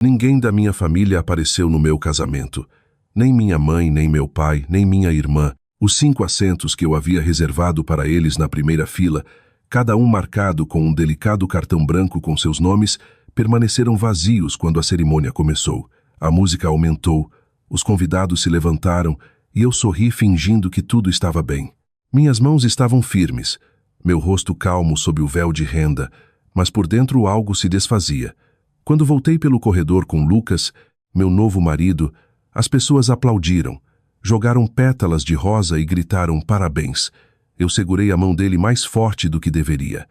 Ninguém da minha família apareceu no meu casamento. Nem minha mãe, nem meu pai, nem minha irmã. Os 5 assentos que eu havia reservado para eles na primeira fila, cada um marcado com um delicado cartão branco com seus nomes, permaneceram vazios quando a cerimônia começou. A música aumentou, os convidados se levantaram e eu sorri fingindo que tudo estava bem. Minhas mãos estavam firmes, meu rosto calmo sob o véu de renda, mas por dentro algo se desfazia. Quando voltei pelo corredor com Lucas, meu novo marido, as pessoas aplaudiram, jogaram pétalas de rosa e gritaram parabéns. Eu segurei a mão dele mais forte do que deveria.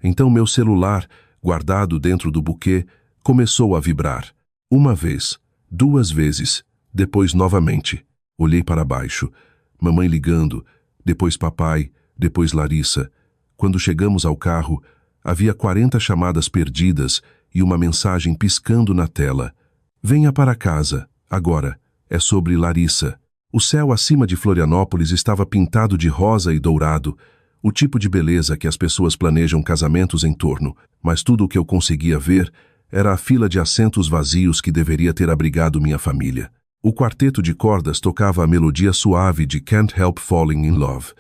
Então meu celular, guardado dentro do buquê, começou a vibrar. 1 vez, 2 vezes, depois novamente. Olhei para baixo. Mamãe ligando, depois papai, depois Larissa. Quando chegamos ao carro, havia 40 chamadas perdidas e uma mensagem piscando na tela. Venha para casa, agora. É sobre Larissa. O céu acima de Florianópolis estava pintado de rosa e dourado, o tipo de beleza que as pessoas planejam casamentos em torno, mas tudo o que eu conseguia ver era a fila de assentos vazios que deveria ter abrigado minha família. O quarteto de cordas tocava a melodia suave de Can't Help Falling in Love.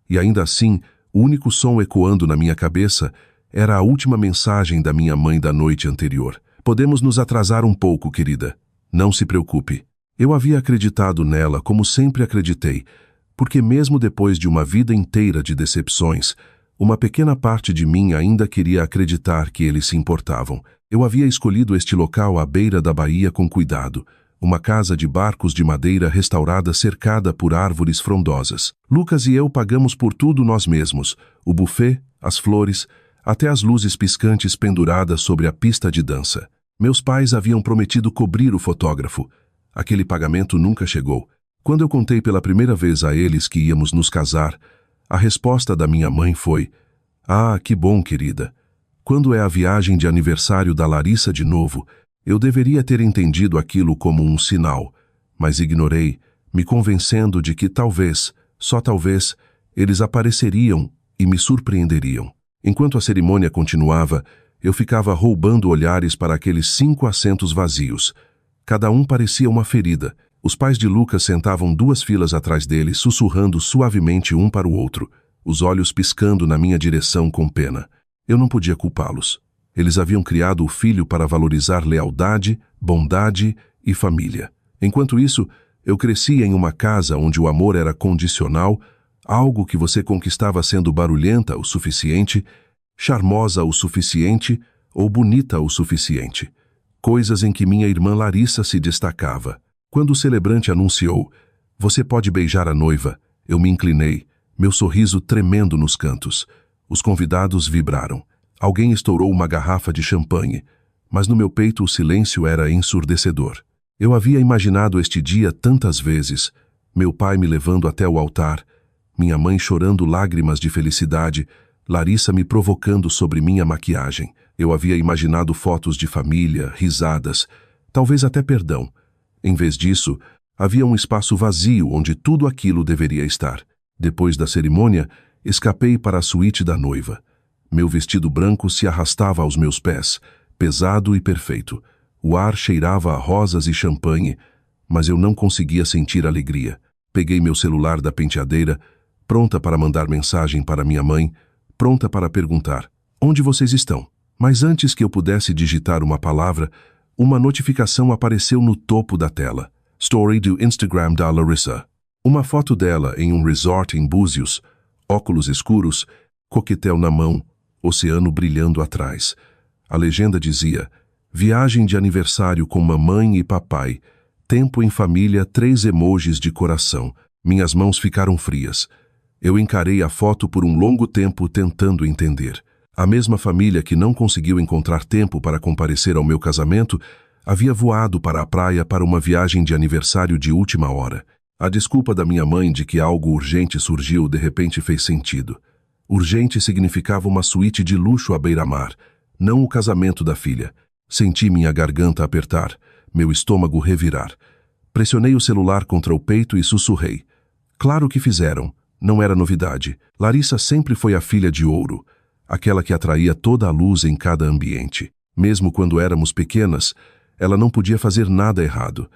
E ainda assim, o único som ecoando na minha cabeça era a última mensagem da minha mãe da noite anterior. Podemos nos atrasar um pouco, querida. Não se preocupe. Eu havia acreditado nela como sempre acreditei, porque mesmo depois de uma vida inteira de decepções, uma pequena parte de mim ainda queria acreditar que eles se importavam. Eu havia escolhido este local à beira da baía com cuidado, uma casa de barcos de madeira restaurada cercada por árvores frondosas. Lucas e eu pagamos por tudo nós mesmos, o buffet, as flores, até as luzes piscantes penduradas sobre a pista de dança. Meus pais haviam prometido cobrir o fotógrafo. Aquele pagamento nunca chegou. Quando eu contei pela primeira vez a eles que íamos nos casar, a resposta da minha mãe foi: "Ah, que bom, querida. Quando é a viagem de aniversário da Larissa de novo?" Eu deveria ter entendido aquilo como um sinal, mas ignorei, me convencendo de que talvez, só talvez, eles apareceriam e me surpreenderiam. Enquanto a cerimônia continuava, eu ficava roubando olhares para aqueles 5 assentos vazios. Cada um parecia uma ferida. Os pais de Lucas sentavam 2 filas atrás dele, sussurrando suavemente um para o outro, os olhos piscando na minha direção com pena. Eu não podia culpá-los. Eles haviam criado o filho para valorizar lealdade, bondade e família. Enquanto isso, eu crescia em uma casa onde o amor era condicional, algo que você conquistava sendo barulhenta o suficiente, charmosa o suficiente ou bonita o suficiente. Coisas em que minha irmã Larissa se destacava. Quando o celebrante anunciou: "Você pode beijar a noiva", eu me inclinei, meu sorriso tremendo nos cantos. Os convidados vibraram. Alguém estourou uma garrafa de champanhe, mas no meu peito o silêncio era ensurdecedor. Eu havia imaginado este dia tantas vezes, meu pai me levando até o altar, minha mãe chorando lágrimas de felicidade, Larissa me provocando sobre minha maquiagem. Eu havia imaginado fotos de família, risadas, talvez até perdão. Em vez disso, havia um espaço vazio onde tudo aquilo deveria estar. Depois da cerimônia, escapei para a suíte da noiva. Meu vestido branco se arrastava aos meus pés, pesado e perfeito. O ar cheirava a rosas e champanhe, mas eu não conseguia sentir alegria. Peguei meu celular da penteadeira, pronta para mandar mensagem para minha mãe, pronta para perguntar: "Onde vocês estão?" Mas antes que eu pudesse digitar uma palavra, uma notificação apareceu no topo da tela. Story do Instagram da Larissa. Uma foto dela em um resort em Búzios, óculos escuros, coquetel na mão, oceano brilhando atrás. A legenda dizia: "Viagem de aniversário com mamãe e papai. Tempo em família", 3 emojis de coração. Minhas mãos ficaram frias. Eu encarei a foto por um longo tempo tentando entender. A mesma família que não conseguiu encontrar tempo para comparecer ao meu casamento havia voado para a praia para uma viagem de aniversário de última hora. A desculpa da minha mãe de que algo urgente surgiu de repente fez sentido. Urgente significava uma suíte de luxo à beira-mar, não o casamento da filha. Senti minha garganta apertar, meu estômago revirar. Pressionei o celular contra o peito e sussurrei: "Claro que fizeram. Não era novidade. Larissa sempre foi a filha de ouro, aquela que atraía toda a luz em cada ambiente. Mesmo quando éramos pequenas, Ela não podia fazer nada errado.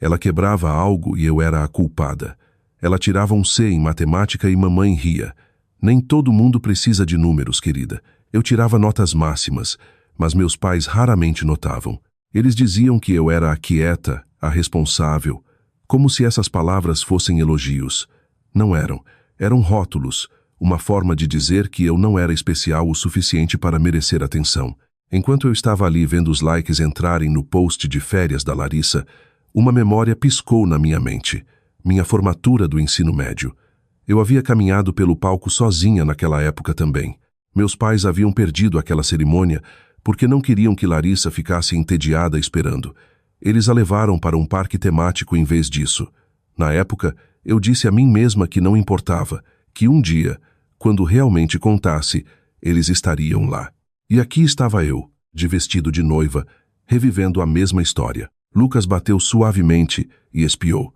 Ela quebrava algo e eu era a culpada. Ela tirava um C em matemática e mamãe ria. Nem todo mundo precisa de números, querida. Eu tirava notas máximas, mas meus pais raramente notavam. Eles diziam que eu era a quieta, a responsável, como se essas palavras fossem elogios. Não eram. Eram rótulos, uma forma de dizer que eu não era especial o suficiente para merecer atenção. Enquanto eu estava ali vendo os likes entrarem no post de férias da Larissa, uma memória piscou na minha mente. Minha formatura do ensino médio. Eu havia caminhado pelo palco sozinha naquela época também. Meus pais haviam perdido aquela cerimônia porque não queriam que Larissa ficasse entediada esperando. Eles a levaram para um parque temático em vez disso. Na época, eu disse a mim mesma que não importava, que um dia, quando realmente contasse, eles estariam lá. E aqui estava eu, de vestido de noiva, revivendo a mesma história. Lucas bateu suavemente e espiou.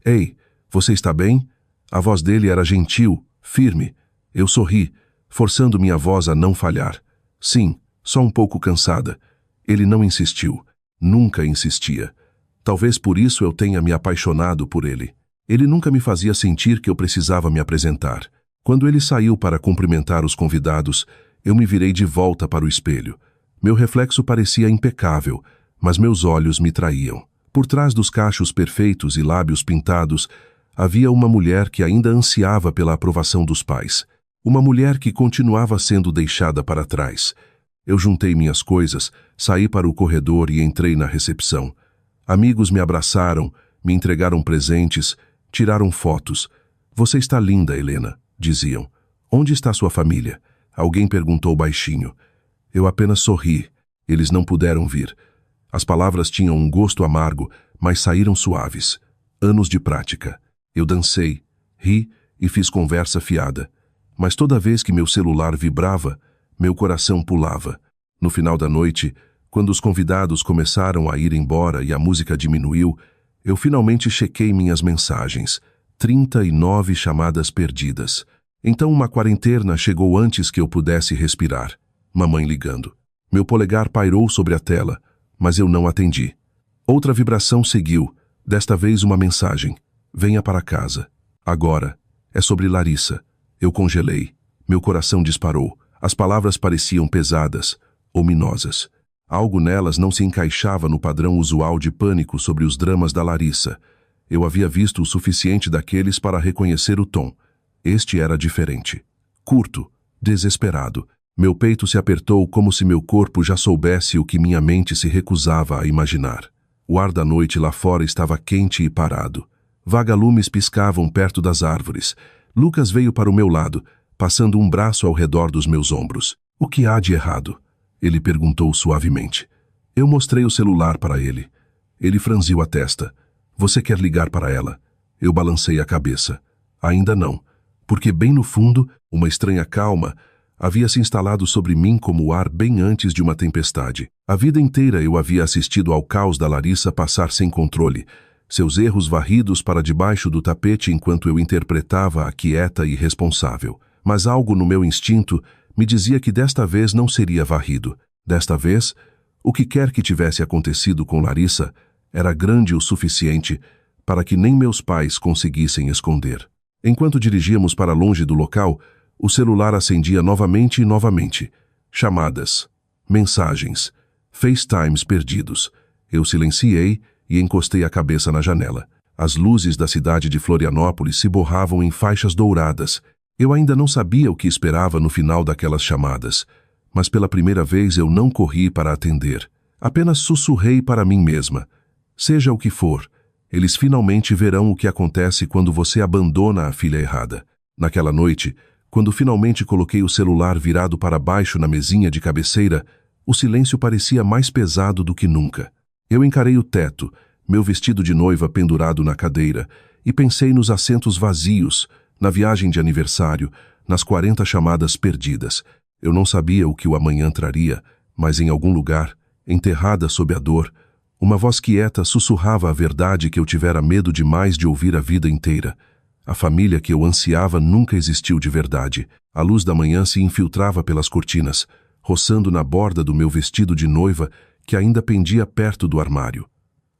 Ei, você está bem? A voz dele era gentil, firme. Eu sorri, forçando minha voz a não falhar. Sim, só um pouco cansada. Ele não insistiu. Nunca insistia. Talvez por isso eu tenha me apaixonado por ele. Ele nunca me fazia sentir que eu precisava me apresentar. Quando ele saiu para cumprimentar os convidados, eu me virei de volta para o espelho. Meu reflexo parecia impecável, mas meus olhos me traíam. Por trás dos cachos perfeitos e lábios pintados, havia uma mulher que ainda ansiava pela aprovação dos pais. Uma mulher que continuava sendo deixada para trás. Eu juntei minhas coisas, saí para o corredor e entrei na recepção. Amigos me abraçaram, me entregaram presentes, tiraram fotos. Você está linda, Helena, diziam. Onde está sua família? Alguém perguntou baixinho. Eu apenas sorri. Eles não puderam vir. As palavras tinham um gosto amargo, mas saíram suaves. Anos de prática. Eu dancei, ri e fiz conversa fiada. Mas toda vez que meu celular vibrava, meu coração pulava. No final da noite, quando os convidados começaram a ir embora e a música diminuiu, eu finalmente chequei minhas mensagens. 39 chamadas perdidas. Então uma quarentena chegou antes que eu pudesse respirar. Mamãe ligando. Meu polegar pairou sobre a tela, mas eu não atendi. Outra vibração seguiu, desta vez uma mensagem. Venha para casa. Agora. É sobre Larissa. Eu congelei. Meu coração disparou. As palavras pareciam pesadas, ominosas. Algo nelas não se encaixava no padrão usual de pânico sobre os dramas da Larissa. Eu havia visto o suficiente daqueles para reconhecer o tom. Este era diferente. Curto, desesperado. Meu peito se apertou como se meu corpo já soubesse o que minha mente se recusava a imaginar. O ar da noite lá fora estava quente e parado. Vagalumes piscavam perto das árvores. Lucas veio para o meu lado, passando um braço ao redor dos meus ombros. O que há de errado? Ele perguntou suavemente. Eu mostrei o celular para ele. Ele franziu a testa. Você quer ligar para ela? Eu balancei a cabeça. Ainda não, porque bem no fundo, uma estranha calma havia se instalado sobre mim como o ar bem antes de uma tempestade. A vida inteira eu havia assistido ao caos da Larissa passar sem controle, seus erros varridos para debaixo do tapete enquanto eu interpretava a quieta e responsável. Mas algo no meu instinto me dizia que desta vez não seria varrido. Desta vez, o que quer que tivesse acontecido com Larissa era grande o suficiente para que nem meus pais conseguissem esconder. Enquanto dirigíamos para longe do local, o celular acendia novamente e novamente. Chamadas, mensagens, FaceTimes perdidos. Eu silenciei e encostei a cabeça na janela. As luzes da cidade de Florianópolis se borravam em faixas douradas. Eu ainda não sabia o que esperava no final daquelas chamadas, mas pela primeira vez eu não corri para atender. Apenas sussurrei para mim mesma. Seja o que for, eles finalmente verão o que acontece quando você abandona a filha errada. Naquela noite, quando finalmente coloquei o celular virado para baixo na mesinha de cabeceira, o silêncio parecia mais pesado do que nunca. Eu encarei o teto, meu vestido de noiva pendurado na cadeira, e pensei nos assentos vazios, na viagem de aniversário, nas 40 chamadas perdidas. Eu não sabia o que o amanhã traria, mas em algum lugar, enterrada sob a dor, uma voz quieta sussurrava a verdade que eu tivera medo demais de ouvir a vida inteira. A família que eu ansiava nunca existiu de verdade. A luz da manhã se infiltrava pelas cortinas, roçando na borda do meu vestido de noiva, que ainda pendia perto do armário.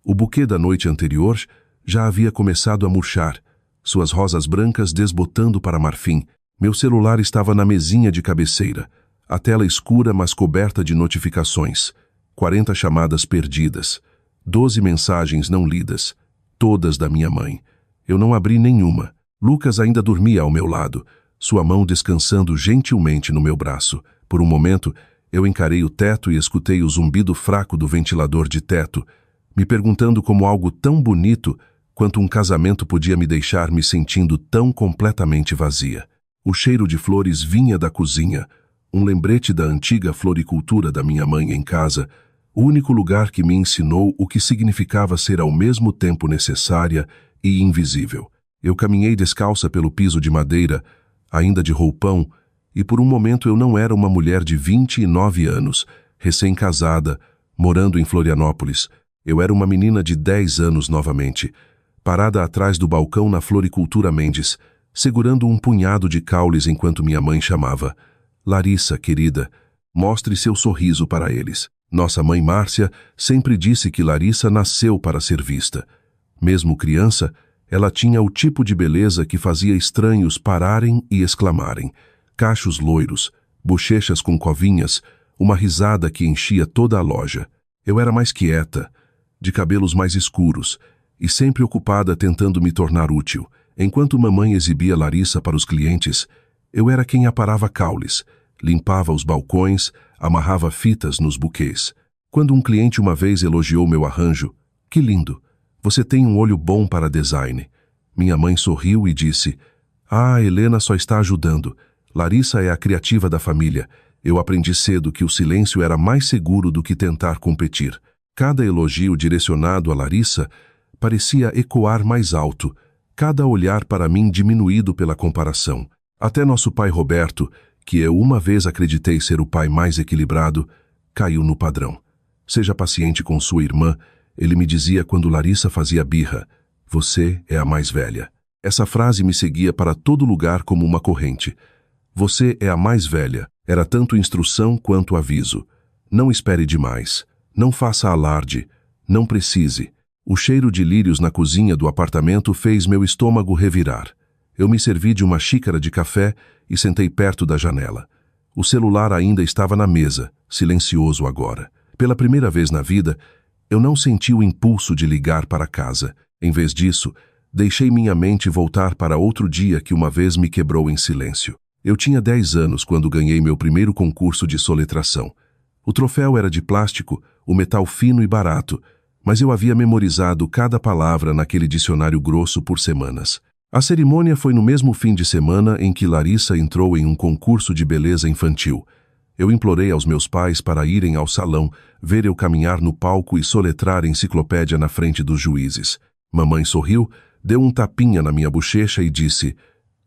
O buquê da noite anterior já havia começado a murchar, suas rosas brancas desbotando para marfim. Meu celular estava na mesinha de cabeceira, a tela escura mas coberta de notificações. 40 chamadas perdidas, 12 mensagens não lidas, todas da minha mãe. Eu não abri nenhuma. Lucas ainda dormia ao meu lado, sua mão descansando gentilmente no meu braço. Por um momento, eu encarei o teto e escutei o zumbido fraco do ventilador de teto, me perguntando como algo tão bonito quanto um casamento podia me deixar me sentindo tão completamente vazia. O cheiro de flores vinha da cozinha, um lembrete da antiga floricultura da minha mãe em casa, o único lugar que me ensinou o que significava ser ao mesmo tempo necessária e invisível. Eu caminhei descalça pelo piso de madeira, ainda de roupão, e por um momento eu não era uma mulher de 29 anos, recém-casada, morando em Florianópolis. Eu era uma menina de 10 anos novamente, parada atrás do balcão na Floricultura Mendes, segurando um punhado de caules enquanto minha mãe chamava: Larissa, querida, mostre seu sorriso para eles. Nossa mãe Márcia sempre disse que Larissa nasceu para ser vista. Mesmo criança, ela tinha o tipo de beleza que fazia estranhos pararem e exclamarem. Cachos loiros, bochechas com covinhas, uma risada que enchia toda a loja. Eu era mais quieta, de cabelos mais escuros, e sempre ocupada tentando me tornar útil. Enquanto mamãe exibia Larissa para os clientes, eu era quem aparava caules, limpava os balcões, amarrava fitas nos buquês. Quando um cliente uma vez elogiou meu arranjo: "Que lindo! Você tem um olho bom para design." Minha mãe sorriu e disse: "Ah, Helena só está ajudando. Larissa é a criativa da família." Eu aprendi cedo que o silêncio era mais seguro do que tentar competir. Cada elogio direcionado a Larissa parecia ecoar mais alto, cada olhar para mim diminuído pela comparação. Até nosso pai Roberto, que eu uma vez acreditei ser o pai mais equilibrado, caiu no padrão. "Seja paciente com sua irmã", ele me dizia quando Larissa fazia birra. "Você é a mais velha." Essa frase me seguia para todo lugar como uma corrente. "Você é a mais velha." Era tanto instrução quanto aviso. Não espere demais. Não faça alarde. Não precise. O cheiro de lírios na cozinha do apartamento fez meu estômago revirar. Eu me servi de uma xícara de café e sentei perto da janela. O celular ainda estava na mesa, silencioso agora. Pela primeira vez na vida, eu não senti o impulso de ligar para casa. Em vez disso, deixei minha mente voltar para outro dia que uma vez me quebrou em silêncio. Eu tinha 10 anos quando ganhei meu primeiro concurso de soletração. O troféu era de plástico, o metal fino e barato, mas eu havia memorizado cada palavra naquele dicionário grosso por semanas. A cerimônia foi no mesmo fim de semana em que Larissa entrou em um concurso de beleza infantil. Eu implorei aos meus pais para irem ao salão, ver eu caminhar no palco e soletrar a enciclopédia na frente dos juízes. Mamãe sorriu, deu um tapinha na minha bochecha e disse: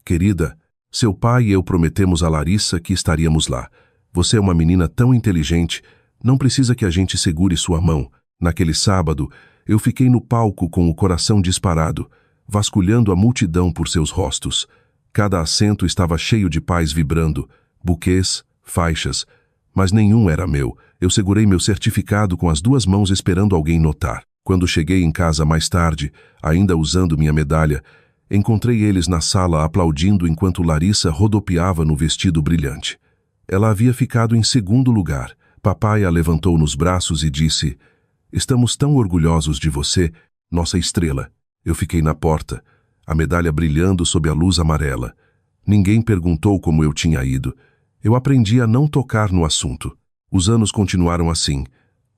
"Querida, seu pai e eu prometemos a Larissa que estaríamos lá. Você é uma menina tão inteligente, não precisa que a gente segure sua mão." Naquele sábado, eu fiquei no palco com o coração disparado, vasculhando a multidão por seus rostos. Cada assento estava cheio de pais vibrando, buquês, faixas, mas nenhum era meu. Eu segurei meu certificado com as 2 mãos esperando alguém notar. Quando cheguei em casa mais tarde, ainda usando minha medalha, encontrei eles na sala aplaudindo enquanto Larissa rodopiava no vestido brilhante. Ela havia ficado em segundo lugar. Papai a levantou nos braços e disse: "Estamos tão orgulhosos de você, nossa estrela." Eu fiquei na porta, a medalha brilhando sob a luz amarela. Ninguém perguntou como eu tinha ido. Eu aprendi a não tocar no assunto. Os anos continuaram assim.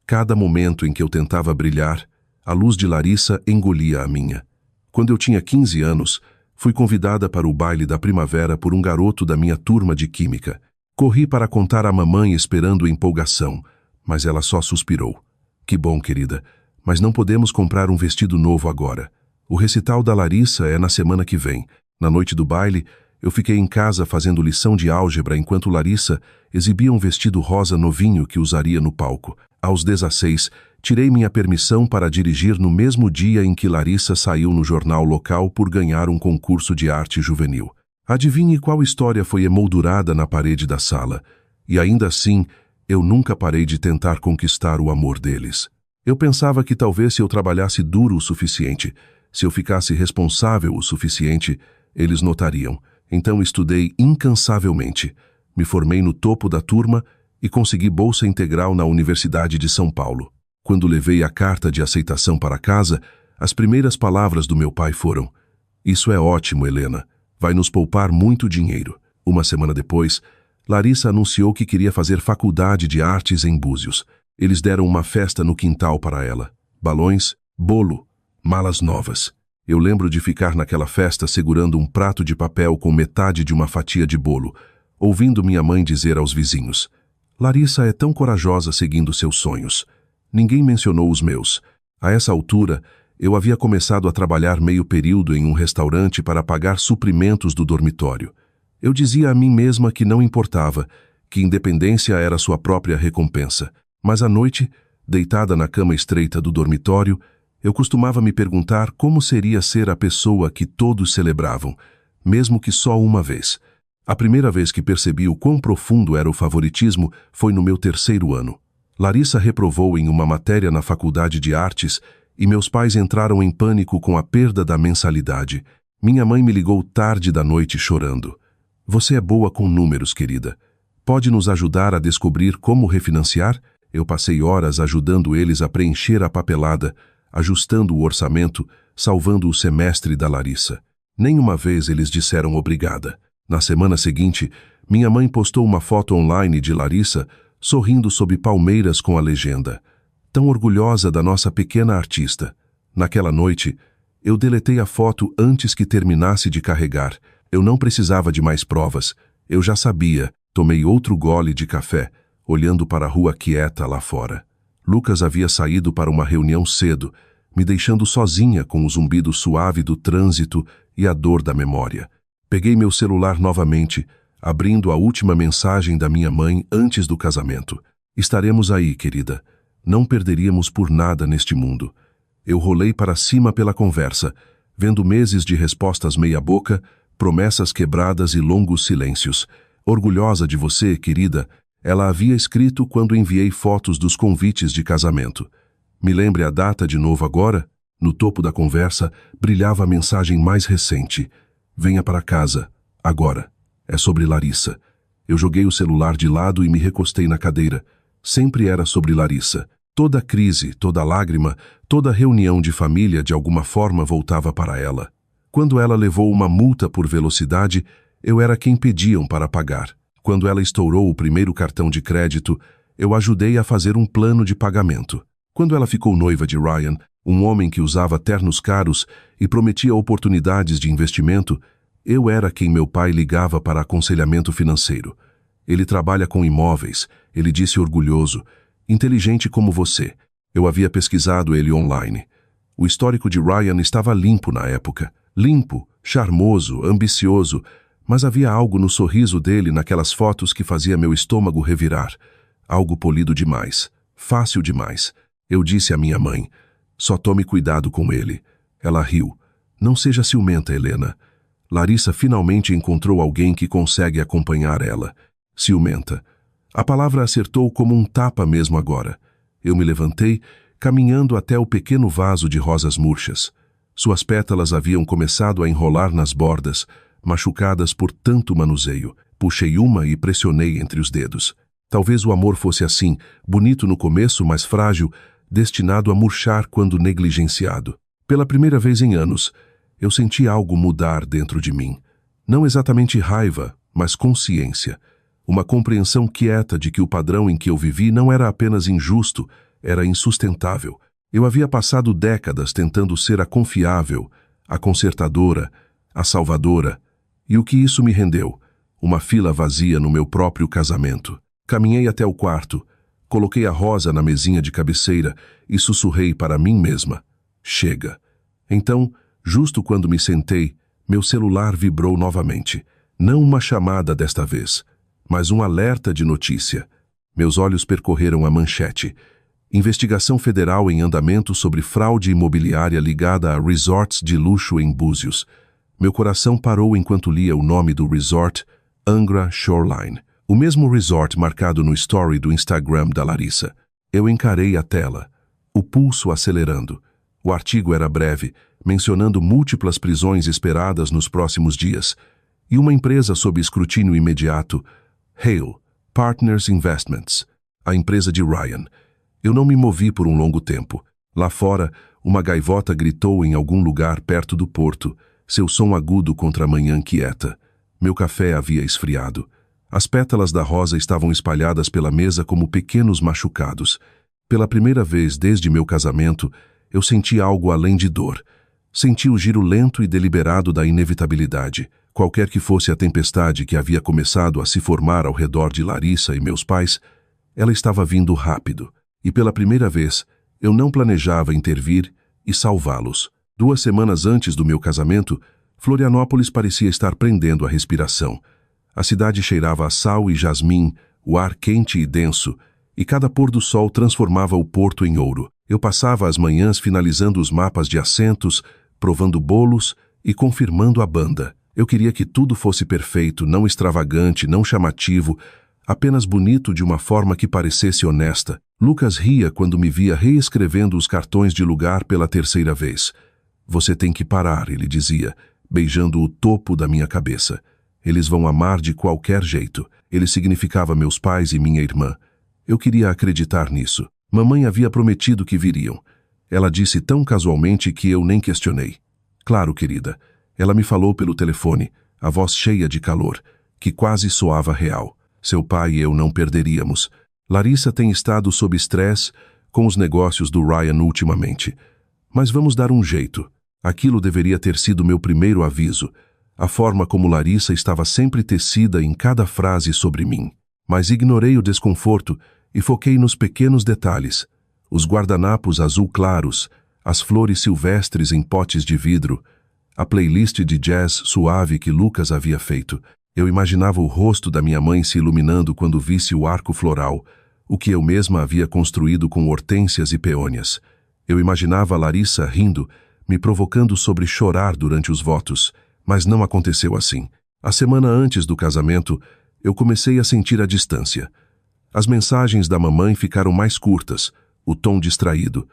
Cada momento em que eu tentava brilhar, a luz de Larissa engolia a minha. Quando eu tinha 15 anos, fui convidada para o baile da primavera por um garoto da minha turma de química. Corri para contar à mamãe esperando empolgação, mas ela só suspirou. "Que bom, querida, mas não podemos comprar um vestido novo agora. O recital da Larissa é na semana que vem." Na noite do baile, eu fiquei em casa fazendo lição de álgebra enquanto Larissa exibia um vestido rosa novinho que usaria no palco. Aos 16, tirei minha permissão para dirigir no mesmo dia em que Larissa saiu no jornal local por ganhar um concurso de arte juvenil. Adivinhe qual história foi emoldurada na parede da sala. E ainda assim, Eu nunca parei de tentar conquistar o amor deles. Eu pensava que talvez se eu trabalhasse duro o suficiente, se eu ficasse responsável o suficiente, eles notariam. Então estudei incansavelmente. Me formei no topo da turma e consegui bolsa integral na Universidade de São Paulo. Quando levei a carta de aceitação para casa, as primeiras palavras do meu pai foram: "Isso é ótimo, Helena. Vai nos poupar muito dinheiro." Uma semana depois, Larissa anunciou que queria fazer faculdade de artes em Búzios. Eles deram uma festa no quintal para ela. Balões, bolo, malas novas. Eu lembro de ficar naquela festa segurando um prato de papel com metade de uma fatia de bolo, ouvindo minha mãe dizer aos vizinhos: "Larissa é tão corajosa seguindo seus sonhos." Ninguém mencionou os meus. A essa altura, eu havia começado a trabalhar meio período em um restaurante para pagar suprimentos do dormitório. Eu dizia a mim mesma que não importava, que independência era sua própria recompensa. Mas à noite, deitada na cama estreita do dormitório, eu costumava me perguntar como seria ser a pessoa que todos celebravam, mesmo que só uma vez. A primeira vez que percebi o quão profundo era o favoritismo foi no meu 3º ano. Larissa reprovou em uma matéria na Faculdade de Artes e meus pais entraram em pânico com a perda da mensalidade. Minha mãe me ligou tarde da noite chorando. "Você é boa com números, querida. Pode nos ajudar a descobrir como refinanciar?" Eu passei horas ajudando eles a preencher a papelada, ajustando o orçamento, salvando o semestre da Larissa. Nenhuma vez eles disseram obrigada. Na semana seguinte, minha mãe postou uma foto online de Larissa sorrindo sob palmeiras com a legenda: "Tão orgulhosa da nossa pequena artista." Naquela noite, eu deletei a foto antes que terminasse de carregar. Eu não precisava de mais provas. Eu já sabia. Tomei outro gole de café, olhando para a rua quieta lá fora. Lucas havia saído para uma reunião cedo, me deixando sozinha com o zumbido suave do trânsito e a dor da memória. Peguei meu celular novamente, abrindo a última mensagem da minha mãe antes do casamento. "Estaremos aí, querida. Não perderíamos por nada neste mundo." Eu rolei para cima pela conversa, vendo meses de respostas meia-boca, promessas quebradas e longos silêncios. "Orgulhosa de você, querida," ela havia escrito quando enviei fotos dos convites de casamento. "Me lembre a data de novo agora?" No topo da conversa brilhava a mensagem mais recente: "Venha para casa, agora." É sobre Larissa. Eu joguei o celular de lado e me recostei na cadeira. Sempre era sobre Larissa. Toda crise, toda lágrima, toda reunião de família de alguma forma voltava para ela. Quando ela levou uma multa por velocidade, eu era quem pediam para pagar. Quando ela estourou o primeiro cartão de crédito, eu ajudei a fazer um plano de pagamento. Quando ela ficou noiva de Ryan, um homem que usava ternos caros e prometia oportunidades de investimento, eu era quem meu pai ligava para aconselhamento financeiro. "Ele trabalha com imóveis," ele disse orgulhoso, "inteligente como você." Eu havia pesquisado ele online. O histórico de Ryan estava limpo na época. Limpo, charmoso, ambicioso, mas havia algo no sorriso dele naquelas fotos que fazia meu estômago revirar. Algo polido demais, fácil demais. Eu disse à minha mãe: "Só tome cuidado com ele." Ela riu. "Não seja ciumenta, Helena." Larissa finalmente encontrou alguém que consegue acompanhar ela. Ciumenta. A palavra acertou como um tapa mesmo agora. Eu me levantei, caminhando até o pequeno vaso de rosas murchas. Suas pétalas haviam começado a enrolar nas bordas, machucadas por tanto manuseio. Puxei uma e pressionei entre os dedos. Talvez o amor fosse assim, bonito no começo, mas frágil, destinado a murchar quando negligenciado. Pela primeira vez em anos, eu senti algo mudar dentro de mim. Não exatamente raiva, mas consciência. Uma compreensão quieta de que o padrão em que eu vivi não era apenas injusto, era insustentável. Eu havia passado décadas tentando ser a confiável, a consertadora, a salvadora. E o que isso me rendeu? Uma fila vazia no meu próprio casamento. Caminhei até o quarto, coloquei a rosa na mesinha de cabeceira e sussurrei para mim mesma: "Chega." Então, justo quando me sentei, meu celular vibrou novamente. Não uma chamada desta vez, mas um alerta de notícia. Meus olhos percorreram a manchete: "Investigação federal em andamento sobre fraude imobiliária ligada a resorts de luxo em Búzios." Meu coração parou enquanto lia o nome do resort: Angra Shoreline. O mesmo resort marcado no story do Instagram da Larissa. Eu encarei a tela, o pulso acelerando. O artigo era breve, mencionando múltiplas prisões esperadas nos próximos dias, e uma empresa sob escrutínio imediato, Hale Partners Investments, a empresa de Ryan. Eu não me movi por um longo tempo. Lá fora, uma gaivota gritou em algum lugar perto do porto, seu som agudo contra a manhã quieta. Meu café havia esfriado. As pétalas da rosa estavam espalhadas pela mesa como pequenos machucados. Pela primeira vez desde meu casamento, eu senti algo além de dor. Senti o giro lento e deliberado da inevitabilidade. Qualquer que fosse a tempestade que havia começado a se formar ao redor de Larissa e meus pais, ela estava vindo rápido. E pela primeira vez, eu não planejava intervir e salvá-los. 2 semanas antes do meu casamento, Florianópolis parecia estar prendendo a respiração. A cidade cheirava a sal e jasmim, o ar quente e denso, e cada pôr do sol transformava o porto em ouro. Eu passava as manhãs finalizando os mapas de assentos, provando bolos e confirmando a banda. Eu queria que tudo fosse perfeito, não extravagante, não chamativo, apenas bonito de uma forma que parecesse honesta. Lucas ria quando me via reescrevendo os cartões de lugar pela 3ª vez. Você tem que parar, ele dizia, beijando o topo da minha cabeça. Eles vão amar de qualquer jeito. Ele significava meus pais e minha irmã. Eu queria acreditar nisso. Mamãe havia prometido que viriam. Ela disse tão casualmente que eu nem questionei. Claro, querida. Ela me falou pelo telefone, a voz cheia de calor, que quase soava real. Seu pai e eu não perderíamos. Larissa tem estado sob estresse com os negócios do Ryan ultimamente. Mas vamos dar um jeito. Aquilo deveria ter sido meu primeiro aviso. A forma como Larissa estava sempre tecida em cada frase sobre mim. Mas ignorei o desconforto e foquei nos pequenos detalhes. Os guardanapos azul claros, as flores silvestres em potes de vidro, a playlist de jazz suave que Lucas havia feito. Eu imaginava o rosto da minha mãe se iluminando quando visse o arco floral, o que eu mesma havia construído com hortênsias e peônias. Eu imaginava Larissa rindo, me provocando sobre chorar durante os votos, mas não aconteceu assim. A semana antes do casamento, eu comecei a sentir a distância. As mensagens da mamãe ficaram mais curtas, o tom distraído.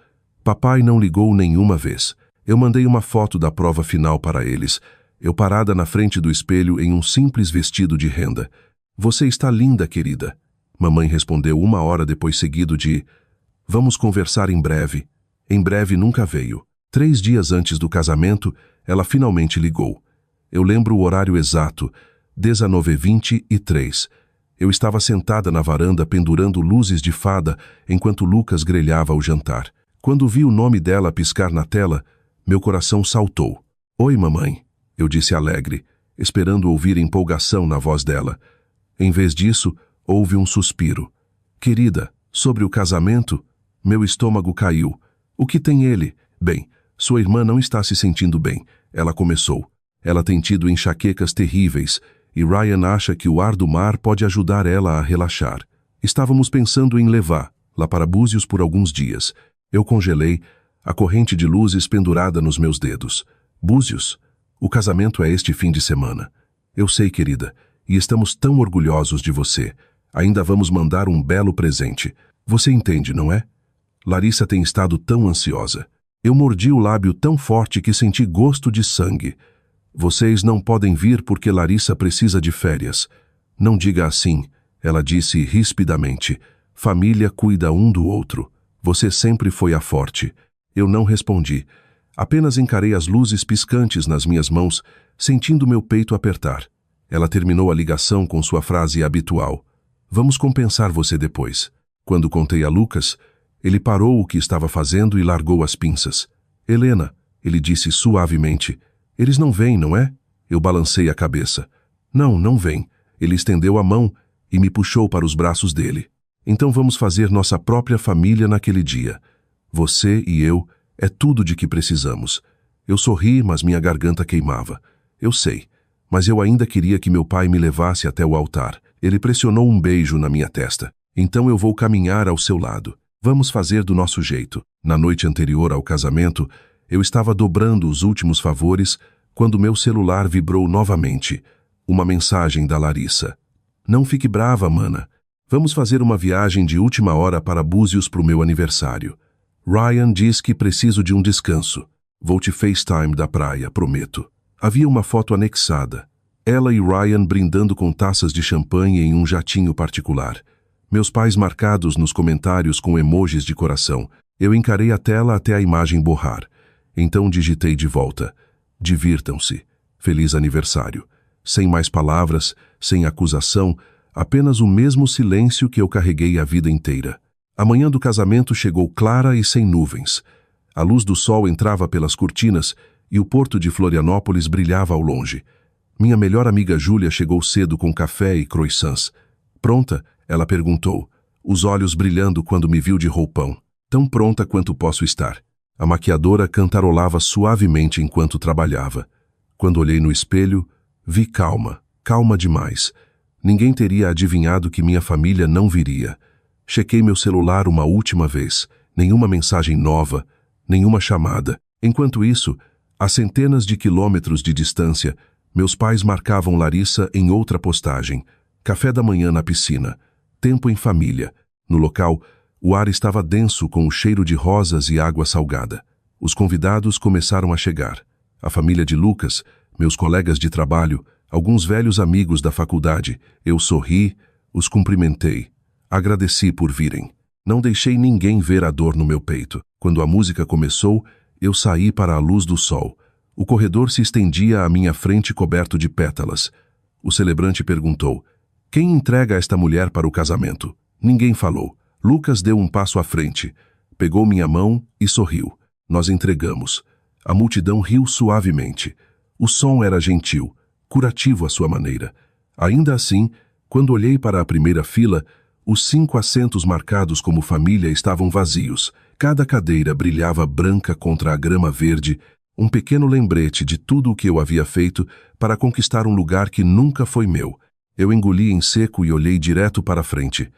Papai não ligou nenhuma vez. Eu mandei uma foto da prova final para eles, eu parada na frente do espelho em um simples vestido de renda. Você está linda, querida. Mamãe respondeu 1 hora depois seguido de vamos conversar em breve. Em breve nunca veio. 3 dias antes do casamento, ela finalmente ligou. Eu lembro o horário exato, 19h23. Eu estava sentada na varanda pendurando luzes de fada enquanto Lucas grelhava o jantar. Quando vi o nome dela piscar na tela, meu coração saltou. Oi, mamãe, eu disse alegre, esperando ouvir empolgação na voz dela. Em vez disso, houve um suspiro. Querida, sobre o casamento? Meu estômago caiu. O que tem ele? Bem, sua irmã não está se sentindo bem. Ela começou. Ela tem tido enxaquecas terríveis e Ryan acha que o ar do mar pode ajudar ela a relaxar. Estávamos pensando em levar lá para Búzios por alguns dias. Eu congelei, a corrente de luzes pendurada nos meus dedos. Búzios? O casamento é este fim de semana. Eu sei, querida, e estamos tão orgulhosos de você. Ainda vamos mandar um belo presente. Você entende, não é? Larissa tem estado tão ansiosa. Eu mordi o lábio tão forte que senti gosto de sangue. Vocês não podem vir porque Larissa precisa de férias. Não diga assim, ela disse rispidamente. Família cuida um do outro. Você sempre foi a forte. Eu não respondi. Apenas encarei as luzes piscantes nas minhas mãos, sentindo meu peito apertar. Ela terminou a ligação com sua frase habitual. Vamos compensar você depois. Quando contei a Lucas, ele parou o que estava fazendo e largou as pinças. Helena, ele disse suavemente, eles não vêm, não é? Eu balancei a cabeça. Não, não vêm. Ele estendeu a mão e me puxou para os braços dele. Então vamos fazer nossa própria família naquele dia. Você e eu é tudo de que precisamos. Eu sorri, mas minha garganta queimava. Eu sei, mas eu ainda queria que meu pai me levasse até o altar. Ele pressionou um beijo na minha testa. Então eu vou caminhar ao seu lado. Vamos fazer do nosso jeito. Na noite anterior ao casamento, eu estava dobrando os últimos favores quando meu celular vibrou novamente. Uma mensagem da Larissa. Não fique brava, mana. Vamos fazer uma viagem de última hora para Búzios pro meu aniversário. Ryan diz que preciso de um descanso. Vou te FaceTime da praia, prometo. Havia uma foto anexada. Ela e Ryan brindando com taças de champanhe em um jatinho particular. Meus pais marcados nos comentários com emojis de coração. Eu encarei a tela até a imagem borrar. Então digitei de volta. Divirtam-se. Feliz aniversário. Sem mais palavras, sem acusação, apenas o mesmo silêncio que eu carreguei a vida inteira. A manhã do casamento chegou clara e sem nuvens. A luz do sol entrava pelas cortinas e o porto de Florianópolis brilhava ao longe. Minha melhor amiga Júlia chegou cedo com café e croissants. Pronta? Ela perguntou, os olhos brilhando quando me viu de roupão. Tão pronta quanto posso estar. A maquiadora cantarolava suavemente enquanto trabalhava. Quando olhei no espelho, vi calma, calma demais. Ninguém teria adivinhado que minha família não viria. Chequei meu celular uma última vez. Nenhuma mensagem nova, nenhuma chamada. Enquanto isso, a centenas de quilômetros de distância, meus pais marcavam Larissa em outra postagem. Café da manhã na piscina. Tempo em família. No local, o ar estava denso com o cheiro de rosas e água salgada. Os convidados começaram a chegar. A família de Lucas, meus colegas de trabalho, alguns velhos amigos da faculdade. Eu sorri, os cumprimentei. Agradeci por virem. Não deixei ninguém ver a dor no meu peito. Quando a música começou, eu saí para a luz do sol. O corredor se estendia à minha frente coberto de pétalas. O celebrante perguntou, quem entrega esta mulher para o casamento? Ninguém falou. Lucas deu um passo à frente, pegou minha mão e sorriu. Nós entregamos. A multidão riu suavemente. O som era gentil, curativo à sua maneira. Ainda assim, quando olhei para a primeira fila, os 5 assentos marcados como família estavam vazios. Cada cadeira brilhava branca contra a grama verde, um pequeno lembrete de tudo o que eu havia feito para conquistar um lugar que nunca foi meu. Eu engoli em seco e olhei direto para a frente.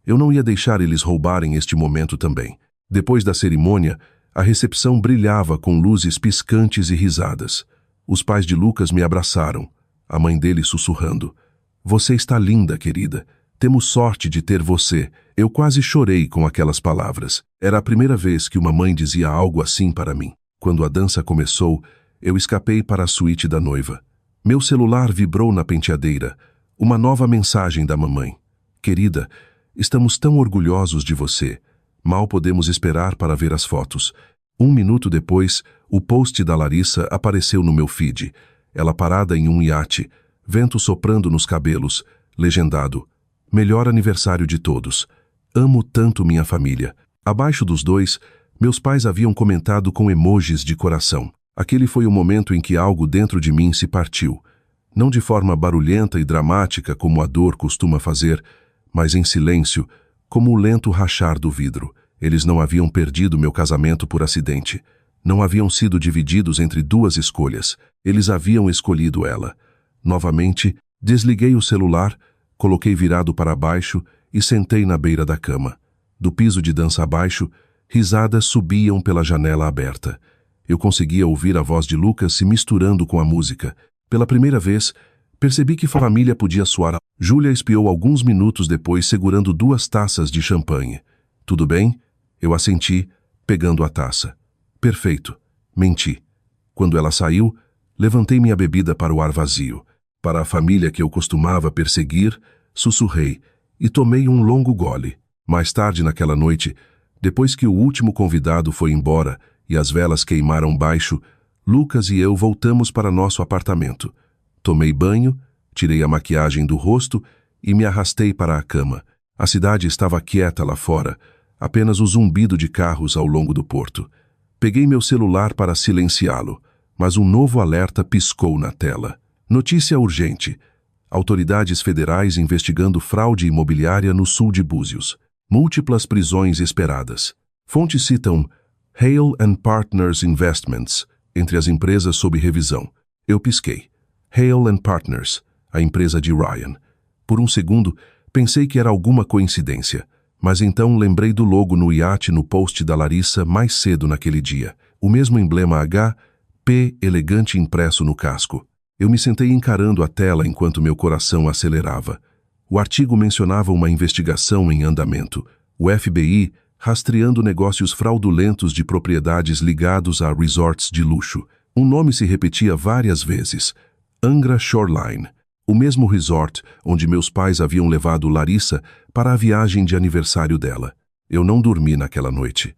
Eu não ia deixar eles roubarem este momento também. Depois da cerimônia, a recepção brilhava com luzes piscantes e risadas. Os pais de Lucas me abraçaram, a mãe dele sussurrando. Você está linda, querida. Temos sorte de ter você. Eu quase chorei com aquelas palavras. Era a primeira vez que uma mãe dizia algo assim para mim. Quando a dança começou, eu escapei para a suíte da noiva. Meu celular vibrou na penteadeira. Uma nova mensagem da mamãe. Querida, estamos tão orgulhosos de você. Mal podemos esperar para ver as fotos. 1 minuto depois, o post da Larissa apareceu no meu feed. Ela parada em um iate, vento soprando nos cabelos, legendado. Melhor aniversário de todos. Amo tanto minha família. Abaixo dos dois, meus pais haviam comentado com emojis de coração. Aquele foi o momento em que algo dentro de mim se partiu. Não de forma barulhenta e dramática como a dor costuma fazer, mas em silêncio, como o lento rachar do vidro. Eles não haviam perdido meu casamento por acidente. Não haviam sido divididos entre 2 escolhas. Eles haviam escolhido ela. Novamente, desliguei o celular, coloquei virado para baixo e sentei na beira da cama. Do piso de dança abaixo, risadas subiam pela janela aberta. Eu conseguia ouvir a voz de Lucas se misturando com a música. Pela primeira vez, percebi que família podia soar. Júlia espiou alguns minutos depois segurando 2 taças de champanhe. Tudo bem? Eu assenti, pegando a taça. Perfeito. Menti. Quando ela saiu, levantei minha bebida para o ar vazio. Para a família que eu costumava perseguir, sussurrei e tomei um longo gole. Mais tarde naquela noite, depois que o último convidado foi embora e as velas queimaram baixo, Lucas e eu voltamos para nosso apartamento. Tomei banho, tirei a maquiagem do rosto e me arrastei para a cama. A cidade estava quieta lá fora, apenas o zumbido de carros ao longo do porto. Peguei meu celular para silenciá-lo, mas um novo alerta piscou na tela. Notícia urgente. Autoridades federais investigando fraude imobiliária no sul de Búzios. Múltiplas prisões esperadas. Fontes citam Hale & Partners Investments, entre as empresas sob revisão. Eu pisquei. Hale & Partners, a empresa de Ryan. Por um segundo, pensei que era alguma coincidência, mas então lembrei do logo no iate no post da Larissa mais cedo naquele dia. O mesmo emblema HP elegante impresso no casco. Eu me sentei encarando a tela enquanto meu coração acelerava. O artigo mencionava uma investigação em andamento. O FBI rastreando negócios fraudulentos de propriedades ligados a resorts de luxo. Um nome se repetia várias vezes: Angra Shoreline. O mesmo resort onde meus pais haviam levado Larissa para a viagem de aniversário dela. Eu não dormi naquela noite.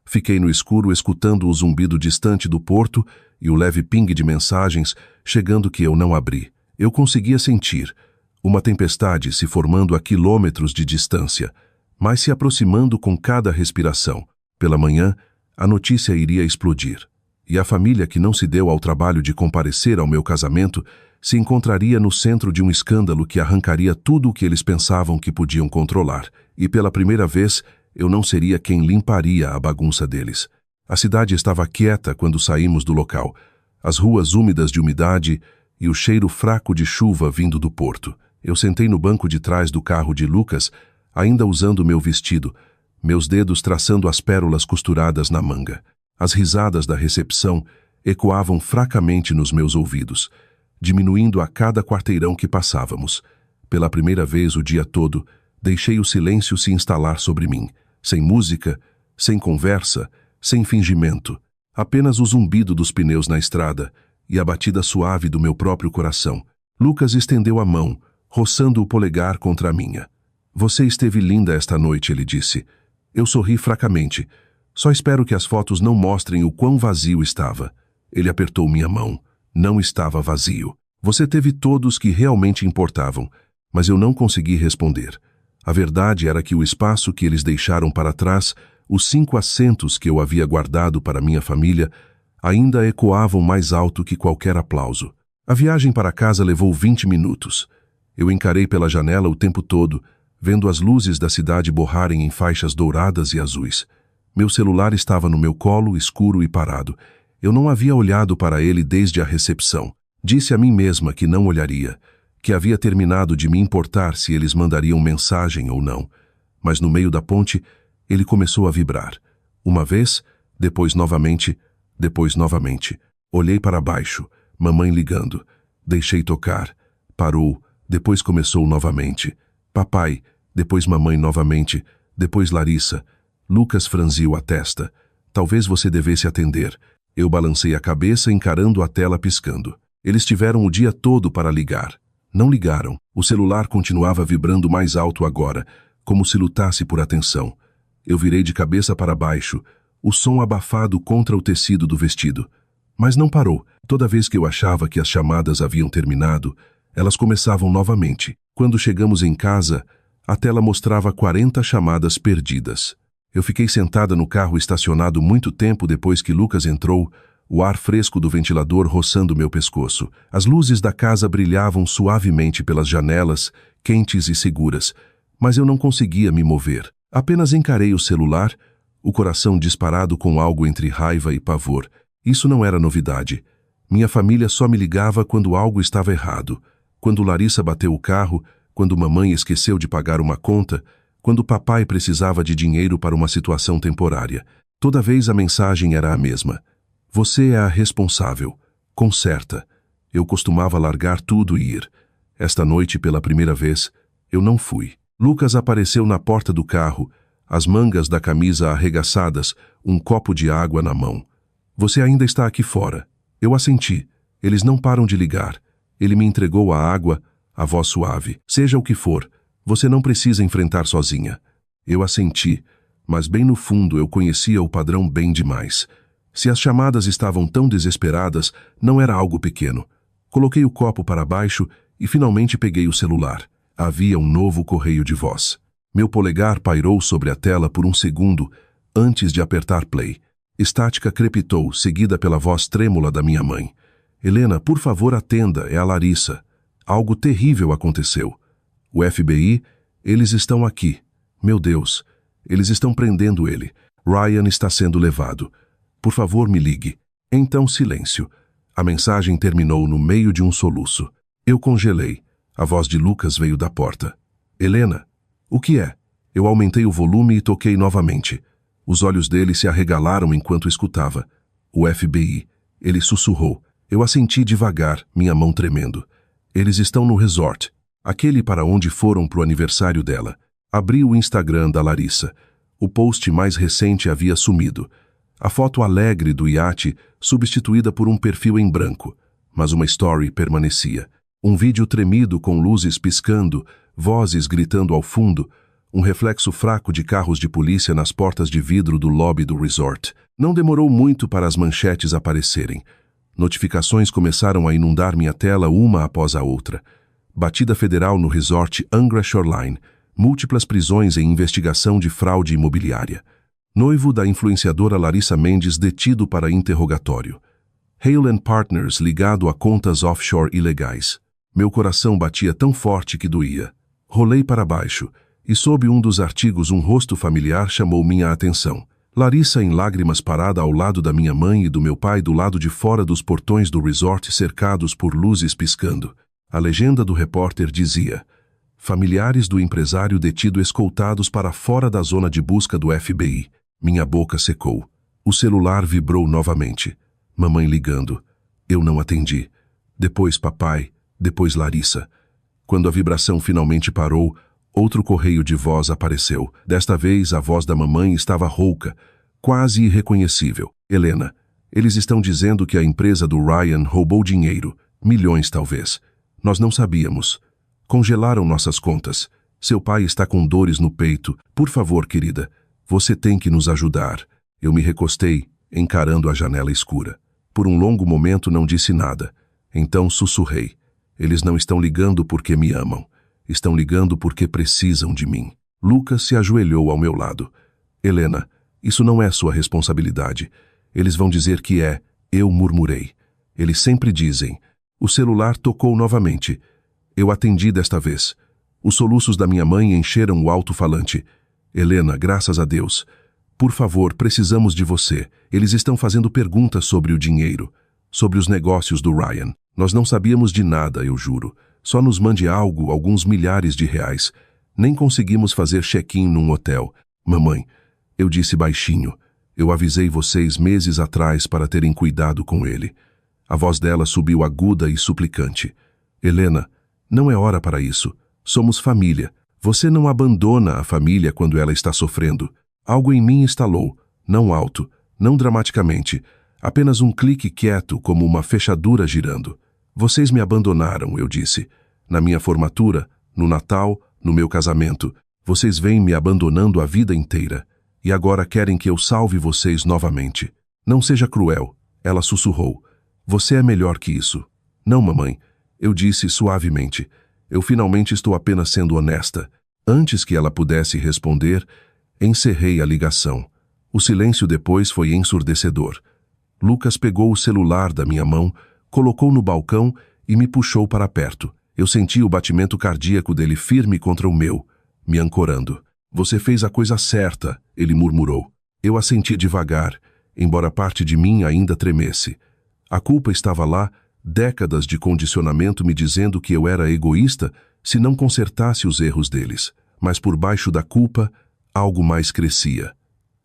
Fiquei no escuro escutando o zumbido distante do porto e o leve ping de mensagens chegando que eu não abri. Eu conseguia sentir uma tempestade se formando a quilômetros de distância, mas se aproximando com cada respiração. Pela manhã, a notícia iria explodir. E a família que não se deu ao trabalho de comparecer ao meu casamento se encontraria no centro de um escândalo que arrancaria tudo o que eles pensavam que podiam controlar. E pela primeira vez, eu não seria quem limparia a bagunça deles. A cidade estava quieta quando saímos do local. As ruas úmidas de umidade e o cheiro fraco de chuva vindo do porto. Eu sentei no banco de trás do carro de Lucas, ainda usando meu vestido, meus dedos traçando as pérolas costuradas na manga. As risadas da recepção ecoavam fracamente nos meus ouvidos, diminuindo a cada quarteirão que passávamos. Pela primeira vez o dia todo, deixei o silêncio se instalar sobre mim, sem música, sem conversa, sem fingimento, apenas o zumbido dos pneus na estrada e a batida suave do meu próprio coração. Lucas estendeu a mão, roçando o polegar contra a minha. Você esteve linda esta noite, ele disse. Eu sorri fracamente. Só espero que as fotos não mostrem o quão vazio estava. Ele apertou minha mão. Não estava vazio. Você teve todos que realmente importavam, mas eu não consegui responder. A verdade era que o espaço que eles deixaram para trás, os 5 assentos que eu havia guardado para minha família, ainda ecoavam mais alto que qualquer aplauso. A viagem para casa levou 20 minutos. Eu encarei pela janela o tempo todo, vendo as luzes da cidade borrarem em faixas douradas e azuis. Meu celular estava no meu colo, escuro e parado. Eu não havia olhado para ele desde a recepção. Disse a mim mesma que não olharia, que havia terminado de me importar se eles mandariam mensagem ou não. Mas no meio da ponte, ele começou a vibrar. Uma vez, depois novamente, depois novamente. Olhei para baixo, mamãe ligando. Deixei tocar. Parou, depois começou novamente. Papai, depois mamãe novamente, depois Larissa. Lucas franziu a testa. Talvez você devesse atender. Eu balancei a cabeça encarando a tela piscando. Eles tiveram o dia todo para ligar. Não ligaram. O celular continuava vibrando mais alto agora, como se lutasse por atenção. Eu virei de cabeça para baixo, o som abafado contra o tecido do vestido. Mas não parou. Toda vez que eu achava que as chamadas haviam terminado, elas começavam novamente. Quando chegamos em casa, a tela mostrava 40 chamadas perdidas. Eu fiquei sentada no carro estacionado muito tempo depois que Lucas entrou, o ar fresco do ventilador roçando meu pescoço. As luzes da casa brilhavam suavemente pelas janelas, quentes e seguras, mas eu não conseguia me mover. Apenas encarei o celular, o coração disparado com algo entre raiva e pavor. Isso não era novidade. Minha família só me ligava quando algo estava errado. Quando Larissa bateu o carro, quando mamãe esqueceu de pagar uma conta, quando papai precisava de dinheiro para uma situação temporária. Toda vez a mensagem era a mesma. Você é a responsável. Conserta. Eu costumava largar tudo e ir. Esta noite, pela primeira vez, eu não fui. Lucas apareceu na porta do carro, as mangas da camisa arregaçadas, um copo de água na mão. Você ainda está aqui fora. Eu assenti. Eles não param de ligar. Ele me entregou a água, a voz suave. Seja o que for, você não precisa enfrentar sozinha. Eu assenti, mas bem no fundo eu conhecia o padrão bem demais. Se as chamadas estavam tão desesperadas, não era algo pequeno. Coloquei o copo para baixo e finalmente peguei o celular. Havia um novo correio de voz. Meu polegar pairou sobre a tela por um segundo antes de apertar play. Estática crepitou, seguida pela voz trêmula da minha mãe. Helena, por favor, atenda, é a Larissa. Algo terrível aconteceu. O FBI, eles estão aqui. Meu Deus, eles estão prendendo ele. Ryan está sendo levado. Por favor, me ligue. Então, silêncio. A mensagem terminou no meio de um soluço. Eu congelei. A voz de Lucas veio da porta. Helena, o que é? Eu aumentei o volume e toquei novamente. Os olhos dele se arregalaram enquanto escutava. O FBI. Ele sussurrou. Eu assenti devagar, minha mão tremendo. Eles estão no resort. Aquele para onde foram pro aniversário dela. Abri o Instagram da Larissa. O post mais recente havia sumido. A foto alegre do iate substituída por um perfil em branco. Mas uma story permanecia. Um vídeo tremido com luzes piscando, vozes gritando ao fundo, um reflexo fraco de carros de polícia nas portas de vidro do lobby do resort. Não demorou muito para as manchetes aparecerem. Notificações começaram a inundar minha tela uma após a outra. Batida federal no resort Angra Shoreline. Múltiplas prisões em investigação de fraude imobiliária. Noivo da influenciadora Larissa Mendes detido para interrogatório. Hale & Partners ligado a contas offshore ilegais. Meu coração batia tão forte que doía. Rolei para baixo, e sob um dos artigos um rosto familiar chamou minha atenção. Larissa em lágrimas parada ao lado da minha mãe e do meu pai do lado de fora dos portões do resort cercados por luzes piscando. A legenda do repórter dizia: familiares do empresário detido escoltados para fora da zona de busca do FBI. Minha boca secou. O celular vibrou novamente. Mamãe ligando. Eu não atendi. Depois papai, depois Larissa. Quando a vibração finalmente parou, outro correio de voz apareceu. Desta vez a voz da mamãe estava rouca, quase irreconhecível. Helena, eles estão dizendo que a empresa do Ryan roubou dinheiro, milhões talvez. Nós não sabíamos. Congelaram nossas contas. Seu pai está com dores no peito. Por favor, querida, você tem que nos ajudar. Eu me recostei, encarando a janela escura. Por um longo momento não disse nada. Então sussurrei. Eles não estão ligando porque me amam. Estão ligando porque precisam de mim. Lucas se ajoelhou ao meu lado. Helena, isso não é sua responsabilidade. Eles vão dizer que é. Eu murmurei. Eles sempre dizem. O celular tocou novamente. Eu atendi desta vez. Os soluços da minha mãe encheram o alto-falante. Helena, graças a Deus. Por favor, precisamos de você. Eles estão fazendo perguntas sobre o dinheiro, sobre os negócios do Ryan. Nós não sabíamos de nada, eu juro. Só nos mande algo, alguns milhares de reais. Nem conseguimos fazer check-in num hotel. Mamãe, eu disse baixinho. Eu avisei vocês meses atrás para terem cuidado com ele. A voz dela subiu aguda e suplicante. Helena, não é hora para isso. Somos família. Você não abandona a família quando ela está sofrendo. Algo em mim estalou. Não alto, não dramaticamente. Apenas um clique quieto, como uma fechadura girando. Vocês me abandonaram, eu disse. Na minha formatura, no Natal, no meu casamento. Vocês vêm me abandonando a vida inteira. E agora querem que eu salve vocês novamente. Não seja cruel, ela sussurrou. Você é melhor que isso. Não, mamãe. Eu disse suavemente. Eu finalmente estou apenas sendo honesta. Antes que ela pudesse responder, encerrei a ligação. O silêncio depois foi ensurdecedor. Lucas pegou o celular da minha mão, colocou no balcão e me puxou para perto. Eu senti o batimento cardíaco dele firme contra o meu, me ancorando. Você fez a coisa certa, ele murmurou. Eu assenti devagar, embora parte de mim ainda tremesse. A culpa estava lá, décadas de condicionamento me dizendo que eu era egoísta se não consertasse os erros deles. Mas por baixo da culpa, algo mais crescia.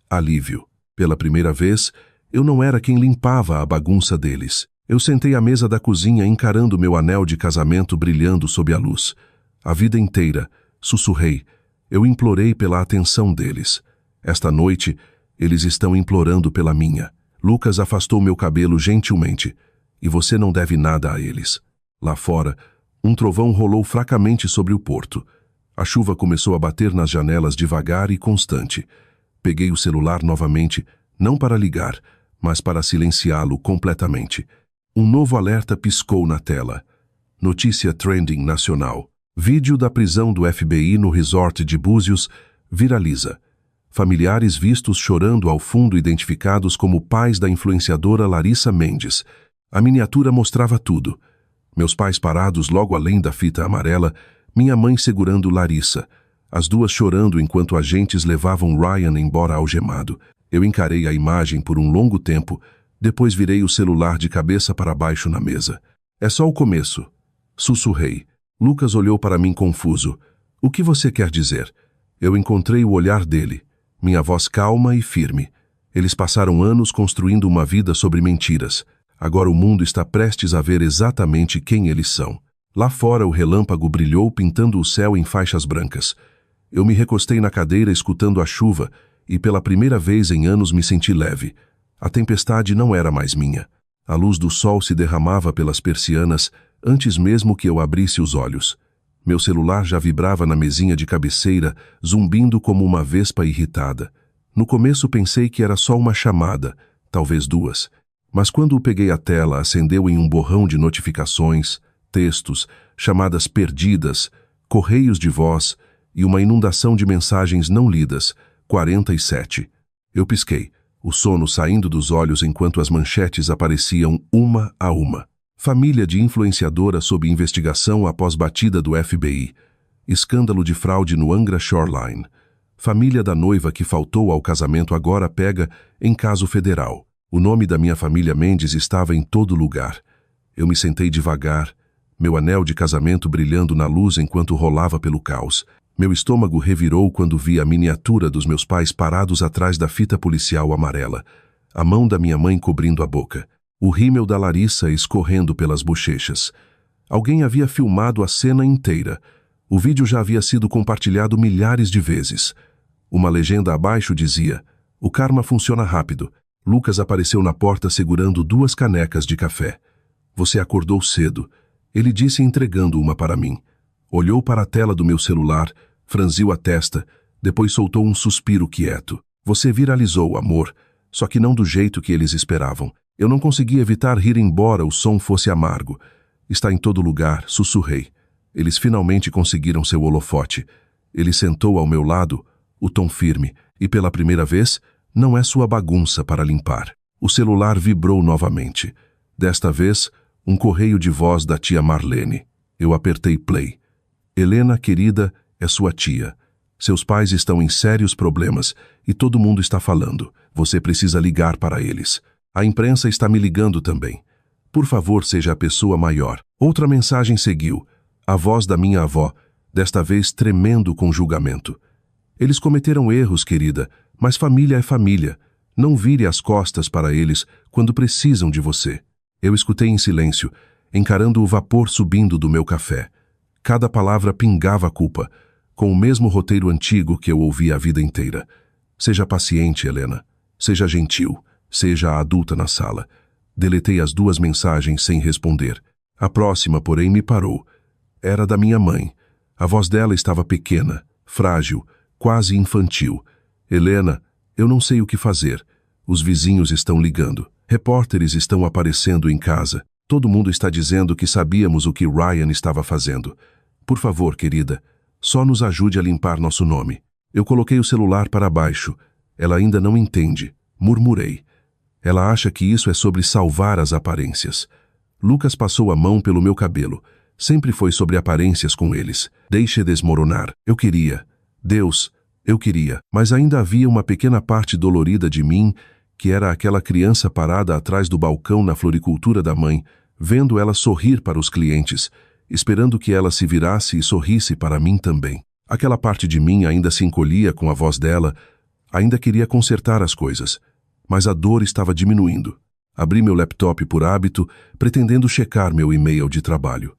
Alívio. Pela primeira vez, eu não era quem limpava a bagunça deles. Eu sentei à mesa da cozinha encarando meu anel de casamento brilhando sob a luz. A vida inteira, sussurrei. Eu implorei pela atenção deles. Esta noite, eles estão implorando pela minha. Lucas afastou meu cabelo gentilmente. E você não deve nada a eles. Lá fora, um trovão rolou fracamente sobre o porto. A chuva começou a bater nas janelas devagar e constante. Peguei o celular novamente, não para ligar, mas para silenciá-lo completamente. Um novo alerta piscou na tela. Notícia trending nacional. Vídeo da prisão do FBI no resort de Búzios viraliza. Familiares vistos chorando ao fundo identificados como pais da influenciadora Larissa Mendes. A miniatura mostrava tudo. Meus pais parados logo além da fita amarela, minha mãe segurando Larissa, as duas chorando enquanto agentes levavam Ryan embora algemado. Eu encarei a imagem por um longo tempo, depois virei o celular de cabeça para baixo na mesa. É só o começo. Sussurrei. Lucas olhou para mim confuso. O que você quer dizer? Eu encontrei o olhar dele, minha voz calma e firme. Eles passaram anos construindo uma vida sobre mentiras. Agora o mundo está prestes a ver exatamente quem eles são. Lá fora o relâmpago brilhou pintando o céu em faixas brancas. Eu me recostei na cadeira escutando a chuva e pela primeira vez em anos me senti leve. A tempestade não era mais minha. A luz do sol se derramava pelas persianas antes mesmo que eu abrisse os olhos. Meu celular já vibrava na mesinha de cabeceira, zumbindo como uma vespa irritada. No começo pensei que era só uma chamada, talvez duas. Mas quando o peguei à tela, acendeu em um borrão de notificações, textos, chamadas perdidas, correios de voz e uma inundação de mensagens não lidas, 47. Eu pisquei, o sono saindo dos olhos enquanto as manchetes apareciam uma a uma. Família de influenciadora sob investigação após batida do FBI. Escândalo de fraude no Angra Shoreline. Família da noiva que faltou ao casamento agora pega em caso federal. O nome da minha família Mendes estava em todo lugar. Eu me sentei devagar, meu anel de casamento brilhando na luz enquanto rolava pelo caos. Meu estômago revirou quando vi a miniatura dos meus pais parados atrás da fita policial amarela. A mão da minha mãe cobrindo a boca. O rímel da Larissa escorrendo pelas bochechas. Alguém havia filmado a cena inteira. O vídeo já havia sido compartilhado milhares de vezes. Uma legenda abaixo dizia: "O karma funciona rápido." Lucas apareceu na porta segurando 2 canecas de café. "Você acordou cedo," ele disse entregando uma para mim. Olhou para a tela do meu celular, franziu a testa, depois soltou um suspiro quieto. "Você viralizou, amor, só que não do jeito que eles esperavam." Eu não consegui evitar rir embora o som fosse amargo. "Está em todo lugar," sussurrei. Eles finalmente conseguiram seu holofote. Ele sentou ao meu lado, o tom firme, e pela primeira vez, não é sua bagunça para limpar. O celular vibrou novamente. Desta vez, um correio de voz da tia Marlene. Eu apertei play. "Helena, querida, é sua tia. Seus pais estão em sérios problemas e todo mundo está falando. Você precisa ligar para eles. A imprensa está me ligando também. Por favor, seja a pessoa maior." Outra mensagem seguiu. A voz da minha avó, desta vez tremendo com julgamento. "Eles cometeram erros, querida, mas família é família. Não vire as costas para eles quando precisam de você." Eu escutei em silêncio, encarando o vapor subindo do meu café. Cada palavra pingava culpa, com o mesmo roteiro antigo que eu ouvi a vida inteira. "Seja paciente, Helena. Seja gentil. Seja a adulta na sala." Deletei as 2 mensagens sem responder. A próxima, porém, me parou. Era da minha mãe. A voz dela estava pequena, frágil, quase infantil. "Helena, eu não sei o que fazer. Os vizinhos estão ligando. Repórteres estão aparecendo em casa. Todo mundo está dizendo que sabíamos o que Ryan estava fazendo. Por favor, querida, só nos ajude a limpar nosso nome." Eu coloquei o celular para baixo. Ela ainda não entende. Murmurei. Ela acha que isso é sobre salvar as aparências. Lucas passou a mão pelo meu cabelo. Sempre foi sobre aparências com eles. "Deixe desmoronar." Eu queria. Deus, eu queria. Mas ainda havia uma pequena parte dolorida de mim, que era aquela criança parada atrás do balcão na floricultura da mãe, vendo ela sorrir para os clientes, esperando que ela se virasse e sorrisse para mim também. Aquela parte de mim ainda se encolhia com a voz dela, ainda queria consertar as coisas. Mas a dor estava diminuindo. Abri meu laptop por hábito, pretendendo checar meu e-mail de trabalho.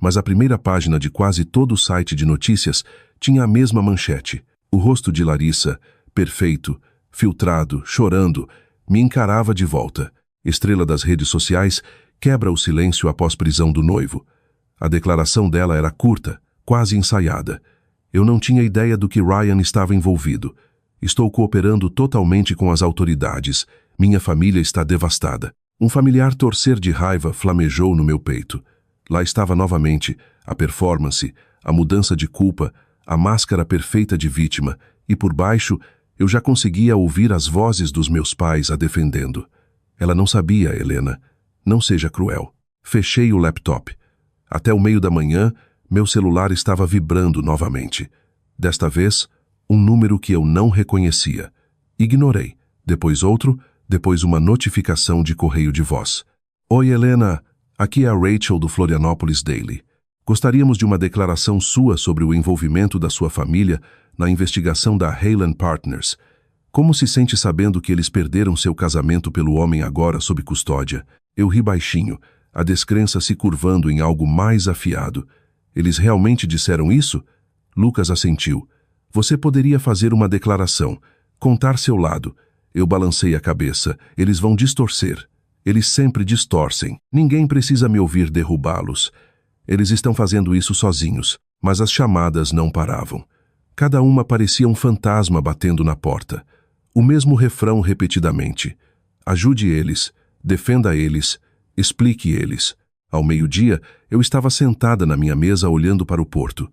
Mas a primeira página de quase todo o site de notícias tinha a mesma manchete. O rosto de Larissa, perfeito, filtrado, chorando, me encarava de volta. Estrela das redes sociais, quebra o silêncio após prisão do noivo. A declaração dela era curta, quase ensaiada. Eu não tinha ideia do que Ryan estava envolvido. Estou cooperando totalmente com as autoridades. Minha família está devastada. Um familiar torcer de raiva flamejou no meu peito. Lá estava novamente a performance, a mudança de culpa, a máscara perfeita de vítima, e por baixo eu já conseguia ouvir as vozes dos meus pais a defendendo. Ela não sabia, Helena. Não seja cruel. Fechei o laptop. Até o meio da manhã, meu celular estava vibrando novamente. Desta vez, um número que eu não reconhecia. Ignorei. Depois outro, depois uma notificação de correio de voz. "Oi, Helena. Aqui é a Rachel do Florianópolis Daily. Gostaríamos de uma declaração sua sobre o envolvimento da sua família na investigação da Haylen Partners. Como se sente sabendo que eles perderam seu casamento pelo homem agora sob custódia?" Eu ri baixinho. a descrença se curvando em algo mais afiado. Eles realmente disseram isso? Lucas assentiu. Você poderia fazer uma declaração, contar seu lado. Eu balancei a cabeça. Eles vão distorcer. Eles sempre distorcem. Ninguém precisa me ouvir derrubá-los. Eles estão fazendo isso sozinhos, mas as chamadas não paravam. Cada uma parecia um fantasma batendo na porta. O mesmo refrão repetidamente. Ajude eles, defenda eles, explique eles. Ao meio-dia, eu estava sentada na minha mesa olhando para o porto.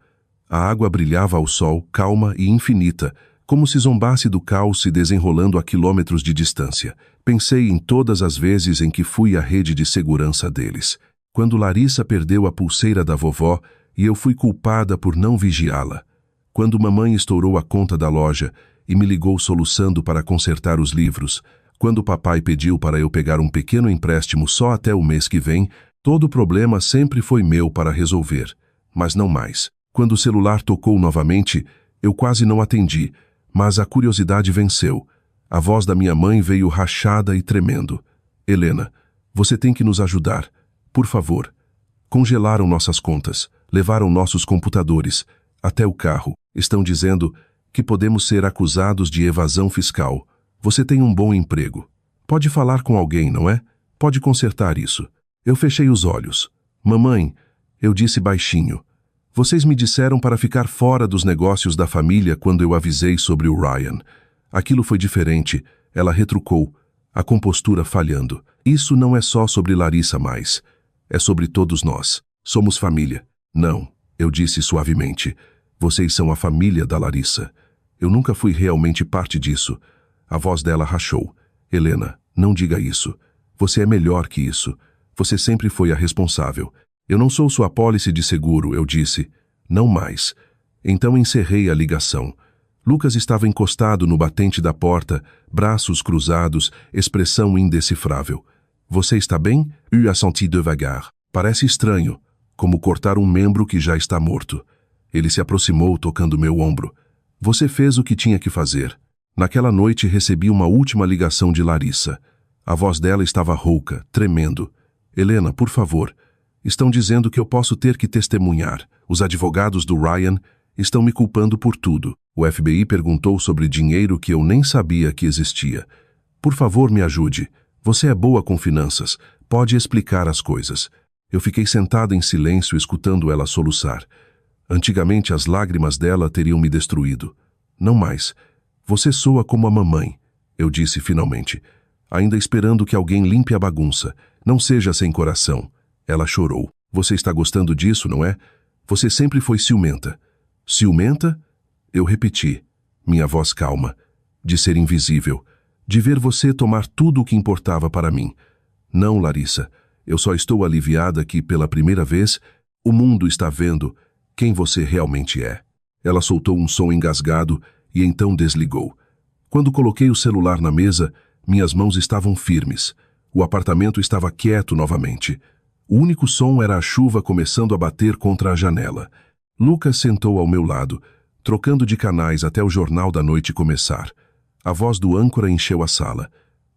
A água brilhava ao sol, calma e infinita, como se zombasse do caos se desenrolando a quilômetros de distância. Pensei em todas as vezes em que fui a rede de segurança deles. Quando Larissa perdeu a pulseira da vovó e eu fui culpada por não vigiá-la. Quando mamãe estourou a conta da loja e me ligou soluçando para consertar os livros. Quando papai pediu para eu pegar um pequeno empréstimo só até o mês que vem, todo o problema sempre foi meu para resolver, mas não mais. Quando o celular tocou novamente, eu quase não atendi, mas a curiosidade venceu. A voz da minha mãe veio rachada e tremendo. Helena, você tem que nos ajudar. Por favor. Congelaram nossas contas, levaram nossos computadores, até o carro. Estão dizendo que podemos ser acusados de evasão fiscal. Você tem um bom emprego. Pode falar com alguém, não é? Pode consertar isso. Eu fechei os olhos. Mamãe, eu disse baixinho. Vocês me disseram para ficar fora dos negócios da família quando eu avisei sobre o Ryan. Aquilo foi diferente. Ela retrucou, a compostura falhando. Isso não é só sobre Larissa mais. É sobre todos nós. Somos família. Não, eu disse suavemente. Vocês são a família da Larissa. Eu nunca fui realmente parte disso. A voz dela rachou. Helena, não diga isso. Você é melhor que isso. Você sempre foi a responsável. Eu não sou sua apólice de seguro, eu disse. Não mais. Então encerrei a ligação. Lucas estava encostado no batente da porta, braços cruzados, expressão indecifrável. Você está bem? Eu assenti devagar. Parece estranho, como cortar um membro que já está morto. Ele se aproximou tocando meu ombro. Você fez o que tinha que fazer. Naquela noite recebi uma última ligação de Larissa. A voz dela estava rouca, tremendo. Helena, por favor. Estão dizendo que eu posso ter que testemunhar. Os advogados do Ryan estão me culpando por tudo. O FBI perguntou sobre dinheiro que eu nem sabia que existia. Por favor, me ajude. Você é boa com finanças. Pode explicar as coisas. Eu fiquei sentada em silêncio escutando ela soluçar. Antigamente as lágrimas dela teriam me destruído. Não mais. Você soa como a mamãe, eu disse finalmente, ainda esperando que alguém limpe a bagunça. Não seja sem coração. Ela chorou. Você está gostando disso, não é? Você sempre foi ciumenta. Ciumenta? Eu repeti, minha voz calma, de ser invisível, de ver você tomar tudo o que importava para mim. Não, Larissa, eu só estou aliviada que, pela primeira vez, o mundo está vendo quem você realmente é. Ela soltou um som engasgado e então desligou. Quando coloquei o celular na mesa, minhas mãos estavam firmes. O apartamento estava quieto novamente. O único som era a chuva começando a bater contra a janela. Lucas sentou ao meu lado, trocando de canais até o jornal da noite começar. A voz do âncora encheu a sala.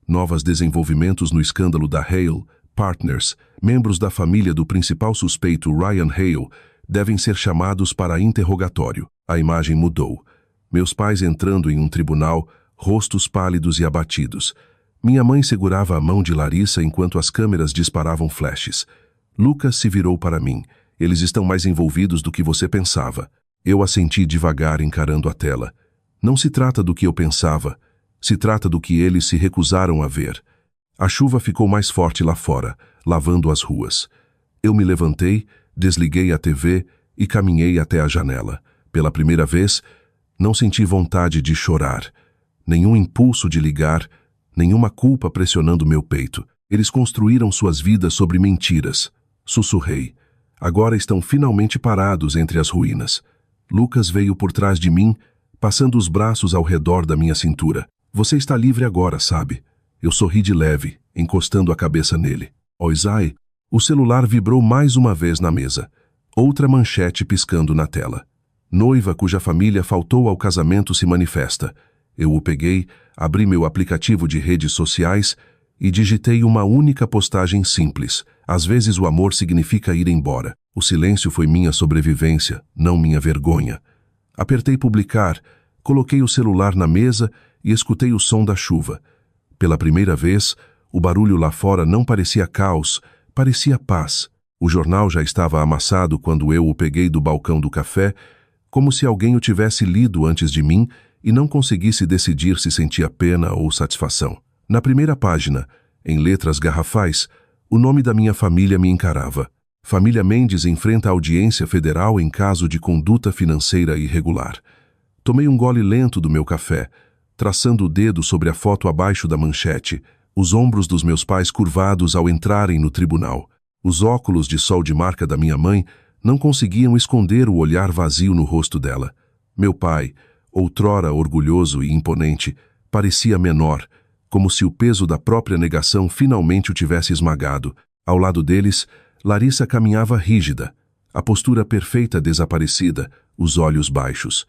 Novos desenvolvimentos no escândalo da Hale Partners, membros da família do principal suspeito Ryan Hale, devem ser chamados para interrogatório. A imagem mudou. Meus pais entrando em um tribunal, rostos pálidos e abatidos. Minha mãe segurava a mão de Larissa enquanto as câmeras disparavam flashes. Lucas se virou para mim. Eles estão mais envolvidos do que você pensava. Eu assenti devagar encarando a tela. Não se trata do que eu pensava. Se trata do que eles se recusaram a ver. A chuva ficou mais forte lá fora, lavando as ruas. Eu me levantei, desliguei a TV e caminhei até a janela. Pela primeira vez, não senti vontade de chorar. Nenhum impulso de ligar, nenhuma culpa pressionando meu peito. Eles construíram suas vidas sobre mentiras. Sussurrei. Agora estão finalmente parados entre as ruínas. Lucas veio por trás de mim, passando os braços ao redor da minha cintura. Você está livre agora, sabe? Eu sorri de leve, encostando a cabeça nele. Oisai, o celular vibrou mais uma vez na mesa. Outra manchete piscando na tela. Noiva cuja família faltou ao casamento se manifesta. Eu o peguei, abri meu aplicativo de redes sociais e digitei uma única postagem simples. Às vezes o amor significa ir embora. O silêncio foi minha sobrevivência, não minha vergonha. Apertei publicar, coloquei o celular na mesa e escutei o som da chuva. Pela primeira vez, o barulho lá fora não parecia caos, parecia paz. O jornal já estava amassado quando eu o peguei do balcão do café, como se alguém o tivesse lido antes de mim e não conseguisse decidir se sentia pena ou satisfação. Na primeira página, em letras garrafais, o nome da minha família me encarava. Família Mendes enfrenta a audiência federal em caso de conduta financeira irregular. Tomei um gole lento do meu café, traçando o dedo sobre a foto abaixo da manchete, os ombros dos meus pais curvados ao entrarem no tribunal. Os óculos de sol de marca da minha mãe não conseguiam esconder o olhar vazio no rosto dela. Meu pai, outrora orgulhoso e imponente, parecia menor, como se o peso da própria negação finalmente o tivesse esmagado. Ao lado deles, Larissa caminhava rígida, a postura perfeita desaparecida, os olhos baixos.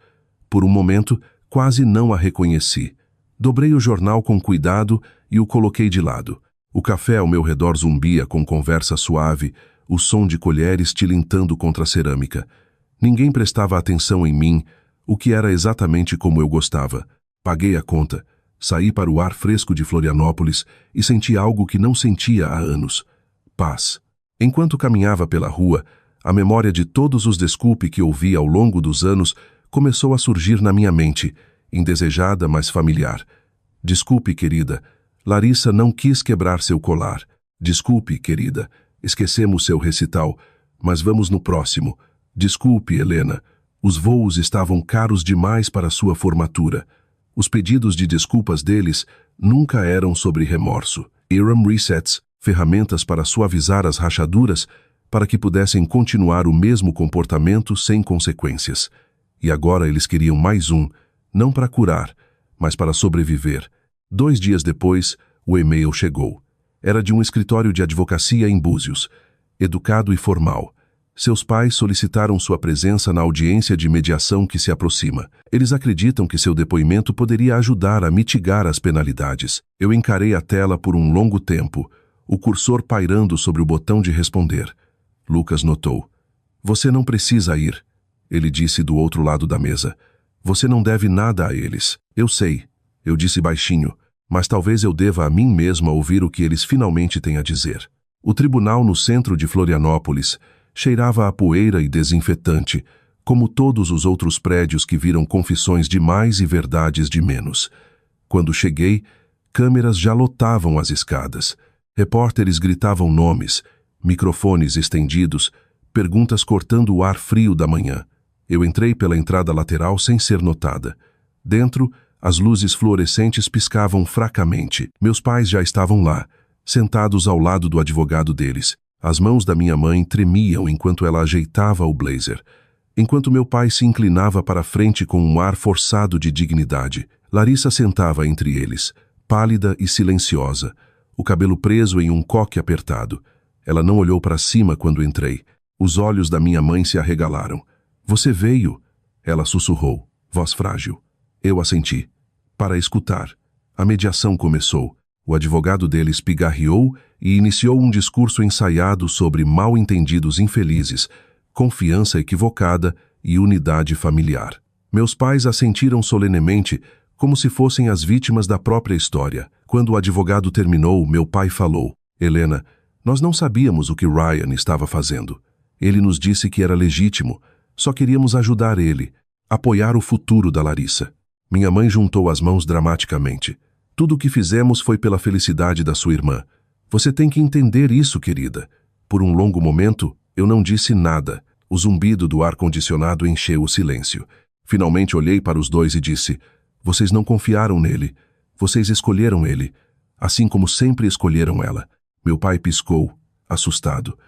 Por um momento, quase não a reconheci. Dobrei o jornal com cuidado e o coloquei de lado. O café ao meu redor zumbia com conversa suave, o som de colheres tilintando contra a cerâmica. Ninguém prestava atenção em mim, o que era exatamente como eu gostava. Paguei a conta. Saí para o ar fresco de Florianópolis e senti algo que não sentia há anos. Paz. Enquanto caminhava pela rua, a memória de todos os desculpe que ouvi ao longo dos anos começou a surgir na minha mente, indesejada, mas familiar. Desculpe, querida. Larissa não quis quebrar seu colar. Desculpe, querida. Esquecemos seu recital, mas vamos no próximo. Desculpe, Helena. Os voos estavam caros demais para sua formatura. Os pedidos de desculpas deles nunca eram sobre remorso. Eram resets, ferramentas para suavizar as rachaduras, para que pudessem continuar o mesmo comportamento sem consequências. E agora eles queriam mais um, não para curar, mas para sobreviver. 2 dias depois, o e-mail chegou. Era de um escritório de advocacia em Búzios, educado e formal. Seus pais solicitaram sua presença na audiência de mediação que se aproxima. Eles acreditam que seu depoimento poderia ajudar a mitigar as penalidades. Eu encarei a tela por um longo tempo, o cursor pairando sobre o botão de responder. Lucas notou. Você não precisa ir, ele disse do outro lado da mesa. Você não deve nada a eles. Eu sei, eu disse baixinho, mas talvez eu deva a mim mesma ouvir o que eles finalmente têm a dizer. O tribunal no centro de Florianópolis cheirava a poeira e desinfetante, como todos os outros prédios que viram confissões de mais e verdades de menos. Quando cheguei, câmeras já lotavam as escadas. Repórteres gritavam nomes, microfones estendidos, perguntas cortando o ar frio da manhã. Eu entrei pela entrada lateral sem ser notada. Dentro, as luzes fluorescentes piscavam fracamente. Meus pais já estavam lá, sentados ao lado do advogado deles. As mãos da minha mãe tremiam enquanto ela ajeitava o blazer. Enquanto meu pai se inclinava para frente com um ar forçado de dignidade, Larissa sentava entre eles, pálida e silenciosa, o cabelo preso em um coque apertado. Ela não olhou para cima quando entrei. Os olhos da minha mãe se arregalaram. Você veio? Ela sussurrou, voz frágil. Eu assenti. Para escutar. A mediação começou. O advogado deles pigarreou e iniciou um discurso ensaiado sobre mal-entendidos infelizes, confiança equivocada e unidade familiar. Meus pais assentiram solenemente, como se fossem as vítimas da própria história. Quando o advogado terminou, meu pai falou, Helena, nós não sabíamos o que Ryan estava fazendo. Ele nos disse que era legítimo, só queríamos ajudar ele, apoiar o futuro da Larissa. Minha mãe juntou as mãos dramaticamente. Tudo o que fizemos foi pela felicidade da sua irmã. Você tem que entender isso, querida. Por um longo momento, eu não disse nada. O zumbido do ar-condicionado encheu o silêncio. Finalmente olhei para os dois e disse, vocês não confiaram nele. Vocês escolheram ele, assim como sempre escolheram ela. Meu pai piscou, assustado.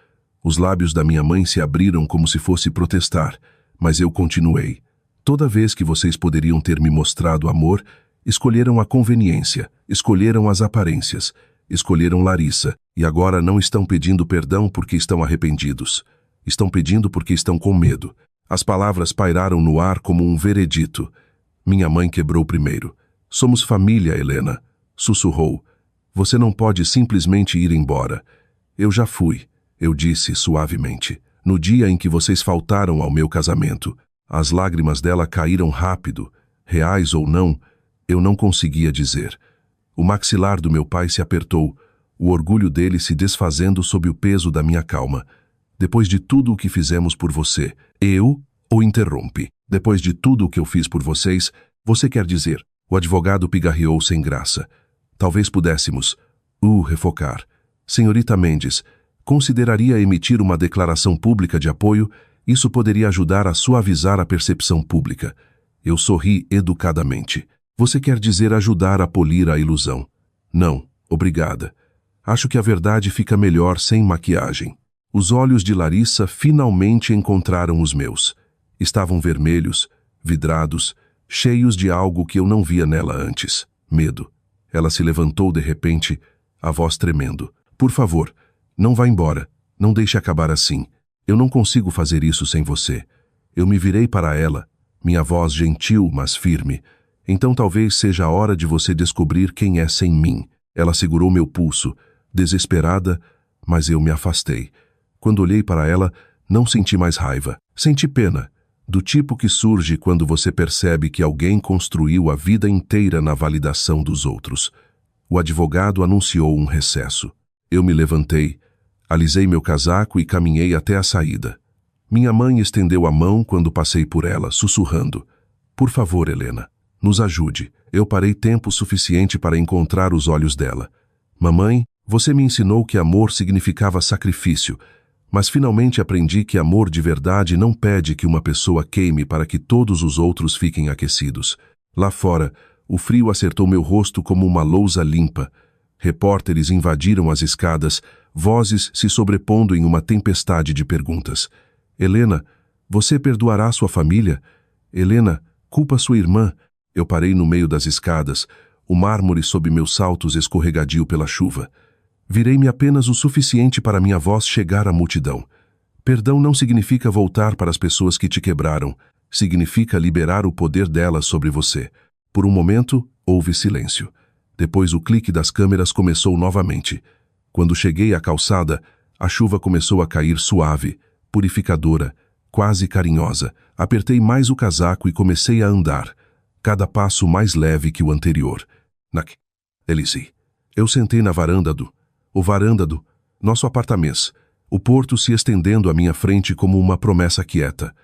Os lábios da minha mãe se abriram como se fosse protestar, mas eu continuei. Toda vez que vocês poderiam ter me mostrado amor, escolheram a conveniência, escolheram as aparências, escolheram Larissa, e agora não estão pedindo perdão porque estão arrependidos. Estão pedindo porque estão com medo. As palavras pairaram no ar como um veredito. Minha mãe quebrou primeiro. Somos família, Helena, sussurrou. Você não pode simplesmente ir embora. Eu já fui, eu disse suavemente. No dia em que vocês faltaram ao meu casamento. As lágrimas dela caíram rápido, reais ou não, eu não conseguia dizer. O maxilar do meu pai se apertou, o orgulho dele se desfazendo sob o peso da minha calma. Depois de tudo o que fizemos por você, eu o interrompi. Depois de tudo o que eu fiz por vocês, você quer dizer? O advogado pigarreou sem graça. Talvez pudéssemos. Refocar. Senhorita Mendes, consideraria emitir uma declaração pública de apoio? Isso poderia ajudar a suavizar a percepção pública. Eu sorri educadamente. Você quer dizer ajudar a polir a ilusão? Não, obrigada. Acho que a verdade fica melhor sem maquiagem. Os olhos de Larissa finalmente encontraram os meus. Estavam vermelhos, vidrados, cheios de algo que eu não via nela antes. Medo. Ela se levantou de repente, a voz tremendo. Por favor, não vá embora. Não deixe acabar assim. Eu não consigo fazer isso sem você. Eu me virei para ela, minha voz gentil, mas firme. Então talvez seja a hora de você descobrir quem é sem mim. Ela segurou meu pulso, desesperada, mas eu me afastei. Quando olhei para ela, não senti mais raiva. Senti pena, do tipo que surge quando você percebe que alguém construiu a vida inteira na validação dos outros. O advogado anunciou um recesso. Eu me levantei, alisei meu casaco e caminhei até a saída. Minha mãe estendeu a mão quando passei por ela, sussurrando. Por favor, Helena, nos ajude. Eu parei tempo suficiente para encontrar os olhos dela. Mamãe, você me ensinou que amor significava sacrifício, mas finalmente aprendi que amor de verdade não pede que uma pessoa queime para que todos os outros fiquem aquecidos. Lá fora, o frio acertou meu rosto como uma lousa limpa. Repórteres invadiram as escadas, vozes se sobrepondo em uma tempestade de perguntas. Helena, você perdoará sua família? Helena, culpa sua irmã. Eu parei no meio das escadas, o mármore sob meus saltos escorregadio pela chuva. Virei-me apenas o suficiente para minha voz chegar à multidão. Perdão não significa voltar para as pessoas que te quebraram. Significa liberar o poder delas sobre você. Por um momento, houve silêncio. Depois o clique das câmeras começou novamente. Quando cheguei à calçada, a chuva começou a cair suave, purificadora, quase carinhosa. Apertei mais o casaco e comecei a andar, cada passo mais leve que o anterior. Elise. Eu sentei na varanda do nosso apartamento. O porto se estendendo à minha frente como uma promessa quieta.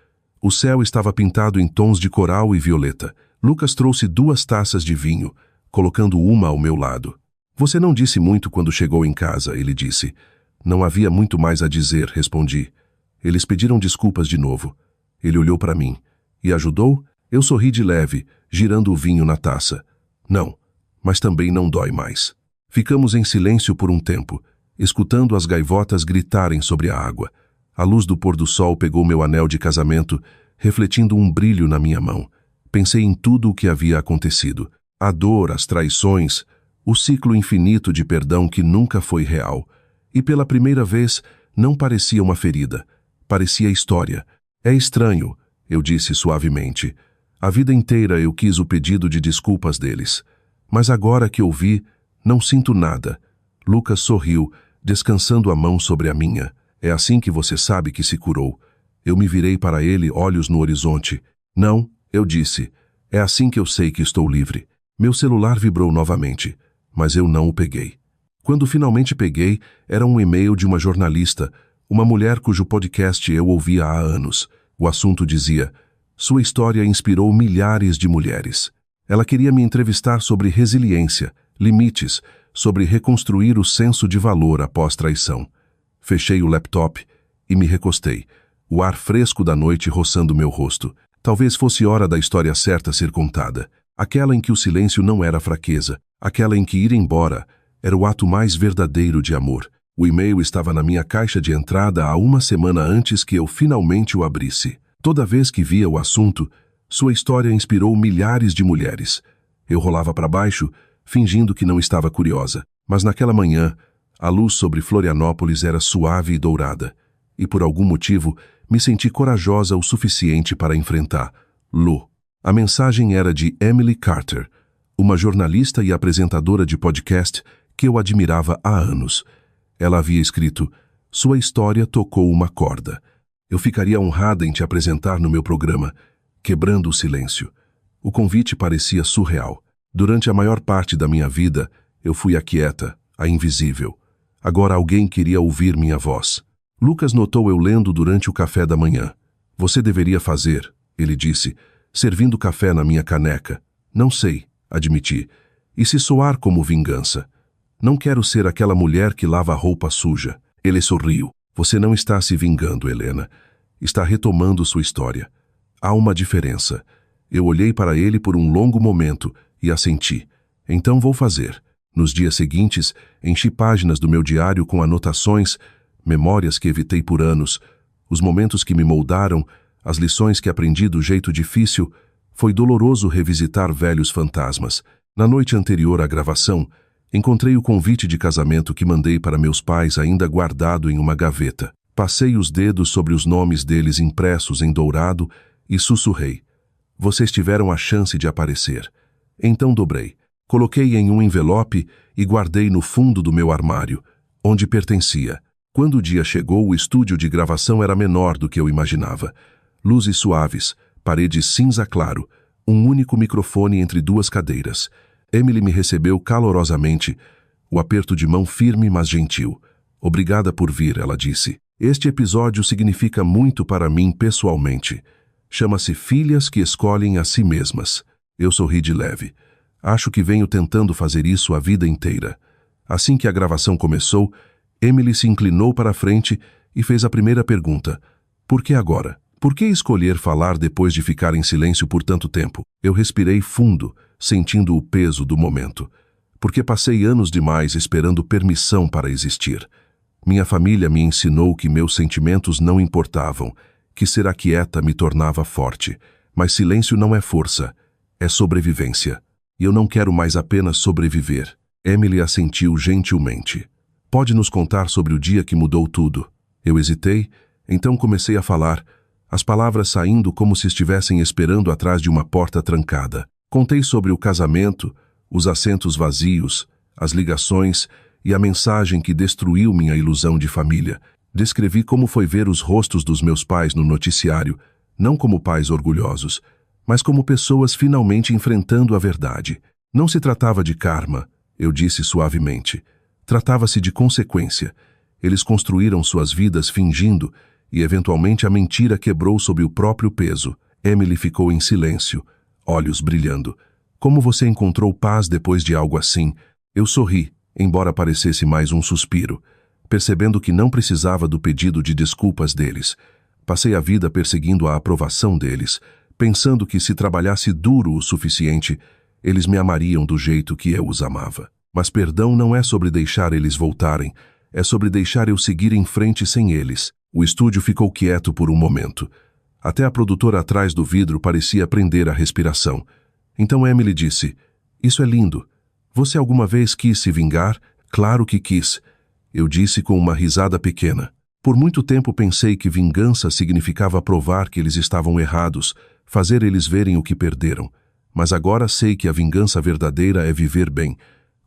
O céu estava pintado em tons de coral e violeta. Lucas trouxe 2 taças de vinho, colocando uma ao meu lado. Você não disse muito quando chegou em casa, ele disse. Não havia muito mais a dizer, respondi. Eles pediram desculpas de novo. Ele olhou para mim. E ajudou? Eu sorri de leve, girando o vinho na taça. Não, mas também não dói mais. Ficamos em silêncio por um tempo, escutando as gaivotas gritarem sobre a água. A luz do pôr do sol pegou meu anel de casamento, refletindo um brilho na minha mão. Pensei em tudo o que havia acontecido. A dor, as traições, o ciclo infinito de perdão que nunca foi real. E pela primeira vez, não parecia uma ferida. Parecia história. É estranho, eu disse suavemente. A vida inteira eu quis o pedido de desculpas deles. Mas agora que ouvi, não sinto nada. Lucas sorriu, descansando a mão sobre a minha. É assim que você sabe que se curou. Eu me virei para ele, olhos no horizonte. Não, eu disse. É assim que eu sei que estou livre. Meu celular vibrou novamente, mas eu não o peguei. Quando finalmente peguei, era um e-mail de uma jornalista, uma mulher cujo podcast eu ouvia há anos. O assunto dizia: sua história inspirou milhares de mulheres. Ela queria me entrevistar sobre resiliência, limites, sobre reconstruir o senso de valor após traição. Fechei o laptop e me recostei, o ar fresco da noite roçando meu rosto. Talvez fosse hora da história certa ser contada, aquela em que o silêncio não era fraqueza, aquela em que ir embora era o ato mais verdadeiro de amor. O e-mail estava na minha caixa de entrada há 1 semana antes que eu finalmente o abrisse. Toda vez que via o assunto, sua história inspirou milhares de mulheres. Eu rolava para baixo, fingindo que não estava curiosa. Mas naquela manhã, a luz sobre Florianópolis era suave e dourada. E por algum motivo, me senti corajosa o suficiente para enfrentar Lu. A mensagem era de Emily Carter, uma jornalista e apresentadora de podcast que eu admirava há anos. Ela havia escrito: "Sua história tocou uma corda. Eu ficaria honrada em te apresentar no meu programa", quebrando o silêncio. O convite parecia surreal. Durante a maior parte da minha vida, eu fui a quieta, a invisível. Agora alguém queria ouvir minha voz. Lucas notou eu lendo durante o café da manhã. "Você deveria fazer", ele disse, servindo café na minha caneca. "Não sei", admiti. "E se soar como vingança? Não quero ser aquela mulher que lava a roupa suja." Ele sorriu. "Você não está se vingando, Helena. Está retomando sua história. Há uma diferença." Eu olhei para ele por um longo momento e assenti. "Então vou fazer." Nos dias seguintes, enchi páginas do meu diário com anotações, memórias que evitei por anos, os momentos que me moldaram, as lições que aprendi do jeito difícil. Foi doloroso revisitar velhos fantasmas. Na noite anterior à gravação, encontrei o convite de casamento que mandei para meus pais ainda guardado em uma gaveta. Passei os dedos sobre os nomes deles impressos em dourado e sussurrei: "Vocês tiveram a chance de aparecer." Então dobrei. Coloquei em um envelope e guardei no fundo do meu armário, onde pertencia. Quando o dia chegou, o estúdio de gravação era menor do que eu imaginava. Luzes suaves, paredes cinza claro, um único microfone entre duas cadeiras. Emily me recebeu calorosamente, o aperto de mão firme mas gentil. "Obrigada por vir", ela disse. "Este episódio significa muito para mim pessoalmente. Chama-se Filhas que Escolhem a Si Mesmas." Eu sorri de leve. "Acho que venho tentando fazer isso a vida inteira." Assim que a gravação começou, Emily se inclinou para a frente e fez a primeira pergunta: "Por que agora? Por que escolher falar depois de ficar em silêncio por tanto tempo?" Eu respirei fundo, sentindo o peso do momento. Porque passei anos demais esperando permissão para existir. Minha família me ensinou que meus sentimentos não importavam, que ser quieta me tornava forte. Mas silêncio não é força, é sobrevivência. E eu não quero mais apenas sobreviver. Emily assentiu gentilmente. "Pode nos contar sobre o dia que mudou tudo?" Eu hesitei, então comecei a falar, as palavras saindo como se estivessem esperando atrás de uma porta trancada. Contei sobre o casamento, os assentos vazios, as ligações e a mensagem que destruiu minha ilusão de família. Descrevi como foi ver os rostos dos meus pais no noticiário, não como pais orgulhosos, mas como pessoas finalmente enfrentando a verdade. Não se tratava de karma, eu disse suavemente. Tratava-se de consequência. Eles construíram suas vidas fingindo, e eventualmente a mentira quebrou sob o próprio peso. Emily ficou em silêncio, olhos brilhando. "Como você encontrou paz depois de algo assim?" Eu sorri, embora parecesse mais um suspiro, percebendo que não precisava do pedido de desculpas deles. Passei a vida perseguindo a aprovação deles, pensando que se trabalhasse duro o suficiente, eles me amariam do jeito que eu os amava. Mas perdão não é sobre deixar eles voltarem, é sobre deixar eu seguir em frente sem eles. O estúdio ficou quieto por um momento. Até a produtora atrás do vidro parecia prender a respiração. Então Emily disse: "Isso é lindo. Você alguma vez quis se vingar?" "Claro que quis." Eu disse com uma risada pequena. Por muito tempo pensei que vingança significava provar que eles estavam errados, fazer eles verem o que perderam. Mas agora sei que a vingança verdadeira é viver bem,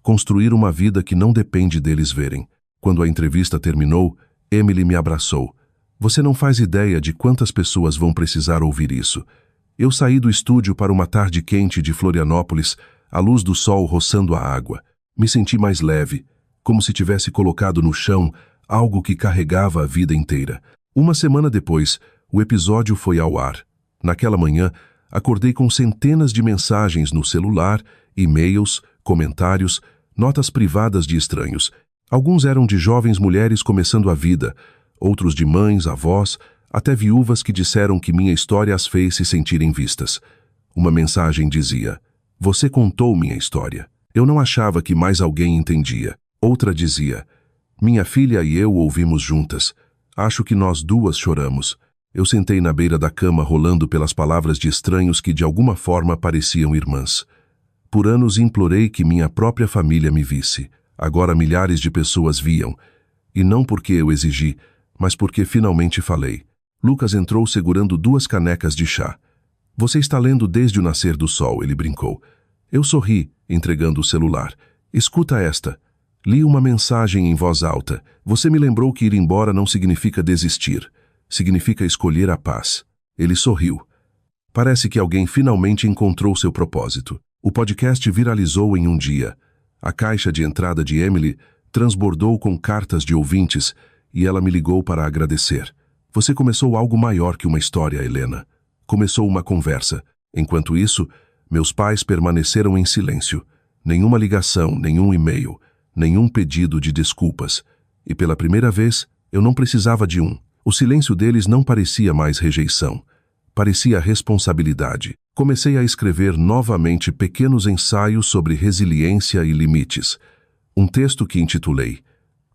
construir uma vida que não depende deles verem. Quando a entrevista terminou, Emily me abraçou. "Você não faz ideia de quantas pessoas vão precisar ouvir isso." Eu saí do estúdio para uma tarde quente de Florianópolis, a luz do sol roçando a água. Me senti mais leve, como se tivesse colocado no chão algo que carregava a vida inteira. Uma semana depois, o episódio foi ao ar. Naquela manhã, acordei com centenas de mensagens no celular, e-mails, comentários, notas privadas de estranhos. Alguns eram de jovens mulheres começando a vida, outros de mães, avós, até viúvas que disseram que minha história as fez se sentirem vistas. Uma mensagem dizia: "Você contou minha história." Eu não achava que mais alguém entendia. Outra dizia: "Minha filha e eu ouvimos juntas. Acho que nós duas choramos." Eu sentei na beira da cama rolando pelas palavras de estranhos que de alguma forma pareciam irmãs. Por anos implorei que minha própria família me visse. Agora milhares de pessoas viam. E não porque eu exigi, mas porque finalmente falei. Lucas entrou segurando 2 canecas de chá. "Você está lendo desde o nascer do sol", ele brincou. Eu sorri, entregando o celular. "Escuta esta." Li uma mensagem em voz alta. Você me lembrou que ir embora não significa desistir. Significa escolher a paz. Ele sorriu. Parece que alguém finalmente encontrou seu propósito. O podcast viralizou em um dia. A caixa de entrada de Emily transbordou com cartas de ouvintes e ela me ligou para agradecer. Você começou algo maior que uma história, Helena. Começou uma conversa. Enquanto isso, meus pais permaneceram em silêncio. Nenhuma ligação, nenhum e-mail, nenhum pedido de desculpas. E pela primeira vez, eu não precisava de um. O silêncio deles não parecia mais rejeição. Parecia responsabilidade. Comecei a escrever novamente pequenos ensaios sobre resiliência e limites. Um texto que intitulei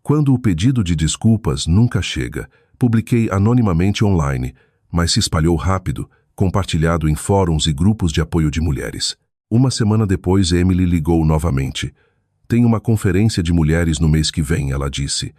Quando o pedido de desculpas nunca chega. Publiquei anonimamente online, mas se espalhou rápido, compartilhado em fóruns e grupos de apoio de mulheres. Uma semana depois, Emily ligou novamente. Tem uma conferência de mulheres no mês que vem, ela disse.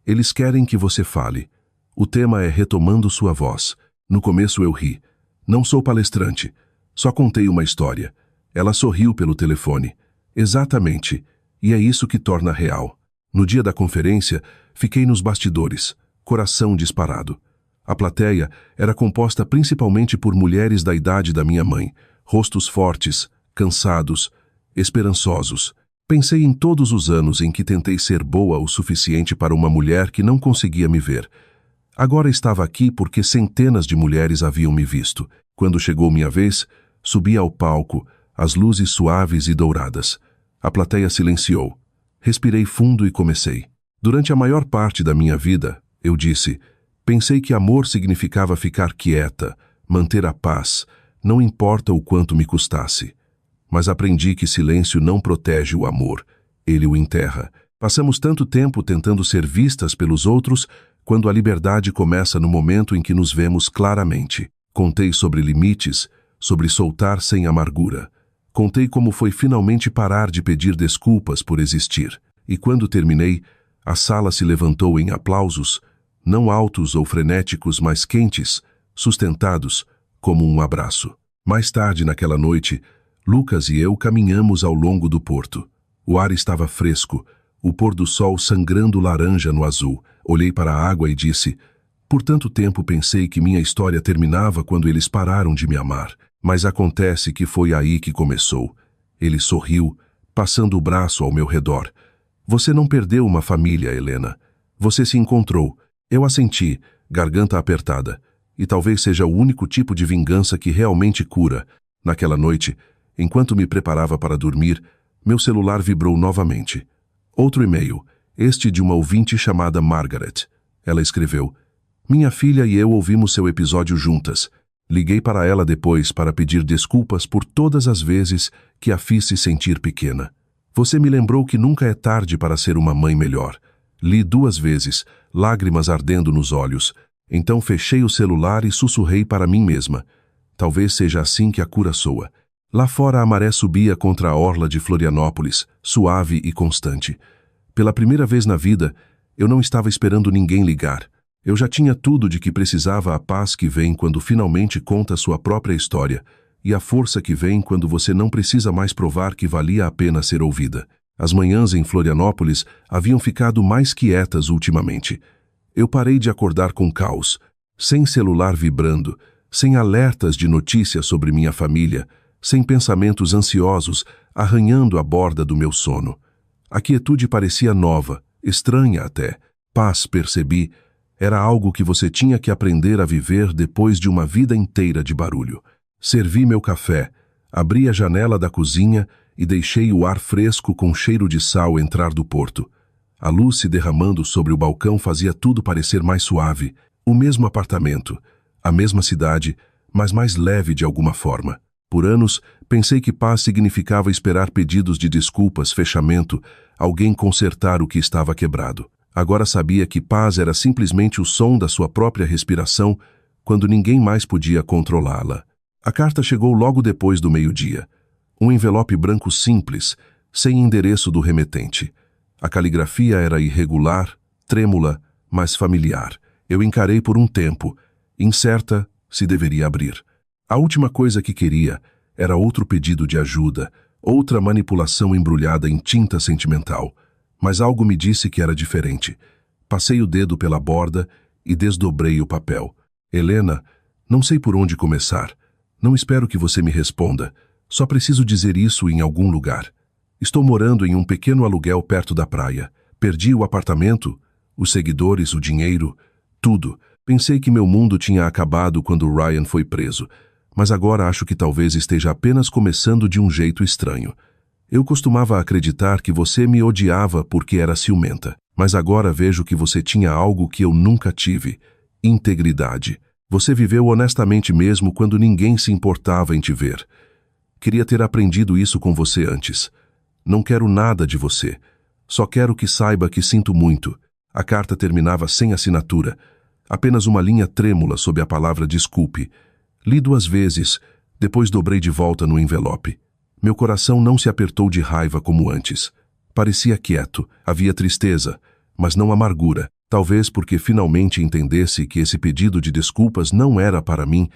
Eles querem que você fale. O tema é retomando sua voz. No começo eu ri. Não sou palestrante. Só contei uma história. Ela sorriu pelo telefone. Exatamente. E é isso que torna real. No dia da conferência, fiquei nos bastidores, coração disparado. A plateia era composta principalmente por mulheres da idade da minha mãe, rostos fortes, cansados, esperançosos. Pensei em todos os anos em que tentei ser boa o suficiente para uma mulher que não conseguia me ver. Agora estava aqui porque centenas de mulheres haviam me visto. Quando chegou minha vez, subi ao palco, as luzes suaves e douradas. A plateia silenciou. Respirei fundo e comecei. Durante a maior parte da minha vida, eu disse, pensei que amor significava ficar quieta, manter a paz, não importa o quanto me custasse. Mas aprendi que silêncio não protege o amor, ele o enterra. Passamos tanto tempo tentando ser vistas pelos outros, quando a liberdade começa no momento em que nos vemos claramente. Contei sobre limites, sobre soltar sem amargura. Contei como foi finalmente parar de pedir desculpas por existir. E quando terminei, a sala se levantou em aplausos, não altos ou frenéticos, mas quentes, sustentados, como um abraço. Mais tarde naquela noite, Lucas e eu caminhamos ao longo do porto. O ar estava fresco, o pôr do sol sangrando laranja no azul. Olhei para a água e disse, por tanto tempo pensei que minha história terminava quando eles pararam de me amar, mas acontece que foi aí que começou. Ele sorriu, passando o braço ao meu redor. Você não perdeu uma família, Helena. Você se encontrou. Eu assenti, garganta apertada. E talvez seja o único tipo de vingança que realmente cura. Naquela noite, enquanto me preparava para dormir, meu celular vibrou novamente. Outro e-mail, este de uma ouvinte chamada Margaret. Ela escreveu, minha filha e eu ouvimos seu episódio juntas. Liguei para ela depois para pedir desculpas por todas as vezes que a fiz se sentir pequena. Você me lembrou que nunca é tarde para ser uma mãe melhor. Li 2 vezes, lágrimas ardendo nos olhos. Então fechei o celular e sussurrei para mim mesma. Talvez seja assim que a cura soa. Lá fora a maré subia contra a orla de Florianópolis, suave e constante. Pela primeira vez na vida, eu não estava esperando ninguém ligar. Eu já tinha tudo de que precisava, a paz que vem quando finalmente conta sua própria história, e a força que vem quando você não precisa mais provar que valia a pena ser ouvida. As manhãs em Florianópolis haviam ficado mais quietas ultimamente. Eu parei de acordar com caos, sem celular vibrando, sem alertas de notícias sobre minha família, sem pensamentos ansiosos arranhando a borda do meu sono. A quietude parecia nova, estranha até. Paz, percebi, era algo que você tinha que aprender a viver depois de uma vida inteira de barulho. Servi meu café, abri a janela da cozinha e deixei o ar fresco com cheiro de sal entrar do porto. A luz se derramando sobre o balcão fazia tudo parecer mais suave. O mesmo apartamento, a mesma cidade, mas mais leve de alguma forma. Por anos, pensei que paz significava esperar pedidos de desculpas, fechamento, alguém consertar o que estava quebrado. Agora sabia que paz era simplesmente o som da sua própria respiração quando ninguém mais podia controlá-la. A carta chegou logo depois do meio-dia. Um envelope branco simples, sem endereço do remetente. A caligrafia era irregular, trêmula, mas familiar. Eu encarei por um tempo, incerta se deveria abrir. A última coisa que queria era outro pedido de ajuda, outra manipulação embrulhada em tinta sentimental. Mas algo me disse que era diferente. Passei o dedo pela borda e desdobrei o papel. Helena, não sei por onde começar. Não espero que você me responda. Só preciso dizer isso em algum lugar. Estou morando em um pequeno aluguel perto da praia. Perdi o apartamento, os seguidores, o dinheiro, tudo. Pensei que meu mundo tinha acabado quando Ryan foi preso, mas agora acho que talvez esteja apenas começando de um jeito estranho. Eu costumava acreditar que você me odiava porque era ciumenta, mas agora vejo que você tinha algo que eu nunca tive: integridade. Você viveu honestamente mesmo quando ninguém se importava em te ver. Queria ter aprendido isso com você antes. Não quero nada de você. Só quero que saiba que sinto muito. A carta terminava sem assinatura. Apenas uma linha trêmula sob a palavra desculpe. Li 2 vezes, depois dobrei de volta no envelope. Meu coração não se apertou de raiva como antes. Parecia quieto, havia tristeza, mas não amargura. Talvez porque finalmente entendesse que esse pedido de desculpas não era para mim,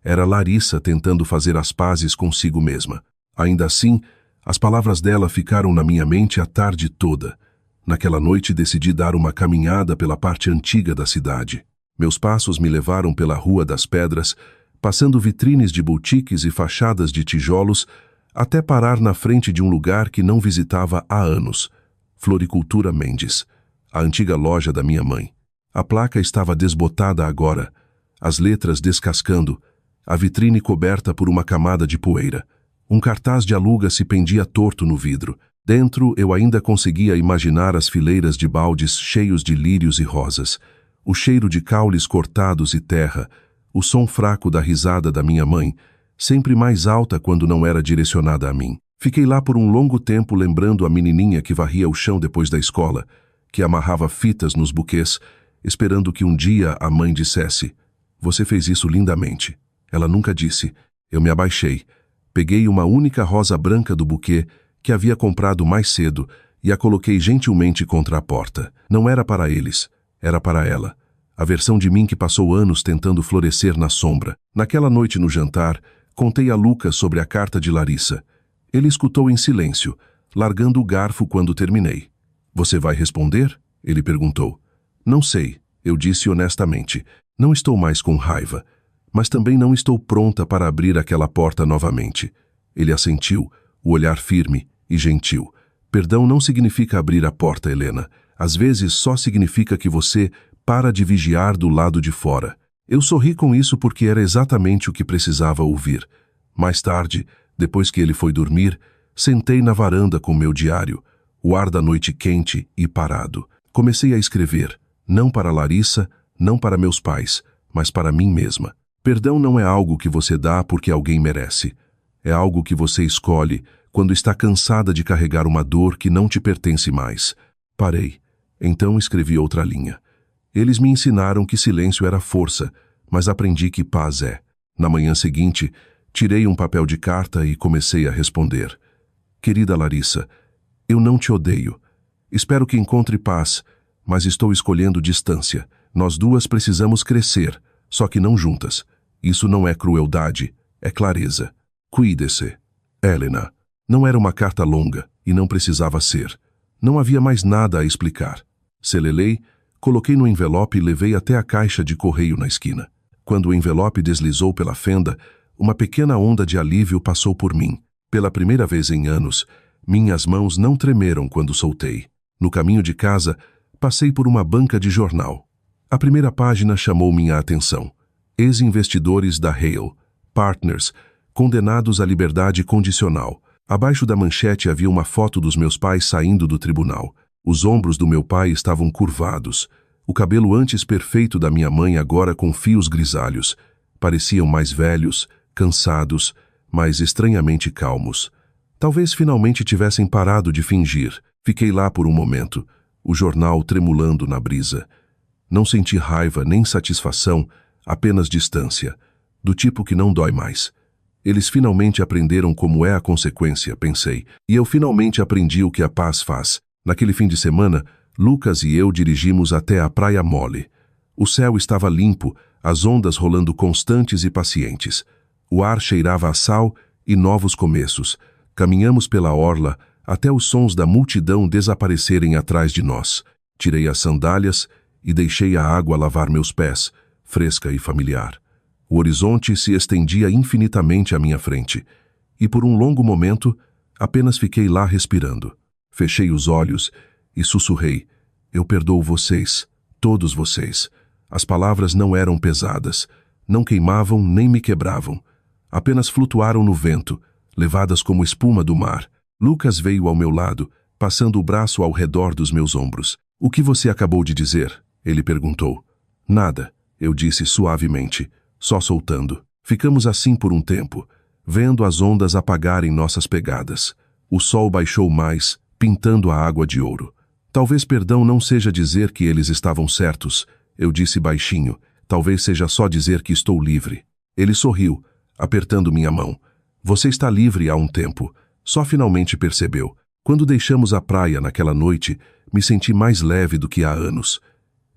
era Larissa tentando fazer as pazes consigo mesma. Ainda assim, as palavras dela ficaram na minha mente a tarde toda. Naquela noite decidi dar uma caminhada pela parte antiga da cidade. Meus passos me levaram pela Rua das Pedras, passando vitrines de boutiques e fachadas de tijolos, até parar na frente de um lugar que não visitava há anos: Floricultura Mendes, a antiga loja da minha mãe. A placa estava desbotada agora, as letras descascando, a vitrine coberta por uma camada de poeira. Um cartaz de aluga se pendia torto no vidro. Dentro eu ainda conseguia imaginar as fileiras de baldes cheios de lírios e rosas, o cheiro de caules cortados e terra, o som fraco da risada da minha mãe, sempre mais alta quando não era direcionada a mim. Fiquei lá por um longo tempo lembrando a menininha que varria o chão depois da escola, que amarrava fitas nos buquês, esperando que um dia a mãe dissesse: "Você fez isso lindamente." Ela nunca disse. Eu me abaixei. Peguei uma única rosa branca do buquê, que havia comprado mais cedo, e a coloquei gentilmente contra a porta. Não era para eles, era para ela. A versão de mim que passou anos tentando florescer na sombra. Naquela noite no jantar, contei a Lucas sobre a carta de Larissa. Ele escutou em silêncio, largando o garfo quando terminei. "Você vai responder?" ele perguntou. "Não sei", eu disse honestamente. "Não estou mais com raiva, mas também não estou pronta para abrir aquela porta novamente." Ele assentiu, o olhar firme e gentil. "Perdão não significa abrir a porta, Helena. Às vezes só significa que você para de vigiar do lado de fora." Eu sorri com isso porque era exatamente o que precisava ouvir. Mais tarde, depois que ele foi dormir, sentei na varanda com meu diário, o ar da noite quente e parado. Comecei a escrever, não para Larissa, não para meus pais, mas para mim mesma. Perdão não é algo que você dá porque alguém merece. É algo que você escolhe quando está cansada de carregar uma dor que não te pertence mais. Parei. Então escrevi outra linha. Eles me ensinaram que silêncio era força, mas aprendi que paz é. Na manhã seguinte, tirei um papel de carta e comecei a responder. "Querida Larissa, eu não te odeio. Espero que encontre paz, mas estou escolhendo distância. Nós duas precisamos crescer, só que não juntas. Isso não é crueldade, é clareza. Cuide-se. Helena." Não era uma carta longa e não precisava ser. Não havia mais nada a explicar. Selelei, coloquei no envelope e levei até a caixa de correio na esquina. Quando o envelope deslizou pela fenda, uma pequena onda de alívio passou por mim. Pela primeira vez em anos, minhas mãos não tremeram quando soltei. No caminho de casa, passei por uma banca de jornal. A primeira página chamou minha atenção. Ex-investidores da Hale, Partners, condenados à liberdade condicional. Abaixo da manchete havia uma foto dos meus pais saindo do tribunal. Os ombros do meu pai estavam curvados. O cabelo antes perfeito da minha mãe agora com fios grisalhos. Pareciam mais velhos, cansados, mas estranhamente calmos. Talvez finalmente tivessem parado de fingir. Fiquei lá por um momento, o jornal tremulando na brisa. Não senti raiva nem satisfação, apenas distância, do tipo que não dói mais. Eles finalmente aprenderam como é a consequência, pensei, e eu finalmente aprendi o que a paz faz. Naquele fim de semana, Lucas e eu dirigimos até a Praia Mole. O céu estava limpo, as ondas rolando constantes e pacientes. O ar cheirava a sal e novos começos. Caminhamos pela orla, até os sons da multidão desaparecerem atrás de nós. Tirei as sandálias e deixei a água lavar meus pés, fresca e familiar. O horizonte se estendia infinitamente à minha frente, e por um longo momento apenas fiquei lá respirando. Fechei os olhos e sussurrei: eu perdoo vocês, todos vocês. As palavras não eram pesadas, não queimavam nem me quebravam. Apenas flutuaram no vento, levadas como espuma do mar. Lucas veio ao meu lado, passando o braço ao redor dos meus ombros. O que você acabou de dizer? Ele perguntou. Nada, eu disse suavemente, só soltando. Ficamos assim por um tempo, vendo as ondas apagarem nossas pegadas. O sol baixou mais, pintando a água de ouro. Talvez perdão não seja dizer que eles estavam certos, eu disse baixinho. Talvez seja só dizer que estou livre. Ele sorriu, apertando minha mão. Você está livre há um tempo. Só finalmente percebeu. Quando deixamos a praia naquela noite, me senti mais leve do que há anos.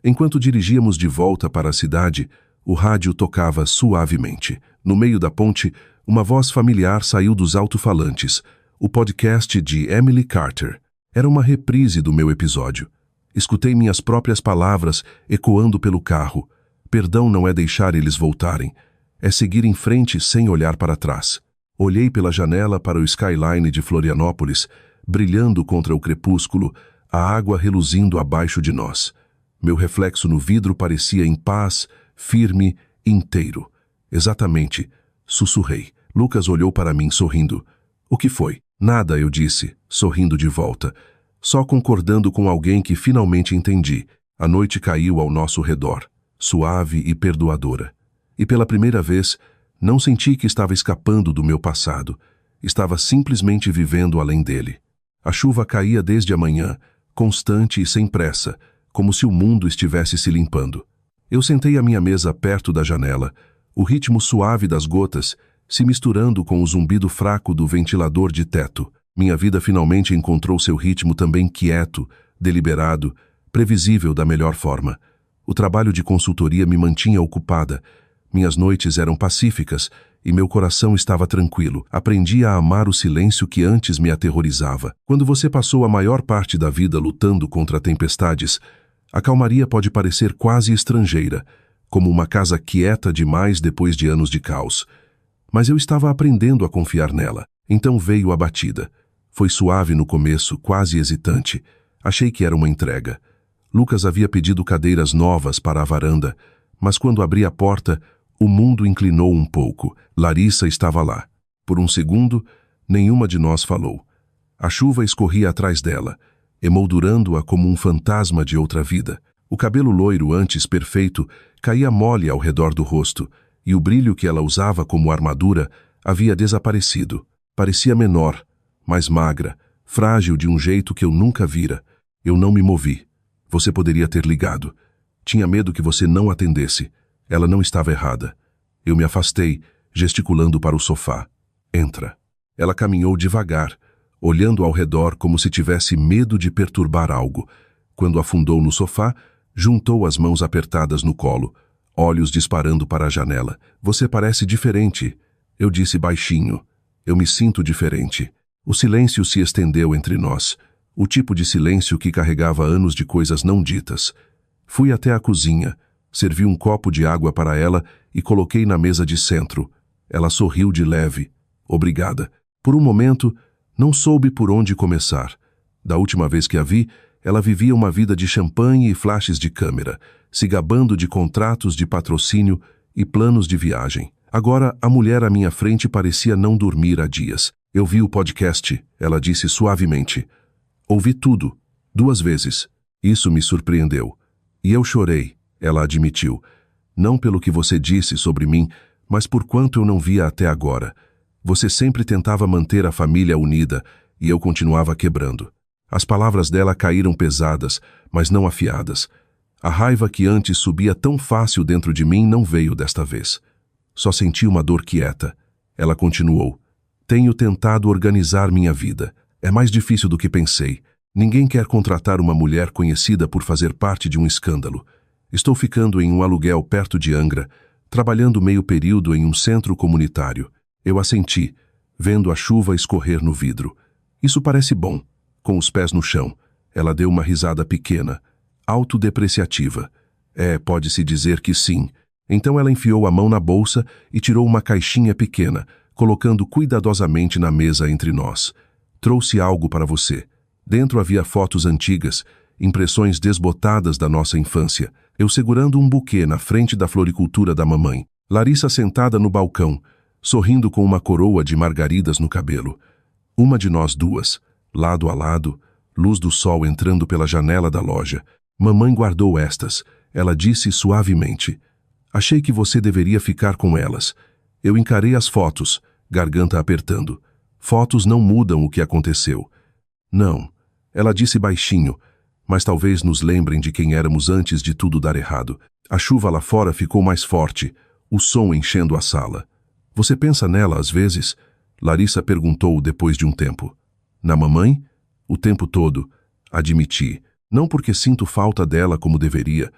Enquanto dirigíamos de volta para a cidade, o rádio tocava suavemente. No meio da ponte, uma voz familiar saiu dos alto-falantes. O podcast de Emily Carter. Era uma reprise do meu episódio. Escutei minhas próprias palavras ecoando pelo carro. Perdão não é deixar eles voltarem. É seguir em frente sem olhar para trás. Olhei pela janela para o skyline de Florianópolis, brilhando contra o crepúsculo, a água reluzindo abaixo de nós. Meu reflexo no vidro parecia em paz, firme, inteiro. Exatamente, sussurrei. Lucas olhou para mim sorrindo. O que foi? Nada, eu disse, sorrindo de volta. Só concordando com alguém que finalmente entendi. A noite caiu ao nosso redor, suave e perdoadora. E pela primeira vez, não senti que estava escapando do meu passado. Estava simplesmente vivendo além dele. A chuva caía desde a manhã, constante e sem pressa, como se o mundo estivesse se limpando. Eu sentei à minha mesa perto da janela, o ritmo suave das gotas se misturando com o zumbido fraco do ventilador de teto. Minha vida finalmente encontrou seu ritmo também quieto, deliberado, previsível da melhor forma. O trabalho de consultoria me mantinha ocupada. Minhas noites eram pacíficas e meu coração estava tranquilo. Aprendi a amar o silêncio que antes me aterrorizava. Quando você passou a maior parte da vida lutando contra tempestades, a calmaria pode parecer quase estrangeira, como uma casa quieta demais depois de anos de caos. Mas eu estava aprendendo a confiar nela. Então veio a batida. Foi suave no começo, quase hesitante. Achei que era uma entrega. Lucas havia pedido cadeiras novas para a varanda, mas quando abri a porta, o mundo inclinou um pouco. Larissa estava lá. Por um segundo, nenhuma de nós falou. A chuva escorria atrás dela, emoldurando-a como um fantasma de outra vida. O cabelo loiro, antes perfeito, caía mole ao redor do rosto, e o brilho que ela usava como armadura havia desaparecido. Parecia menor, mais magra, frágil de um jeito que eu nunca vira. Eu não me movi. Você poderia ter ligado. Tinha medo que você não atendesse. Ela não estava errada. Eu me afastei, gesticulando para o sofá. Entra. Ela caminhou devagar, olhando ao redor como se tivesse medo de perturbar algo. Quando afundou no sofá, juntou as mãos apertadas no colo, olhos disparando para a janela. Você parece diferente, eu disse baixinho. Eu me sinto diferente. O silêncio se estendeu entre nós, o tipo de silêncio que carregava anos de coisas não ditas. Fui até a cozinha, servi um copo de água para ela e coloquei na mesa de centro. Ela sorriu de leve. Obrigada. Por um momento, não soube por onde começar. Da última vez que a vi, ela vivia uma vida de champanhe e flashes de câmera, se gabando de contratos de patrocínio e planos de viagem. Agora, a mulher à minha frente parecia não dormir há dias. Eu vi o podcast, ela disse suavemente. Ouvi tudo, 2 vezes. Isso me surpreendeu. E eu chorei, ela admitiu. Não pelo que você disse sobre mim, mas por quanto eu não via até agora. Você sempre tentava manter a família unida, e eu continuava quebrando. As palavras dela caíram pesadas, mas não afiadas. A raiva que antes subia tão fácil dentro de mim não veio desta vez. Só senti uma dor quieta. Ela continuou. Tenho tentado organizar minha vida. É mais difícil do que pensei. Ninguém quer contratar uma mulher conhecida por fazer parte de um escândalo. Estou ficando em um aluguel perto de Angra, trabalhando meio período em um centro comunitário. Eu assenti, vendo a chuva escorrer no vidro. Isso parece bom. Com os pés no chão, ela deu uma risada pequena, autodepreciativa. Pode-se dizer que sim. Então ela enfiou a mão na bolsa e tirou uma caixinha pequena, colocando cuidadosamente na mesa entre nós. Trouxe algo para você. Dentro havia fotos antigas, impressões desbotadas da nossa infância. Eu segurando um buquê na frente da floricultura da mamãe. Larissa sentada no balcão, sorrindo com uma coroa de margaridas no cabelo. Uma de nós duas, lado a lado, luz do sol entrando pela janela da loja. Mamãe guardou estas. Ela disse suavemente: "Achei que você deveria ficar com elas." Eu encarei as fotos, garganta apertando. Fotos não mudam o que aconteceu. Não, ela disse baixinho, mas talvez nos lembrem de quem éramos antes de tudo dar errado. A chuva lá fora ficou mais forte, o som enchendo a sala. Você pensa nela às vezes? Larissa perguntou depois de um tempo. Na mamãe? O tempo todo, admiti. Não porque sinto falta dela como deveria,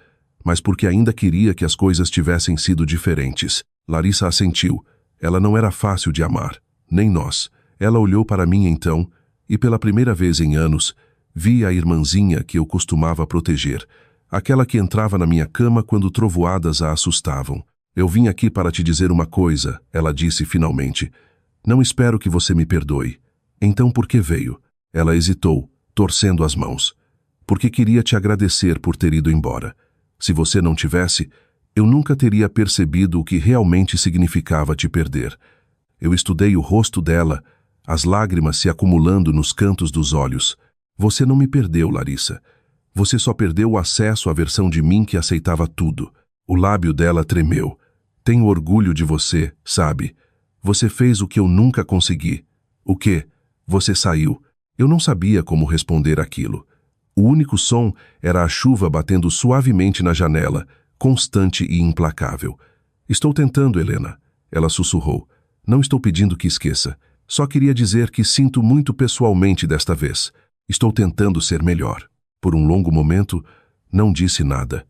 mas porque ainda queria que as coisas tivessem sido diferentes. Larissa assentiu. Ela não era fácil de amar, nem nós. Ela olhou para mim então, e pela primeira vez em anos, vi a irmãzinha que eu costumava proteger, aquela que entrava na minha cama quando trovoadas a assustavam. Eu vim aqui para te dizer uma coisa, ela disse finalmente. Não espero que você me perdoe. Então por que veio? Ela hesitou, torcendo as mãos. Porque queria te agradecer por ter ido embora. Se você não tivesse, eu nunca teria percebido o que realmente significava te perder. Eu estudei o rosto dela, as lágrimas se acumulando nos cantos dos olhos. Você não me perdeu, Larissa. Você só perdeu o acesso à versão de mim que aceitava tudo. O lábio dela tremeu. Tenho orgulho de você, sabe? Você fez o que eu nunca consegui. O quê? Você saiu. Eu não sabia como responder aquilo. O único som era a chuva batendo suavemente na janela, constante e implacável. Estou tentando, Helena. Ela sussurrou. Não estou pedindo que esqueça. Só queria dizer que sinto muito pessoalmente desta vez. Estou tentando ser melhor. Por um longo momento, não disse nada.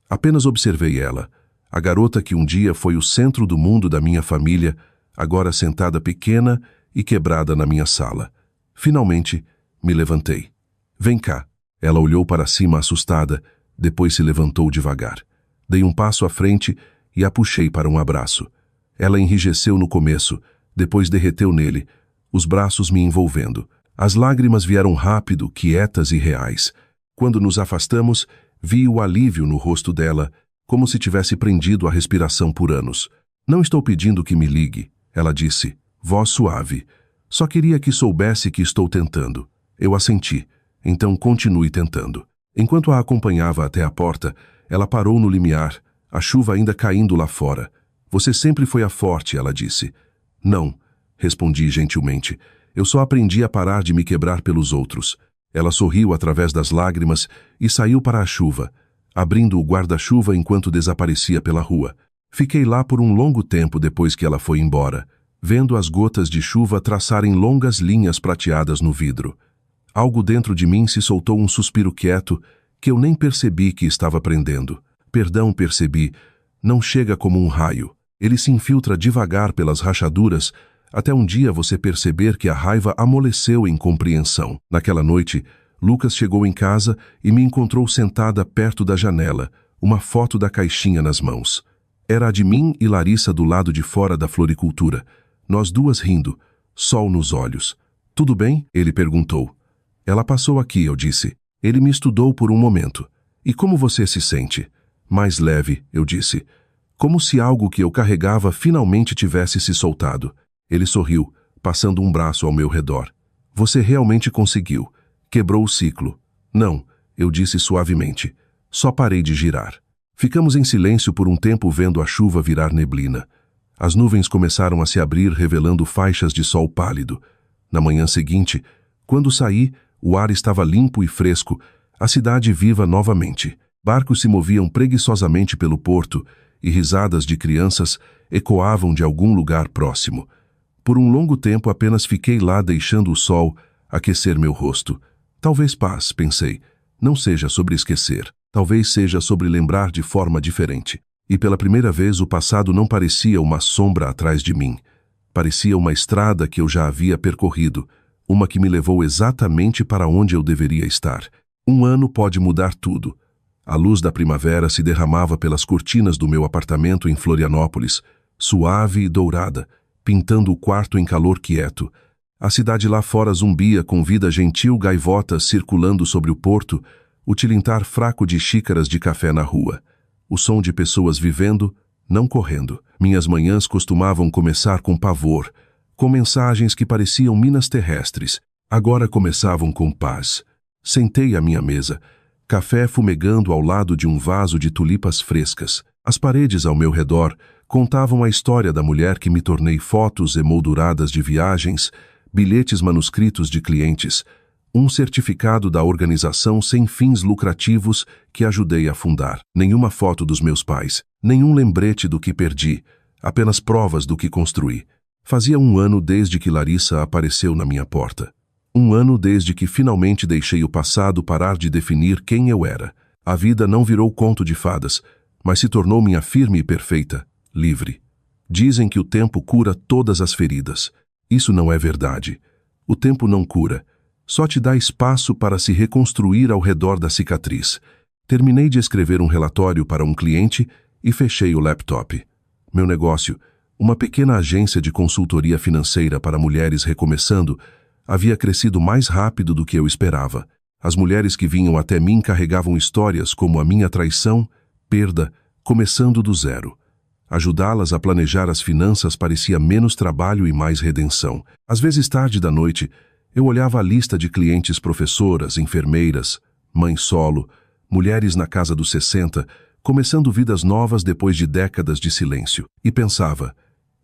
Apenas observei ela, a garota que um dia foi o centro do mundo da minha família, agora sentada pequena e quebrada na minha sala. Finalmente, me levantei. Vem cá. Ela olhou para cima assustada, depois se levantou devagar. Dei um passo à frente e a puxei para um abraço. Ela enrijeceu no começo, depois derreteu nele, os braços me envolvendo. As lágrimas vieram rápido, quietas e reais. Quando nos afastamos, vi o alívio no rosto dela, como se tivesse prendido a respiração por anos. Não estou pedindo que me ligue, ela disse, voz suave. Só queria que soubesse que estou tentando. Eu assenti. Então continue tentando. Enquanto a acompanhava até a porta, ela parou no limiar, a chuva ainda caindo lá fora. Você sempre foi a forte, ela disse. Não, respondi gentilmente. Eu só aprendi a parar de me quebrar pelos outros. Ela sorriu através das lágrimas e saiu para a chuva, abrindo o guarda-chuva enquanto desaparecia pela rua. Fiquei lá por um longo tempo depois que ela foi embora, vendo as gotas de chuva traçarem longas linhas prateadas no vidro. Algo dentro de mim se soltou um suspiro quieto que eu nem percebi que estava prendendo. Perdão, percebi. Não chega como um raio. Ele se infiltra devagar pelas rachaduras até um dia você perceber que a raiva amoleceu em compreensão. Naquela noite, Lucas chegou em casa e me encontrou sentada perto da janela, uma foto da caixinha nas mãos. Era a de mim e Larissa do lado de fora da floricultura. Nós duas rindo, sol nos olhos. Tudo bem? Ele perguntou. Ela passou aqui, eu disse. Ele me estudou por um momento. E como você se sente? Mais leve, eu disse. Como se algo que eu carregava finalmente tivesse se soltado. Ele sorriu, passando um braço ao meu redor. Você realmente conseguiu. Quebrou o ciclo. Não, eu disse suavemente. Só parei de girar. Ficamos em silêncio por um tempo vendo a chuva virar neblina. As nuvens começaram a se abrir revelando faixas de sol pálido. Na manhã seguinte, quando saí, o ar estava limpo e fresco, a cidade viva novamente. Barcos se moviam preguiçosamente pelo porto e risadas de crianças ecoavam de algum lugar próximo. Por um longo tempo apenas fiquei lá deixando o sol aquecer meu rosto. Talvez paz, pensei, não seja sobre esquecer. Talvez seja sobre lembrar de forma diferente. E pela primeira vez o passado não parecia uma sombra atrás de mim. Parecia uma estrada que eu já havia percorrido, uma que me levou exatamente para onde eu deveria estar. Um ano pode mudar tudo. A luz da primavera se derramava pelas cortinas do meu apartamento em Florianópolis, suave e dourada, pintando o quarto em calor quieto. A cidade lá fora zumbia com vida gentil, gaivotas circulando sobre o porto, o tilintar fraco de xícaras de café na rua. O som de pessoas vivendo, não correndo. Minhas manhãs costumavam começar com pavor, com mensagens que pareciam minas terrestres. Agora começavam com paz. Sentei à minha mesa, café fumegando ao lado de um vaso de tulipas frescas. As paredes ao meu redor contavam a história da mulher que me tornei, fotos emolduradas de viagens, bilhetes manuscritos de clientes, um certificado da organização sem fins lucrativos que ajudei a fundar. Nenhuma foto dos meus pais, nenhum lembrete do que perdi, apenas provas do que construí. Fazia um ano desde que Larissa apareceu na minha porta. Um ano desde que finalmente deixei o passado parar de definir quem eu era. A vida não virou conto de fadas, mas se tornou minha firme e perfeita, livre. Dizem que o tempo cura todas as feridas. Isso não é verdade. O tempo não cura. Só te dá espaço para se reconstruir ao redor da cicatriz. Terminei de escrever um relatório para um cliente e fechei o laptop. Meu negócio, uma pequena agência de consultoria financeira para mulheres recomeçando, havia crescido mais rápido do que eu esperava. As mulheres que vinham até mim carregavam histórias como a minha traição, perda, começando do zero. Ajudá-las a planejar as finanças parecia menos trabalho e mais redenção. Às vezes, tarde da noite, eu olhava a lista de clientes: professoras, enfermeiras, mães solo, mulheres na casa dos 60, começando vidas novas depois de décadas de silêncio. E pensava,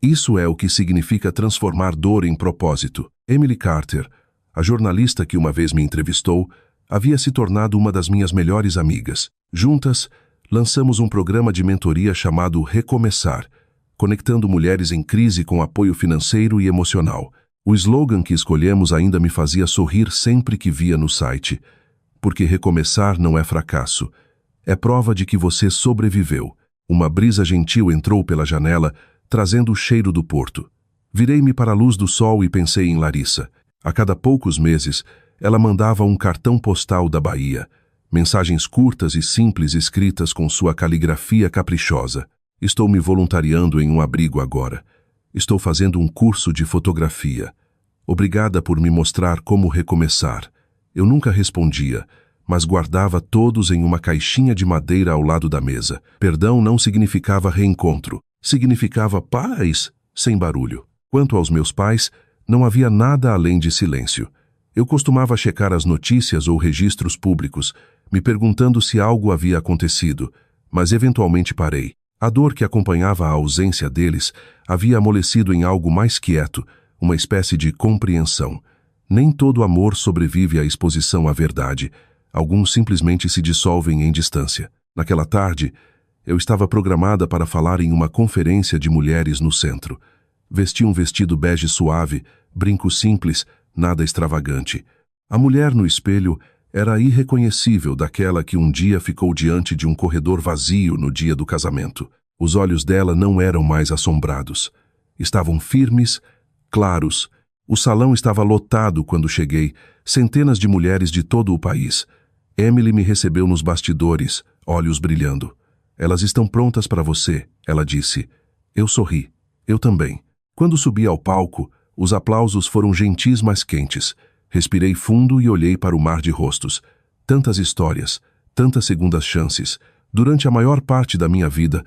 isso é o que significa transformar dor em propósito. Emily Carter, a jornalista que uma vez me entrevistou, havia se tornado uma das minhas melhores amigas. Juntas, lançamos um programa de mentoria chamado Recomeçar, conectando mulheres em crise com apoio financeiro e emocional. O slogan que escolhemos ainda me fazia sorrir sempre que via no site, porque recomeçar não é fracasso. É prova de que você sobreviveu. Uma brisa gentil entrou pela janela, trazendo o cheiro do porto. Virei-me para a luz do sol e pensei em Larissa. A cada poucos meses, ela mandava um cartão postal da Bahia, mensagens curtas e simples escritas com sua caligrafia caprichosa. Estou me voluntariando em um abrigo agora. Estou fazendo um curso de fotografia. Obrigada por me mostrar como recomeçar. Eu nunca respondia, mas guardava todos em uma caixinha de madeira ao lado da mesa. Perdão não significava reencontro. Significava paz, sem barulho. Quanto aos meus pais, não havia nada além de silêncio. Eu costumava checar as notícias ou registros públicos, me perguntando se algo havia acontecido, mas eventualmente parei. A dor que acompanhava a ausência deles havia amolecido em algo mais quieto, uma espécie de compreensão. Nem todo amor sobrevive à exposição à verdade. Alguns simplesmente se dissolvem em distância. Naquela tarde, eu estava programada para falar em uma conferência de mulheres no centro. Vesti um vestido bege suave, brinco simples, nada extravagante. A mulher no espelho era irreconhecível, daquela que um dia ficou diante de um corredor vazio no dia do casamento. Os olhos dela não eram mais assombrados. Estavam firmes, claros. O salão estava lotado quando cheguei, centenas de mulheres de todo o país. Emily me recebeu nos bastidores, olhos brilhando. Elas estão prontas para você, ela disse. Eu sorri. Eu também. Quando subi ao palco, os aplausos foram gentis, mas quentes. Respirei fundo e olhei para o mar de rostos. Tantas histórias, tantas segundas chances. Durante a maior parte da minha vida,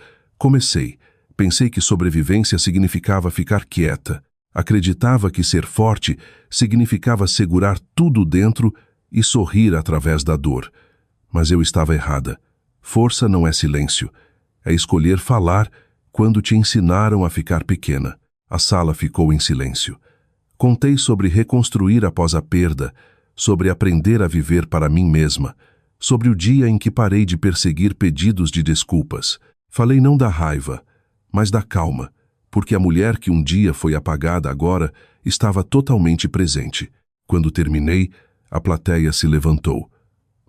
pensei que sobrevivência significava ficar quieta. Acreditava que ser forte significava segurar tudo dentro e sorrir através da dor. Mas eu estava errada. Força não é silêncio. É escolher falar quando te ensinaram a ficar pequena. A sala ficou em silêncio. Contei sobre reconstruir após a perda, sobre aprender a viver para mim mesma, sobre o dia em que parei de perseguir pedidos de desculpas. Falei não da raiva, mas da calma, porque a mulher que um dia foi apagada agora estava totalmente presente. Quando terminei, a plateia se levantou.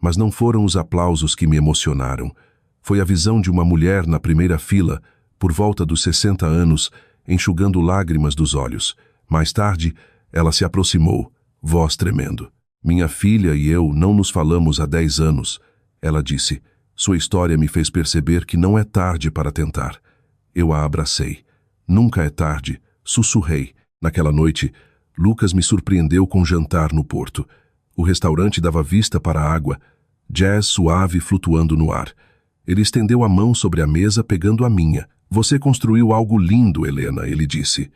Mas não foram os aplausos que me emocionaram. Foi a visão de uma mulher na primeira fila, por volta dos 60 anos, enxugando lágrimas dos olhos. Mais tarde, ela se aproximou, voz tremendo. Minha filha e eu não nos falamos há 10 anos. Ela disse. Sua história me fez perceber que não é tarde para tentar. Eu a abracei. Nunca é tarde, sussurrei. Naquela noite, Lucas me surpreendeu com jantar no porto. O restaurante dava vista para a água, jazz suave flutuando no ar. Ele estendeu a mão sobre a mesa, pegando a minha. Você construiu algo lindo, Helena, ele disse.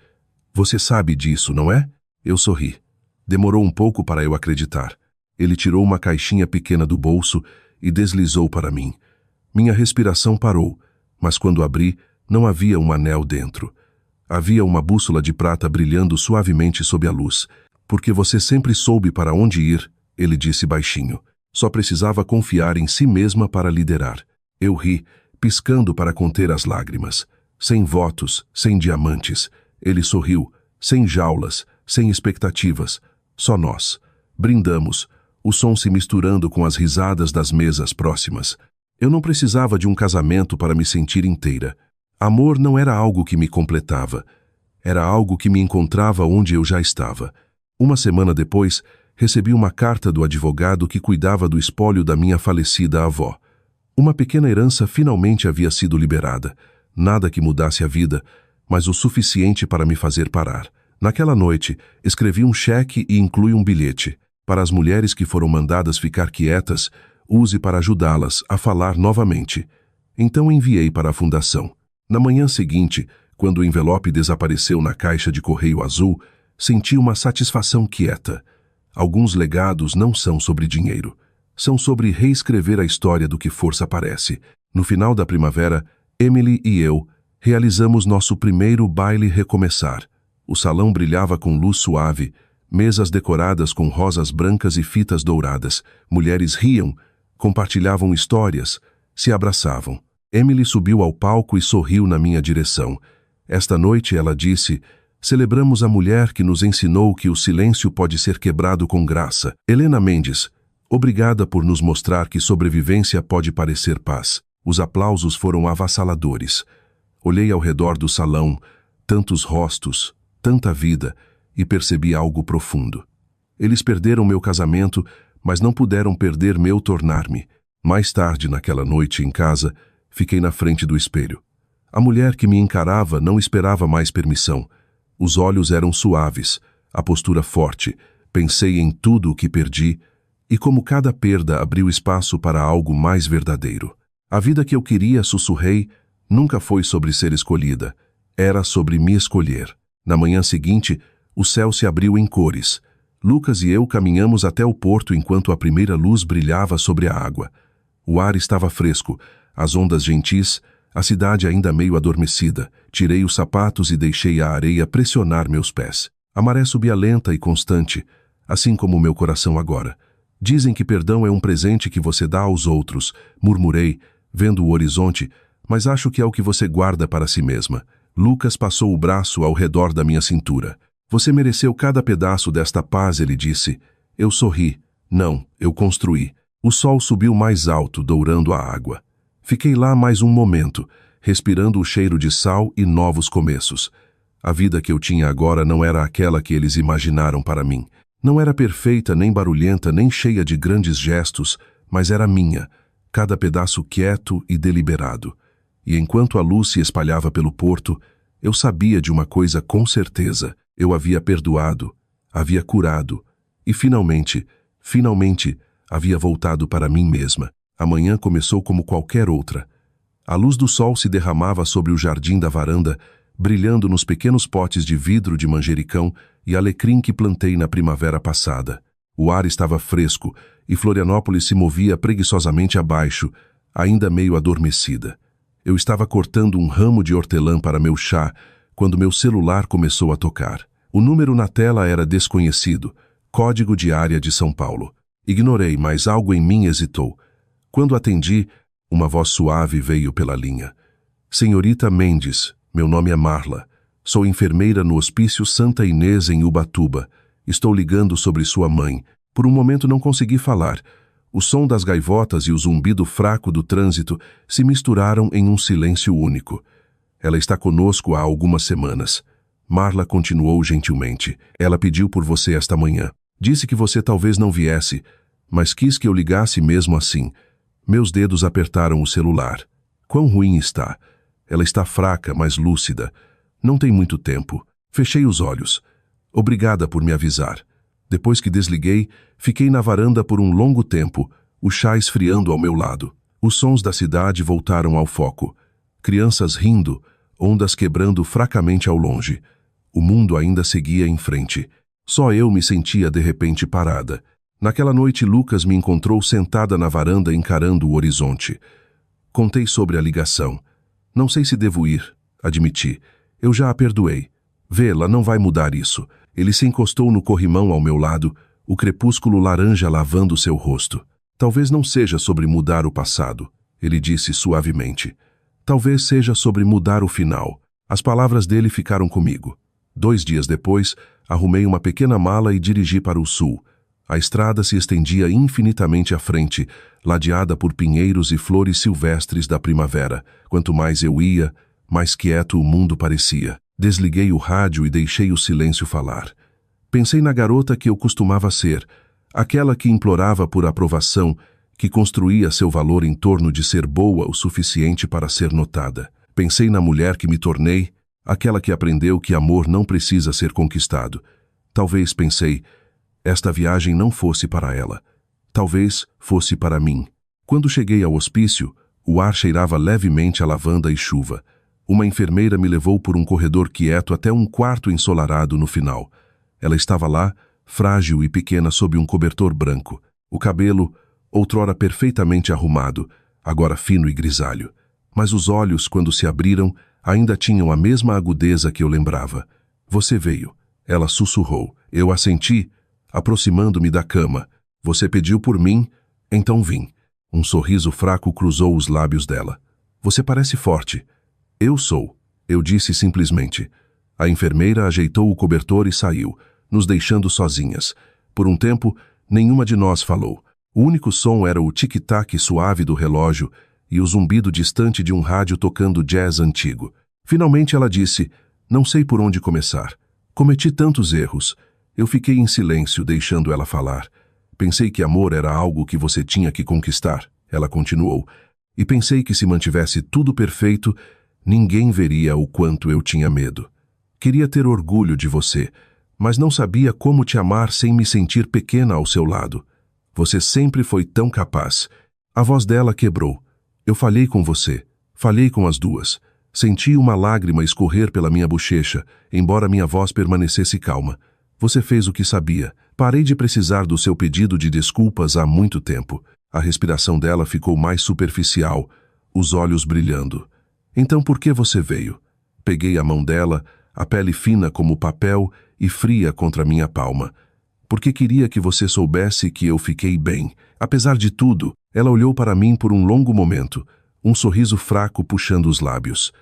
Você sabe disso, não é? Eu sorri. Demorou um pouco para eu acreditar. Ele tirou uma caixinha pequena do bolso e deslizou para mim. Minha respiração parou, mas quando abri, não havia um anel dentro. Havia uma bússola de prata brilhando suavemente sob a luz. Porque você sempre soube para onde ir, ele disse baixinho. Só precisava confiar em si mesma para liderar. Eu ri, piscando para conter as lágrimas. Sem votos, sem diamantes. Ele sorriu, sem jaulas, sem expectativas. Só nós. Brindamos, o som se misturando com as risadas das mesas próximas. Eu não precisava de um casamento para me sentir inteira. Amor não era algo que me completava. Era algo que me encontrava onde eu já estava. Uma semana depois, recebi uma carta do advogado que cuidava do espólio da minha falecida avó. Uma pequena herança finalmente havia sido liberada. Nada que mudasse a vida, mas o suficiente para me fazer parar. Naquela noite, escrevi um cheque e inclui um bilhete. Para as mulheres que foram mandadas ficar quietas, use para ajudá-las a falar novamente. Então enviei para a fundação. Na manhã seguinte, quando o envelope desapareceu na caixa de correio azul, senti uma satisfação quieta. Alguns legados não são sobre dinheiro. São sobre reescrever a história do que força parece. No final da primavera, Emily e eu realizamos nosso primeiro baile recomeçar. O salão brilhava com luz suave, mesas decoradas com rosas brancas e fitas douradas. Mulheres riam, compartilhavam histórias, se abraçavam. Emily subiu ao palco e sorriu na minha direção. Esta noite, ela disse, celebramos a mulher que nos ensinou que o silêncio pode ser quebrado com graça. Helena Mendes, obrigada por nos mostrar que sobrevivência pode parecer paz. Os aplausos foram avassaladores. Olhei ao redor do salão, tantos rostos, tanta vida, e percebi algo profundo. Eles perderam meu casamento, mas não puderam perder meu tornar-me. Mais tarde, naquela noite em casa, fiquei na frente do espelho. A mulher que me encarava não esperava mais permissão. Os olhos eram suaves, a postura forte. Pensei em tudo o que perdi e como cada perda abriu espaço para algo mais verdadeiro. A vida que eu queria, sussurrei, nunca foi sobre ser escolhida. Era sobre me escolher. Na manhã seguinte, o céu se abriu em cores. Lucas e eu caminhamos até o porto enquanto a primeira luz brilhava sobre a água. O ar estava fresco, as ondas gentis, a cidade ainda meio adormecida. Tirei os sapatos e deixei a areia pressionar meus pés. A maré subia lenta e constante, assim como o meu coração agora. Dizem que perdão é um presente que você dá aos outros, murmurei, vendo o horizonte, mas acho que é o que você guarda para si mesma. Lucas passou o braço ao redor da minha cintura. Você mereceu cada pedaço desta paz, ele disse. Eu sorri. Não, eu construí. O sol subiu mais alto, dourando a água. Fiquei lá mais um momento, respirando o cheiro de sal e novos começos. A vida que eu tinha agora não era aquela que eles imaginaram para mim. Não era perfeita, nem barulhenta, nem cheia de grandes gestos, mas era minha, cada pedaço quieto e deliberado. E enquanto a luz se espalhava pelo porto, eu sabia de uma coisa com certeza. Eu havia perdoado, havia curado e finalmente, havia voltado para mim mesma. A manhã começou como qualquer outra. A luz do sol se derramava sobre o jardim da varanda, brilhando nos pequenos potes de vidro de manjericão e alecrim que plantei na primavera passada. O ar estava fresco e Florianópolis se movia preguiçosamente abaixo, ainda meio adormecida. Eu estava cortando um ramo de hortelã para meu chá, quando meu celular começou a tocar. O número na tela era desconhecido, código de área de São Paulo. Ignorei, mas algo em mim hesitou. Quando atendi, uma voz suave veio pela linha. Senhorita Mendes, meu nome é Marla. Sou enfermeira no Hospício Santa Inês em Ubatuba. Estou ligando sobre sua mãe. Por um momento não consegui falar. O som das gaivotas e o zumbido fraco do trânsito se misturaram em um silêncio único. Ela está conosco há algumas semanas. Marla continuou gentilmente. Ela pediu por você esta manhã. Disse que você talvez não viesse, mas quis que eu ligasse mesmo assim. Meus dedos apertaram o celular. Quão ruim está. Ela está fraca, mas lúcida. Não tem muito tempo. Fechei os olhos. Obrigada por me avisar. Depois que desliguei, fiquei na varanda por um longo tempo, o chá esfriando ao meu lado. Os sons da cidade voltaram ao foco. Crianças rindo, ondas quebrando fracamente ao longe. O mundo ainda seguia em frente. Só eu me sentia de repente parada. Naquela noite, Lucas me encontrou sentada na varanda encarando o horizonte. Contei sobre a ligação. Não sei se devo ir, admiti. Eu já a perdoei. Vê-la não vai mudar isso. Ele se encostou no corrimão ao meu lado, o crepúsculo laranja lavando seu rosto. Talvez não seja sobre mudar o passado, ele disse suavemente. Talvez seja sobre mudar o final. As palavras dele ficaram comigo. 2 dias depois, arrumei uma pequena mala e dirigi para o sul. A estrada se estendia infinitamente à frente, ladeada por pinheiros e flores silvestres da primavera. Quanto mais eu ia, mais quieto o mundo parecia. Desliguei o rádio e deixei o silêncio falar. Pensei na garota que eu costumava ser, aquela que implorava por aprovação, que construía seu valor em torno de ser boa o suficiente para ser notada. Pensei na mulher que me tornei, aquela que aprendeu que amor não precisa ser conquistado. Talvez, pensei, esta viagem não fosse para ela. Talvez fosse para mim. Quando cheguei ao hospício, o ar cheirava levemente a lavanda e chuva. Uma enfermeira me levou por um corredor quieto até um quarto ensolarado no final. Ela estava lá, frágil e pequena sob um cobertor branco. O cabelo, outrora perfeitamente arrumado, agora fino e grisalho. Mas os olhos, quando se abriram, ainda tinham a mesma agudeza que eu lembrava. Você veio. Ela sussurrou. Eu assenti, aproximando-me da cama. Você pediu por mim, então vim. Um sorriso fraco cruzou os lábios dela. Você parece forte. Eu sou, eu disse simplesmente. A enfermeira ajeitou o cobertor e saiu, nos deixando sozinhas. Por um tempo, nenhuma de nós falou. O único som era o tic-tac suave do relógio e o zumbido distante de um rádio tocando jazz antigo. Finalmente ela disse, não sei por onde começar. Cometi tantos erros. Eu fiquei em silêncio, deixando ela falar. Pensei que amor era algo que você tinha que conquistar, ela continuou. E pensei que se mantivesse tudo perfeito, ninguém veria o quanto eu tinha medo. Queria ter orgulho de você, mas não sabia como te amar sem me sentir pequena ao seu lado. Você sempre foi tão capaz. A voz dela quebrou. Eu falhei com você. Falhei com as duas. Senti uma lágrima escorrer pela minha bochecha, embora minha voz permanecesse calma. Você fez o que sabia. Parei de precisar do seu pedido de desculpas há muito tempo. A respiração dela ficou mais superficial, os olhos brilhando. Então por que você veio? Peguei a mão dela, a pele fina como papel e fria contra minha palma. Porque queria que você soubesse que eu fiquei bem. Apesar de tudo, ela olhou para mim por um longo momento, um sorriso fraco puxando os lábios.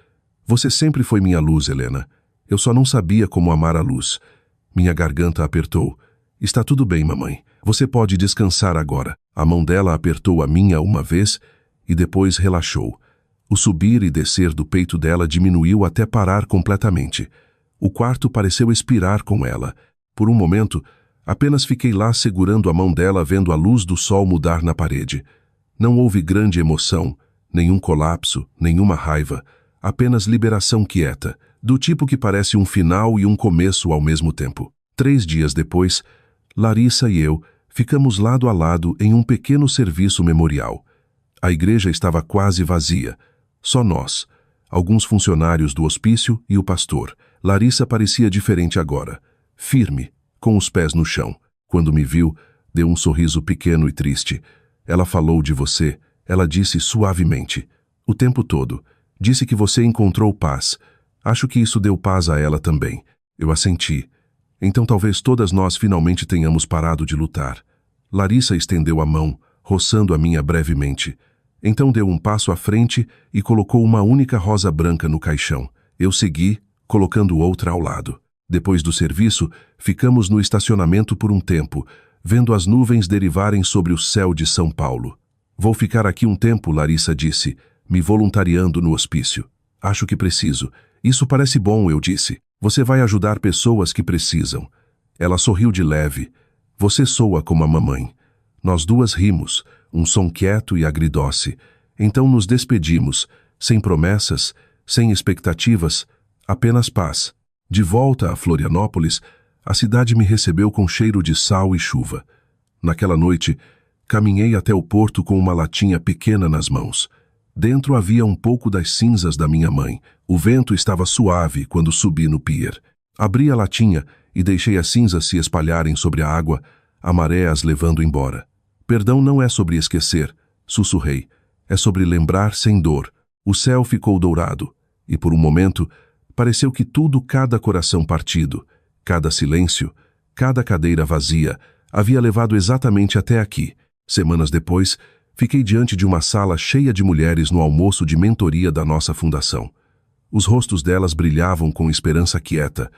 Você sempre foi minha luz, Helena. Eu só não sabia como amar a luz. Minha garganta apertou. Está tudo bem, mamãe. Você pode descansar agora. A mão dela apertou a minha uma vez e depois relaxou. O subir e descer do peito dela diminuiu até parar completamente. O quarto pareceu expirar com ela. Por um momento, apenas fiquei lá segurando a mão dela, vendo a luz do sol mudar na parede. Não houve grande emoção, nenhum colapso, nenhuma raiva, apenas liberação quieta, do tipo que parece um final e um começo ao mesmo tempo. 3 dias depois, Larissa e eu ficamos lado a lado em um pequeno serviço memorial. A igreja estava quase vazia. Só nós, alguns funcionários do hospício e o pastor. Larissa parecia diferente agora, firme, com os pés no chão. Quando me viu, deu um sorriso pequeno e triste. Ela falou de você, ela disse suavemente. O tempo todo. Disse que você encontrou paz. Acho que isso deu paz a ela também. Eu assenti. Então talvez todas nós finalmente tenhamos parado de lutar. Larissa estendeu a mão, roçando a minha brevemente. Então deu um passo à frente e colocou uma única rosa branca no caixão. Eu segui, colocando outra ao lado. Depois do serviço, ficamos no estacionamento por um tempo, vendo as nuvens derivarem sobre o céu de São Paulo. Vou ficar aqui um tempo, Larissa disse, me voluntariando no hospício. Acho que preciso. Isso parece bom, eu disse. Você vai ajudar pessoas que precisam. Ela sorriu de leve. Você soa como a mamãe. Nós duas rimos, um som quieto e agridoce. Então nos despedimos, sem promessas, sem expectativas, apenas paz. De volta a Florianópolis, a cidade me recebeu com cheiro de sal e chuva. Naquela noite, caminhei até o porto com uma latinha pequena nas mãos. Dentro havia um pouco das cinzas da minha mãe. O vento estava suave quando subi no pier. Abri a latinha e deixei as cinzas se espalharem sobre a água, a maré as levando embora. Perdão não é sobre esquecer, sussurrei. É sobre lembrar sem dor. O céu ficou dourado, e por um momento, pareceu que tudo, cada coração partido, cada silêncio, cada cadeira vazia, havia levado exatamente até aqui. Semanas depois, fiquei diante de uma sala cheia de mulheres no almoço de mentoria da nossa fundação. Os rostos delas brilhavam com esperança quieta,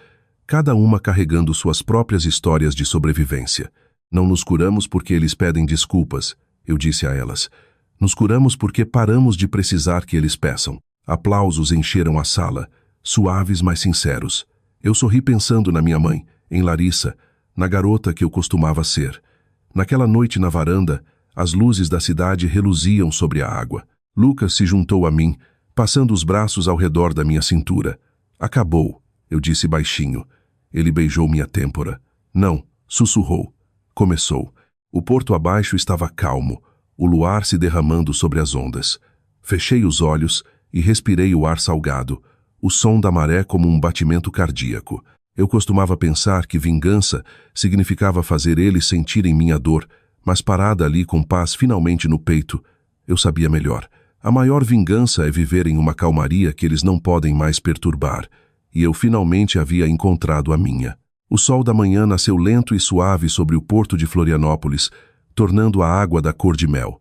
cada uma carregando suas próprias histórias de sobrevivência. Não nos curamos porque eles pedem desculpas, eu disse a elas. Nos curamos porque paramos de precisar que eles peçam. Aplausos encheram a sala, suaves mas sinceros. Eu sorri pensando na minha mãe, em Larissa, na garota que eu costumava ser. Naquela noite na varanda, as luzes da cidade reluziam sobre a água. Lucas se juntou a mim, passando os braços ao redor da minha cintura. Acabou, eu disse baixinho. Ele beijou minha têmpora. Não, sussurrou. Começou. O porto abaixo estava calmo, o luar se derramando sobre as ondas. Fechei os olhos e respirei o ar salgado, o som da maré como um batimento cardíaco. Eu costumava pensar que vingança significava fazer eles sentirem minha dor, mas parada ali com paz finalmente no peito, eu sabia melhor. A maior vingança é viver em uma calmaria que eles não podem mais perturbar, e eu finalmente havia encontrado a minha. O sol da manhã nasceu lento e suave sobre o porto de Florianópolis, tornando a água da cor de mel.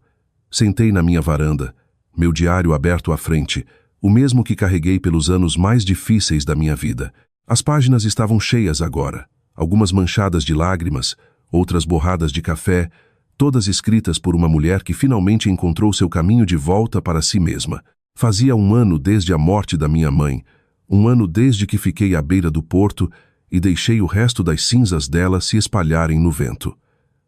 Sentei na minha varanda, meu diário aberto à frente, o mesmo que carreguei pelos anos mais difíceis da minha vida. As páginas estavam cheias agora, algumas manchadas de lágrimas, outras borradas de café, todas escritas por uma mulher que finalmente encontrou seu caminho de volta para si mesma. Fazia um ano desde a morte da minha mãe, um ano desde que fiquei à beira do porto e deixei o resto das cinzas dela se espalharem no vento.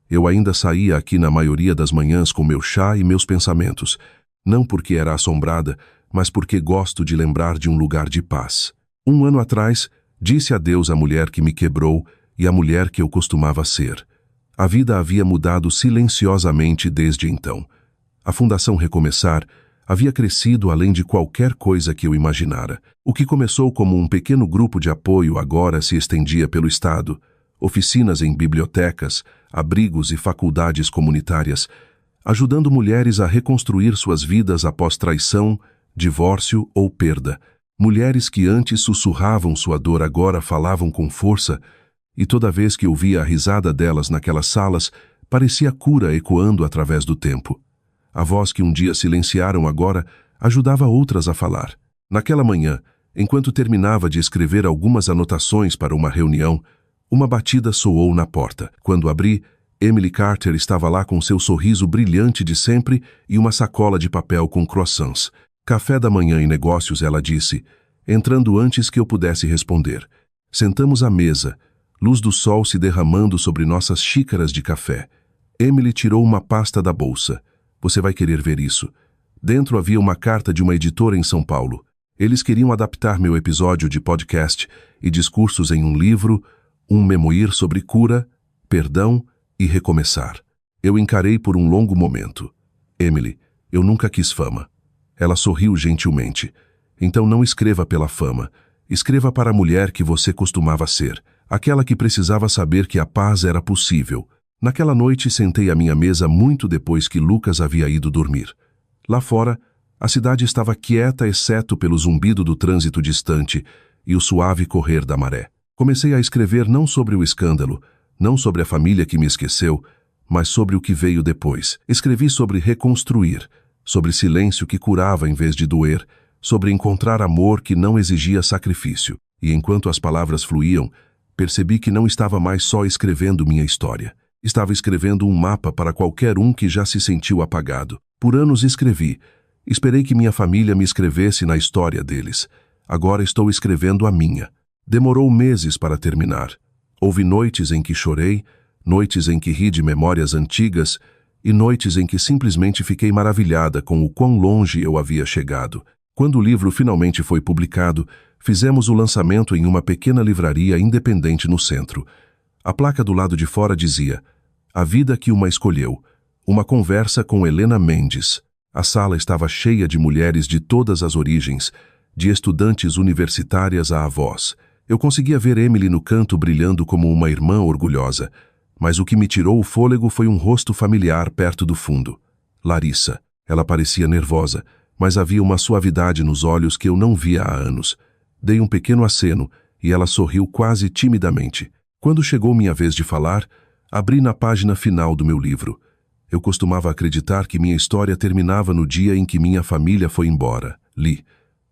Eu ainda saía aqui na maioria das manhãs com meu chá e meus pensamentos, não porque era assombrada, mas porque gosto de lembrar de um lugar de paz. Um ano atrás, disse adeus à mulher que me quebrou e à mulher que eu costumava ser. A vida havia mudado silenciosamente desde então. A Fundação Recomeçar havia crescido além de qualquer coisa que eu imaginara. O que começou como um pequeno grupo de apoio agora se estendia pelo estado. Oficinas em bibliotecas, abrigos e faculdades comunitárias, ajudando mulheres a reconstruir suas vidas após traição, divórcio ou perda. Mulheres que antes sussurravam sua dor agora falavam com força, e toda vez que eu via a risada delas naquelas salas, parecia cura ecoando através do tempo. A voz que um dia silenciaram agora ajudava outras a falar. Naquela manhã, enquanto terminava de escrever algumas anotações para uma reunião, uma batida soou na porta. Quando abri, Emily Carter estava lá com seu sorriso brilhante de sempre e uma sacola de papel com croissants. Café da manhã e negócios, ela disse, entrando antes que eu pudesse responder. Sentamos à mesa, luz do sol se derramando sobre nossas xícaras de café. Emily tirou uma pasta da bolsa. Você vai querer ver isso. Dentro havia uma carta de uma editora em São Paulo. Eles queriam adaptar meu episódio de podcast e discursos em um livro, um memoir sobre cura, perdão e recomeçar. Eu encarei por um longo momento. Emily, eu nunca quis fama. Ela sorriu gentilmente. Então não escreva pela fama. Escreva para a mulher que você costumava ser. Aquela que precisava saber que a paz era possível. Naquela noite sentei à minha mesa muito depois que Lucas havia ido dormir. Lá fora, a cidade estava quieta exceto pelo zumbido do trânsito distante e o suave correr da maré. Comecei a escrever não sobre o escândalo, não sobre a família que me esqueceu, mas sobre o que veio depois. Escrevi sobre reconstruir, sobre silêncio que curava em vez de doer, sobre encontrar amor que não exigia sacrifício. E enquanto as palavras fluíam, percebi que não estava mais só escrevendo minha história. Estava escrevendo um mapa para qualquer um que já se sentiu apagado. Por anos escrevi. Esperei que minha família me escrevesse na história deles. Agora estou escrevendo a minha. Demorou meses para terminar. Houve noites em que chorei, noites em que ri de memórias antigas e noites em que simplesmente fiquei maravilhada com o quão longe eu havia chegado. Quando o livro finalmente foi publicado, fizemos o lançamento em uma pequena livraria independente no centro. A placa do lado de fora dizia: A vida que uma escolheu. Uma conversa com Helena Mendes. A sala estava cheia de mulheres de todas as origens, de estudantes universitárias a avós. Eu conseguia ver Emily no canto brilhando como uma irmã orgulhosa, mas o que me tirou o fôlego foi um rosto familiar perto do fundo. Larissa. Ela parecia nervosa, mas havia uma suavidade nos olhos que eu não via há anos. Dei um pequeno aceno e ela sorriu quase timidamente. Quando chegou minha vez de falar, abri na página final do meu livro. Eu costumava acreditar que minha história terminava no dia em que minha família foi embora. Li.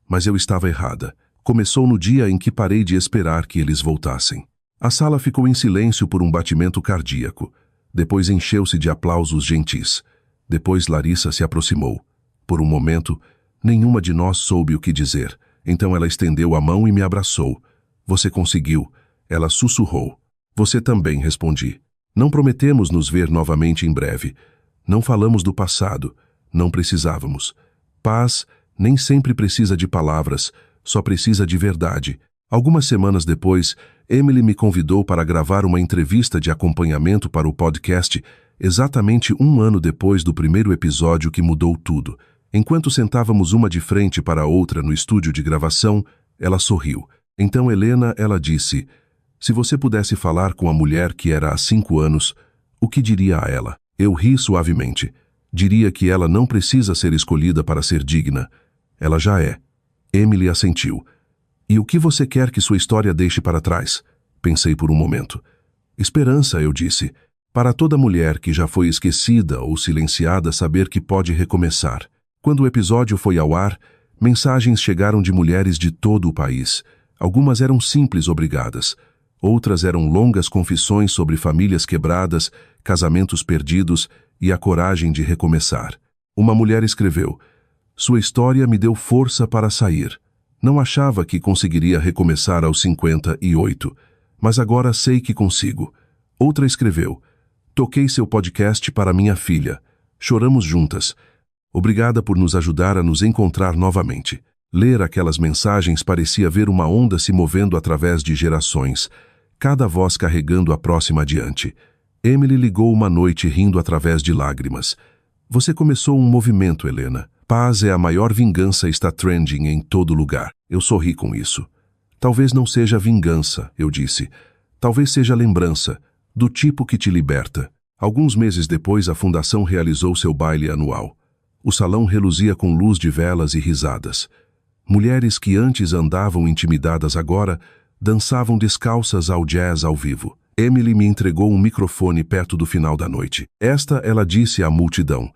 Mas eu estava errada. Começou no dia em que parei de esperar que eles voltassem. A sala ficou em silêncio por um batimento cardíaco. Depois encheu-se de aplausos gentis. Depois Larissa se aproximou. Por um momento, nenhuma de nós soube o que dizer. Então ela estendeu a mão e me abraçou. Você conseguiu. Ela sussurrou. Você também, respondi. Não prometemos nos ver novamente em breve. Não falamos do passado. Não precisávamos. Paz nem sempre precisa de palavras, só precisa de verdade. Algumas semanas depois, Emily me convidou para gravar uma entrevista de acompanhamento para o podcast, exatamente 1 ano depois do primeiro episódio que mudou tudo. Enquanto sentávamos uma de frente para a outra no estúdio de gravação, ela sorriu. Então, Helena, ela disse: se você pudesse falar com a mulher que era há 5 anos, o que diria a ela? Eu ri suavemente. Diria que ela não precisa ser escolhida para ser digna. Ela já é. Emily assentiu. E o que você quer que sua história deixe para trás? Pensei por um momento. Esperança, eu disse. Para toda mulher que já foi esquecida ou silenciada saber que pode recomeçar. Quando o episódio foi ao ar, mensagens chegaram de mulheres de todo o país. Algumas eram simples obrigadas. Outras eram longas confissões sobre famílias quebradas, casamentos perdidos e a coragem de recomeçar. Uma mulher escreveu: sua história me deu força para sair. Não achava que conseguiria recomeçar aos 58, mas agora sei que consigo. Outra escreveu: toquei seu podcast para minha filha. Choramos juntas. Obrigada por nos ajudar a nos encontrar novamente. Ler aquelas mensagens parecia ver uma onda se movendo através de gerações, cada voz carregando a próxima adiante. Emily ligou uma noite rindo através de lágrimas. Você começou um movimento, Helena. Paz é a maior vingança, está trending em todo lugar. Eu sorri com isso. Talvez não seja vingança, eu disse. Talvez seja lembrança, do tipo que te liberta. Alguns meses depois, a fundação realizou seu baile anual. O salão reluzia com luz de velas e risadas. Mulheres que antes andavam intimidadas agora dançavam descalças ao jazz ao vivo. Emily me entregou um microfone perto do final da noite. Esta, ela disse à multidão,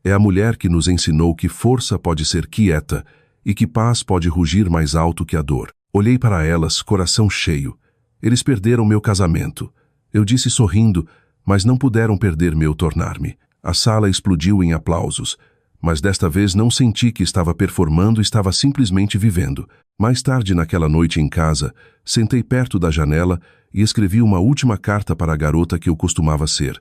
é a mulher que nos ensinou que força pode ser quieta e que paz pode rugir mais alto que a dor. Olhei para elas, coração cheio. Eles perderam meu casamento. Eu disse sorrindo, mas não puderam perder meu tornar-me. A sala explodiu em aplausos, mas desta vez não senti que estava performando, estava simplesmente vivendo. Mais tarde naquela noite em casa, sentei perto da janela e escrevi uma última carta para a garota que eu costumava ser.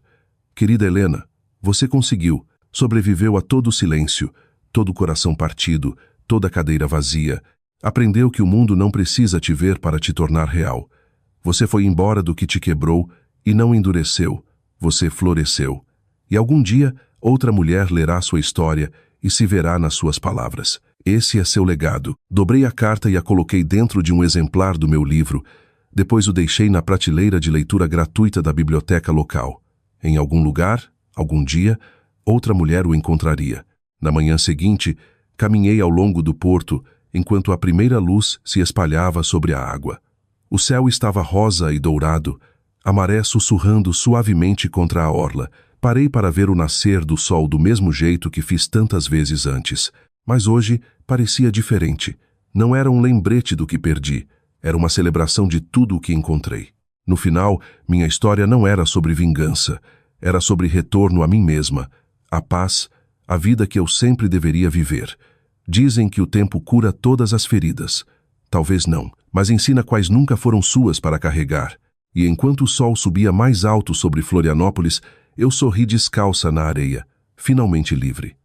Querida Helena, você conseguiu. Sobreviveu a todo o silêncio, todo o coração partido, toda a cadeira vazia. Aprendeu que o mundo não precisa te ver para te tornar real. Você foi embora do que te quebrou e não endureceu. Você floresceu. E algum dia, outra mulher lerá sua história e se verá nas suas palavras. Esse é seu legado. Dobrei a carta e a coloquei dentro de um exemplar do meu livro. Depois o deixei na prateleira de leitura gratuita da biblioteca local. Em algum lugar, algum dia, outra mulher o encontraria. Na manhã seguinte, caminhei ao longo do porto, enquanto a primeira luz se espalhava sobre a água. O céu estava rosa e dourado, a maré sussurrando suavemente contra a orla. Parei para ver o nascer do sol do mesmo jeito que fiz tantas vezes antes. Mas hoje parecia diferente. Não era um lembrete do que perdi, era uma celebração de tudo o que encontrei. No final, minha história não era sobre vingança, era sobre retorno a mim mesma, a paz, a vida que eu sempre deveria viver. Dizem que o tempo cura todas as feridas. Talvez não, mas ensina quais nunca foram suas para carregar. E enquanto o sol subia mais alto sobre Florianópolis, eu sorri descalça na areia, finalmente livre.